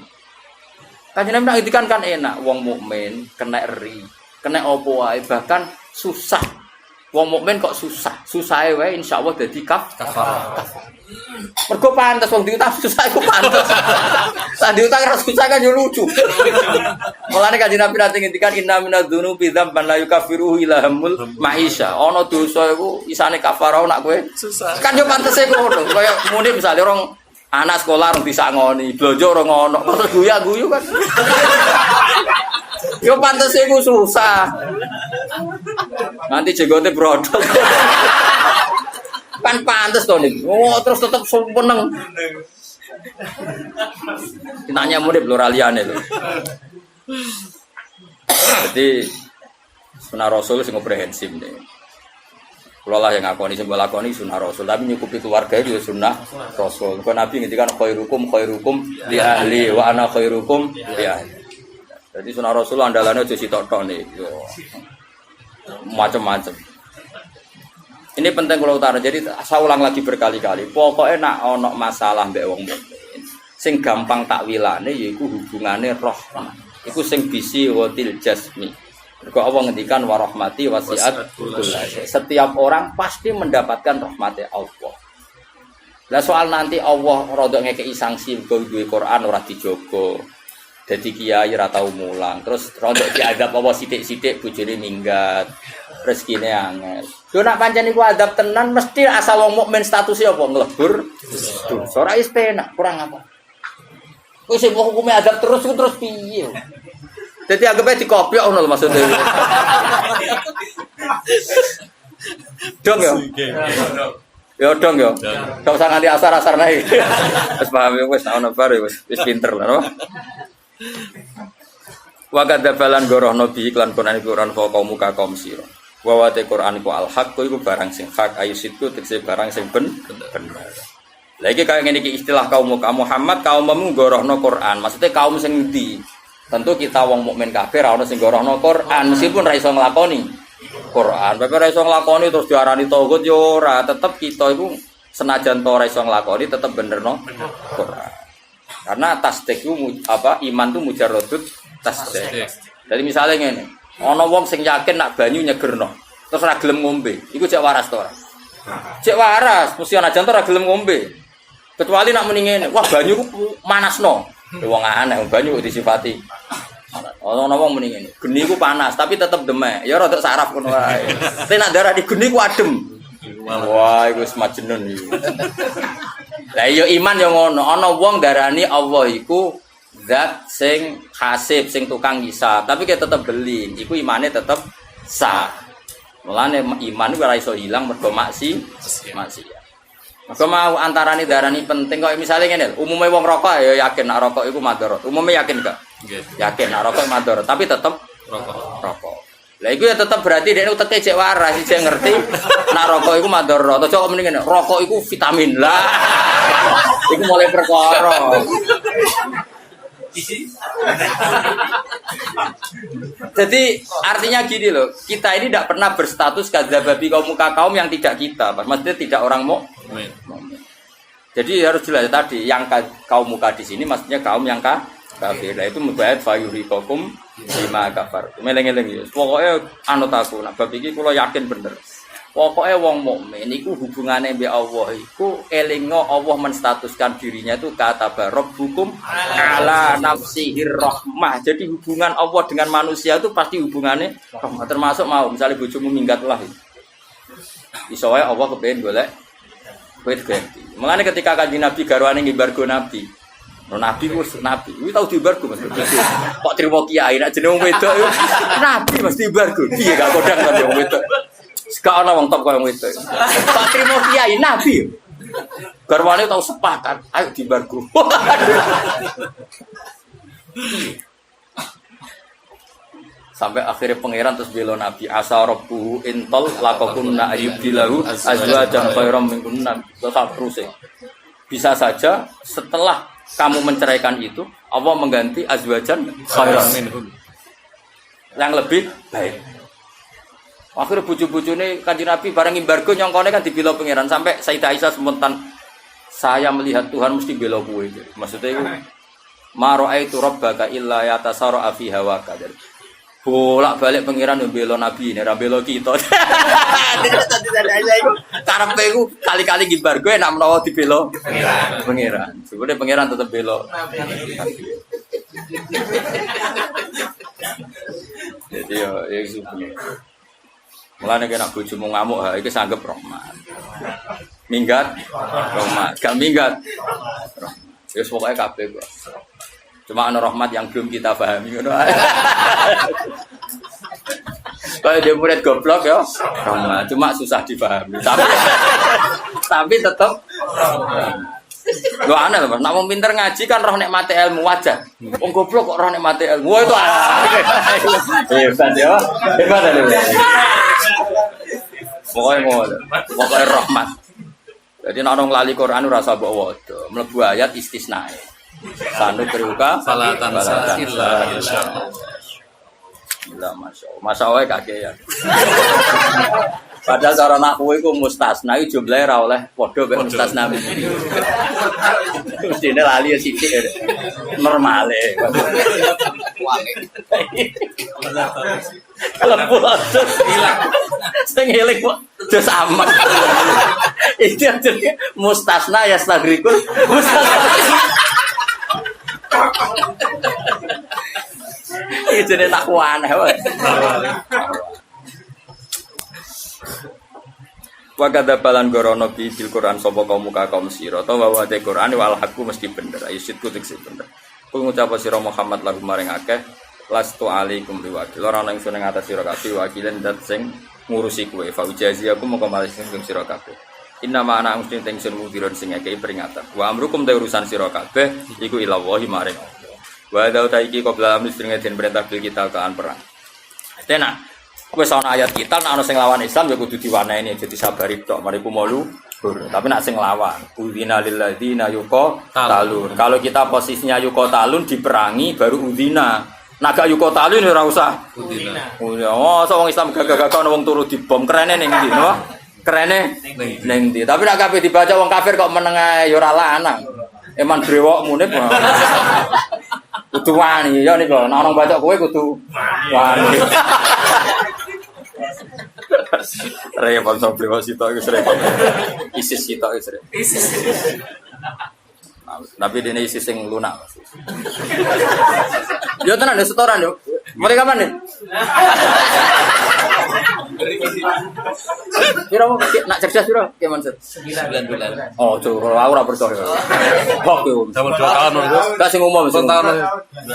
Kanjeng Nabi nak ngendikan kan enak, wong mukmin kena eri, kena opo wae bahkan susah. Wong mukmin kok susah. Susahe wae insyaallah dadi kafarah. Mergo pantes wong diutang susah iku pantes. Sak diutang ora susah kan yo lucu. Mulane Kanjeng Nabi nate ngendikan inna minadz-dzunubi dzamban la yukaffiruhu illa hamul maisha. Ana dosa iku isane kafarah nak kowe susah. Kan yo pantese ngono. Kaya muni misale orang anak sekolah orang bisa ngoni, blojo orang ngono, terus guyu kan. Yo pantes iku susah. Nanti jenggote brodol. Kan pantes to nih. Oh, terus tetep seneng. Ditanya murid pluraliane lho. Jadi sunah Rasul sing komprehensif nih. Kalau lah yang ngakoni sembah lakoni sunnah Rasul, tapi nyukupi keluarga itu sunnah Rasul. Kalau Nabi ngintikan khairukum li ahli wa ana khairukum li ahli. Jadi sunnah Rasul andalannya jadi tok-tok nih, macam-macam. Ini penting kalau utara. Jadi saya ulang lagi berkali-kali. Pokoknya nak ono masalah mbek wong mukmin, sing gampang takwilane yaiku hubungane rahmah. Iku sing bisi watil jasmi. Mergo Allah ngendikan warahmati wasiat kullasyai. Setiap orang pasti mendapatkan rahmat Allah. Lah soal nanti Allah rodok ngekeki sanksi mergo duwe Quran ora dijogo. Dadi kiai ora tau mulang. Terus rodok diadab Allah sithik-sithik bojone minggat. Rezekine angel. Yo nak pancen iku adab tenan mesti asal wong mukmin statusnya apa nglebur. Ora is penak, kurang apa. Kowe sing hukume adab terus iku terus piye? Dadi anggap ae dikopiok ngono lho maksudnya. Dong ya. Ya dong ya. Gak usah nganti asar-asar naik. Wis paham ya wis ana bar wis pinter lah. Wa kadzabalan gorohno bi iklan Quran iku ora kaum muka kaum sira. Wa wa te Quran iku al-haq iku barang sing hak ayusitku tegese barang sing bener. Lah iki kaya ngene iki istilah kaum Muhammad kaummu gorohno Quran. Maksudnya kaum sing ndi? Tentu kita wong mukmin kafir ora ono sing gorohno Quran meskipun ra iso nglakoni Quran, bapak ora iso nglakoni terus diarani tauhid yo ora, tetep kita iku senajan to ora iso nglakoni tetep benerno Quran. Karena tasdik itu iman itu mujarradut tasdik. Jadi misalnya ngene, ana wong sing yakin nak banyu nyegerno, terus ora gelem ngombe, iku cek waras to ora? Cek waras, mesti ana jan to ora gelem ngombe. Kecuali nak muni ngene, wah banyu ku manasno. Wong aneh banyu kok disifati. Ana wong muni ngene, geni ku panas tapi tetep demek. Ya rada saraf ngono wae. Tapi nak darah di geni ku adem. Wah, iku wis majnun iki. Lah iya iman yo ngono. Ana wong darani Allah iku zat sing hasib, sing tukang hisab, tapi kita tetep beli. Iku imane tetep sah. Mulane iman iku ora iso ilang mergo maksiat. Maka mau antarane darani penting kok misalnya ngene, umume wong rokok ya yakin nak rokok iku madharat. Umume yakin gak? Yakin nak rokok madharat, tapi tetep rokok. Lah iku ya tetep berarti dekne uteke cek waras, cek ngerti nak rokok iku madharat. Aja kok mending ngene, rokok iku vitamin. Lah. Iku mulai perkara. Jadi artinya gini loh, kita ini tidak pernah berstatus kadzababi kaum yang tidak kita, maksudnya tidak orang mukmin. Jadi harus jelas tadi yang kaum muka di sini maksudnya kaum yang kafir. Nah itu mubayat fayuriqakum bima kafar. Meleng-eleng ya. Pokoknya anut aku, nak bab iki kula yakin bener. Pokoknya wong mukmin iku hubungane mbek Allah iku elingo Allah menstatuskan dirinya itu kata rabbukum ala nafsihir rahmah. Jadi hubungan Allah dengan manusia itu pasti hubungannya rahmah. Termasuk mau misalnya bojomu minggat lah. Iso wae Allah kepengin golek kowe ganti. Mengane ketika Kanjeng Nabi garwane ngimbargo Nabi. Nabi wis nabi. Kuwi tau diimbargo Mas. Kok trimo kiai nek jeneng wedok nabi mesti diimbargo. Piye gak kodang kan wong wedok. Sekarang orang top kalau itu. Pak Trimo Kiai Nabi. Garwane tahu sepakat. Ayo dibargo. Sampai akhirnya pangeran terus bela Nabi asarabuhu intol lakokunna ayyubdilahu azwajan khairam minkunna terus. Bisa saja setelah kamu menceraikan itu Allah mengganti azwajan khairam minhun yang lebih baik. Akhirnya bucu-bucu ini Kanjeng Nabi bareng embargo nyongkone kan dibela pangeran sampai Sayyidah Aisyah spontan saya melihat Tuhan mesti bela kowe. Maksudnya itu ma ra'aitu rabbaka illa yatasarra fi hawaka. Bolak-balik pangeran yo bela Nabi, nek bela kita. Karepe iku kali-kali embargo enak menawa dibela pangeran. Sebenarnya pangeran tetap bela Nabi. Jadi ya itu. Mulane kena bojomu ngamuk ha iki sanggep rahmat. Minggat rahmat, gak minggat. Wis pokoke kabeh kok. Cuma ana rahmat yang belum kita pahami ngono ae. Kayak dia murid goblok ya. Rahmat cuma susah dipahami. Tapi tetap lo aneh loh, nak mau pinter ngaji kan roh nikmati ilmu wajah. Wong goblok kok roh nikmati ilmu. Wah itu hebat ya. Hebat ya. Pokoknya rahmat. Jadi nak orang lali Quran rasa bawa waduh, melebu ayat istisna. Sanu beruka, salatan illa insyaallah. Alhamdulillah masya Allah kakek ya. Padahal cara nak kowe iku mustasna iku jumlahe ra oleh padha mek mustasna. Mestine lali ya sithik normale. Kalau pulau hilang, sing eling kok dos amat. Itu artinya mustasna ya stagrikul mustasna. Itu dia tak aneh wae. Wa kadzabalan gorono bil Quran sapa kaum muka kaum sira ta wa te Quran wal haqqu mesti bener ayo sitku tekse bener Kul ngucap sira Muhammad lagu maring akeh lastu alaikum biwakil. Ora ana ingsun ing atas sira kabeh wakilen dat sing ngurusi kowe. Fa ujazi aku mongko malis ing sira kabeh. Inna ma ana mesti ingsun mudiron sing ngekeki peringatan. Wa amrukum ta urusan sira kabeh iku ilawahi maring Allah. Wa ta iki qabla amri sing den perintah bil kita kaan perang. Tenan. Wis ana ayat kita nek ana sing lawan Islam ya kudu diwaneni aja disabari tok. Mariku malu. Tapi nak sing lawan, udina lilladzina yuqatalun. Kalau kita posisinya yuqatalun diperangi baru udina. Naga yuqatalun ora usah udina. Oh, so wong Islam gagah-gagah ana wong turu dibom kerene ning ndi, no? Kerene ning ndi. Tapi nek kabeh dibaca wong kafir kok meneng ae ya ora lanang. Eman brewokmu nek. Kudu wani ya niku. Nek orang baca kowe kudu wani. Repot sampai sitok itu repot. ISIS sitok itu repot. ISIS. Tapi dia ISIS yang lunak. Yo tenan setoran yo. Mulai kapan nih? Kira nak cerdas kira gimana sih? 9 bulan. Oh, tuh kalau aku ora percaya. Kok yo. Sama 2 tahun lho. Enggak sing umum sing tahun.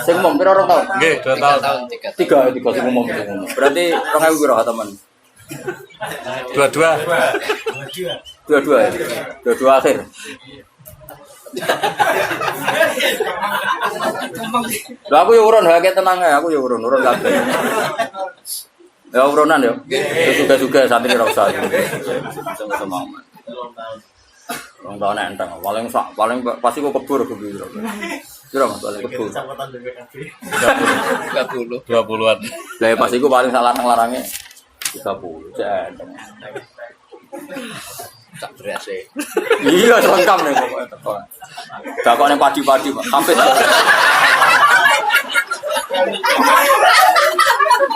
Sing umum pira orang tahun? Nggih, 2 tahun. 3 sing umum. Berarti 2000 pira teman? 22 akhir. Lah aku yo urun hake tenang ae, aku yo urun kabeh. Ya urunan yo. Juga santri ora usah. Sama-sama. Wong tahun enteng, paling pasti kok kebur kebiro. Kira Mas paling kebur. 20-an. Lah pas iku paling salarang-larange 30 enteng. Tak berasa. Iya, lengkap nih pokoknya teko. Dakone padi-padi, Pak. Hafid.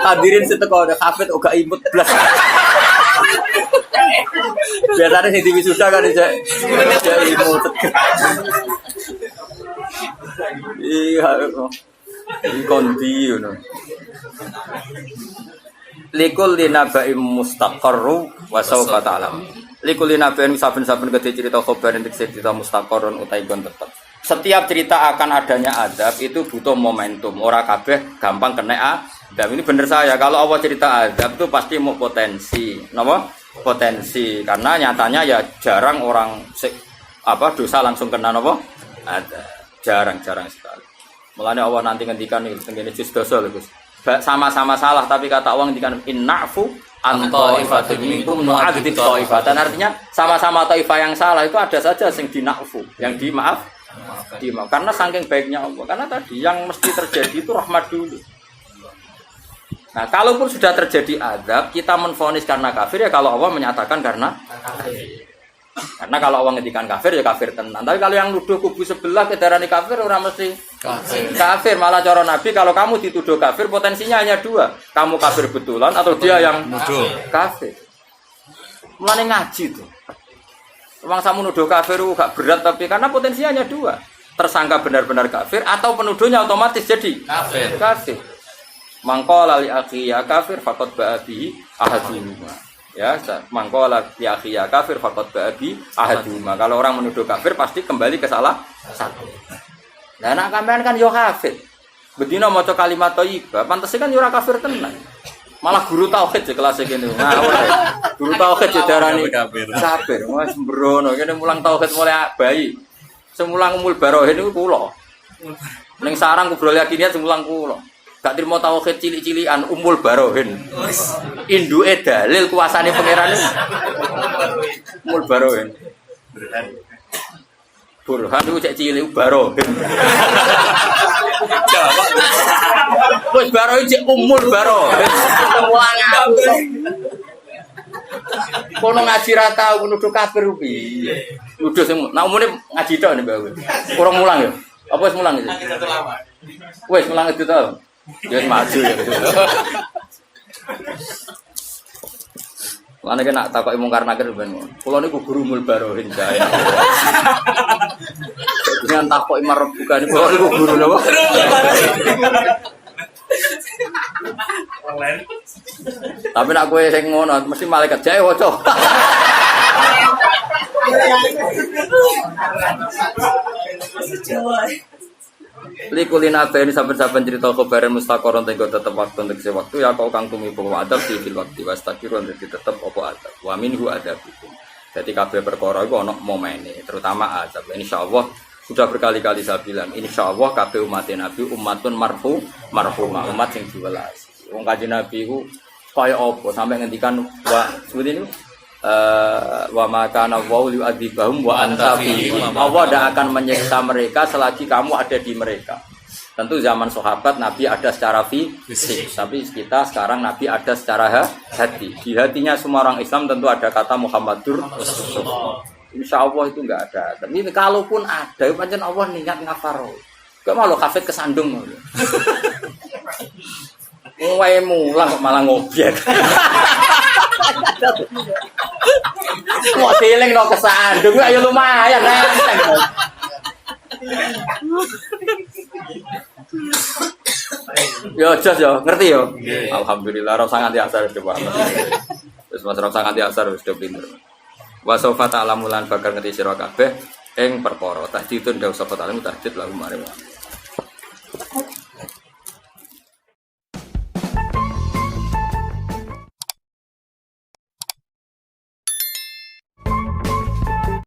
Hadirin seteko ada hafid uga imut blas. Biasanya sing diwisuda kan iki imut. Iya, iki kondi ngono. Likul linabaim mustaqarru wa sawfa ta'lam. Likul linabaim saben-saben gede cerita khabar entuk cerita mustaqarrun utai gon tetep. Setiap cerita akan adanya azab itu butuh momentum. Ora kabeh gampang kena azab. Ini bener saya. Kalau Allah cerita azab itu pasti mau potensi. Napa? Potensi. Karena nyatanya ya jarang orang dosa langsung kena napa? Azab. Jarang sekali. Mulane Allah nanti ngendikan iki tengene juz dosa lho, Gus. Sama-sama salah tapi kata Allah ngendikan innafu an taifatun minkum nu'adzib taifatan. Artinya sama-sama taifah yang salah itu ada saja yang dinafu, yang dimaaf. Karena saking baiknya Allah. Karena tadi yang mesti terjadi itu rahmat dulu. Nah, kalaupun sudah terjadi azab, kita menvonis karena kafir ya kalau Allah menyatakan karena kafir. Karena kalau Allah ngendikan kafir ya kafir tenan. Tapi kalau yang nuduh kubu sebelah kedarani kafir orang mesti kafir. Malah cara Nabi kalau kamu dituduh kafir potensinya hanya 2. Kamu kafir betulan atau dia yang nuduh kafir. Mulane ngaji tuh. Memang kamu nuduh kafir gak berat tapi karena potensinya hanya 2. Tersangka benar-benar kafir atau penuduhnya otomatis jadi kafir. Mangqala li akhi ya kafir faqad ba'abihi ahaduma. Ya, mangqala li akhi ya kafir faqad ba'abi ahaduma. Kalau orang menuduh kafir pasti kembali ke salah satu. Nah, anak sampean kan yo kafir. Bedina maca kalimat thayyibah, pantese kan yo ora kafir tenan. Malah guru tauhid di kelas kene. Ngawur. Guru tauhid yo darani kafir. Wes sembrono kene mulang tauhid mulai bayi. Semulang umul barohin niku kula. Ning sarang kubrol yakiniyat semulang kula. Gak terima tauhid cilik-cilikan umul barohin. Induke dalil kuasane pangeran umul barohin. Burhan itu cek cilik barohin. Wis barohin cek umul barohin. Kono ngaji ra tau nuduh kafir piye. Nuduh sing nak umune ngaji tok nek bae. Kurang mulang ya. Apa wis mulang iki? Wis mulang itu to. Ya maju ya. Lan nek nak takoki mungkar nakir ben. Kula niku guru mul barohin saya. Dengan takoki marep bukan kula niku guru napa? Tapi nak kowe sing ngono mesti malaikat jae waca. Likulina ini saben-saben cerita khabaran mustaqarron tenggo tetep waktu untuk waktu ya kau kang tumi bahwa adab di fil waktu wastaqiron jadi tetep apa adab. Wa minhu adabikum. Jadi kabeh perkara iku ana momene, terutama azab. Insyaallah sudah berkali-kali saya bilang, insyaallah kabeh umat Nabi umatun marhumah, umat sing diwelas. Wong Kanjeng Nabi ku kaya apa sampai ngendikan wa seperti ini wa makana wa yu'adzibahum wa anta fihim. Allah tidak akan menyiksa mereka selagi kamu ada di mereka. Tentu zaman sahabat Nabi ada secara fisik, tapi kita sekarang Nabi ada secara hati. Di hatinya semua orang Islam tentu ada kata Muhammadur Rasulullah. Insya Allah itu enggak ada. Tapi kalaupun ada, pancen Allah niat ngafaro. Kok malah kafet kesandung. Wae mulang kok malah ngobyek. Mau feeling no kesandung, ayo lumayan nenteng. Yo jos yo, ngerti yo. Alhamdulillah ora sangat diasar coba. Wis mas ora sangat diasar wis pinter. Wa sawfa ta'lamulan bakal ngerti sira kabeh ing perkara. Tahdidun dawu sapa ta'lamu tahdid lagu mare.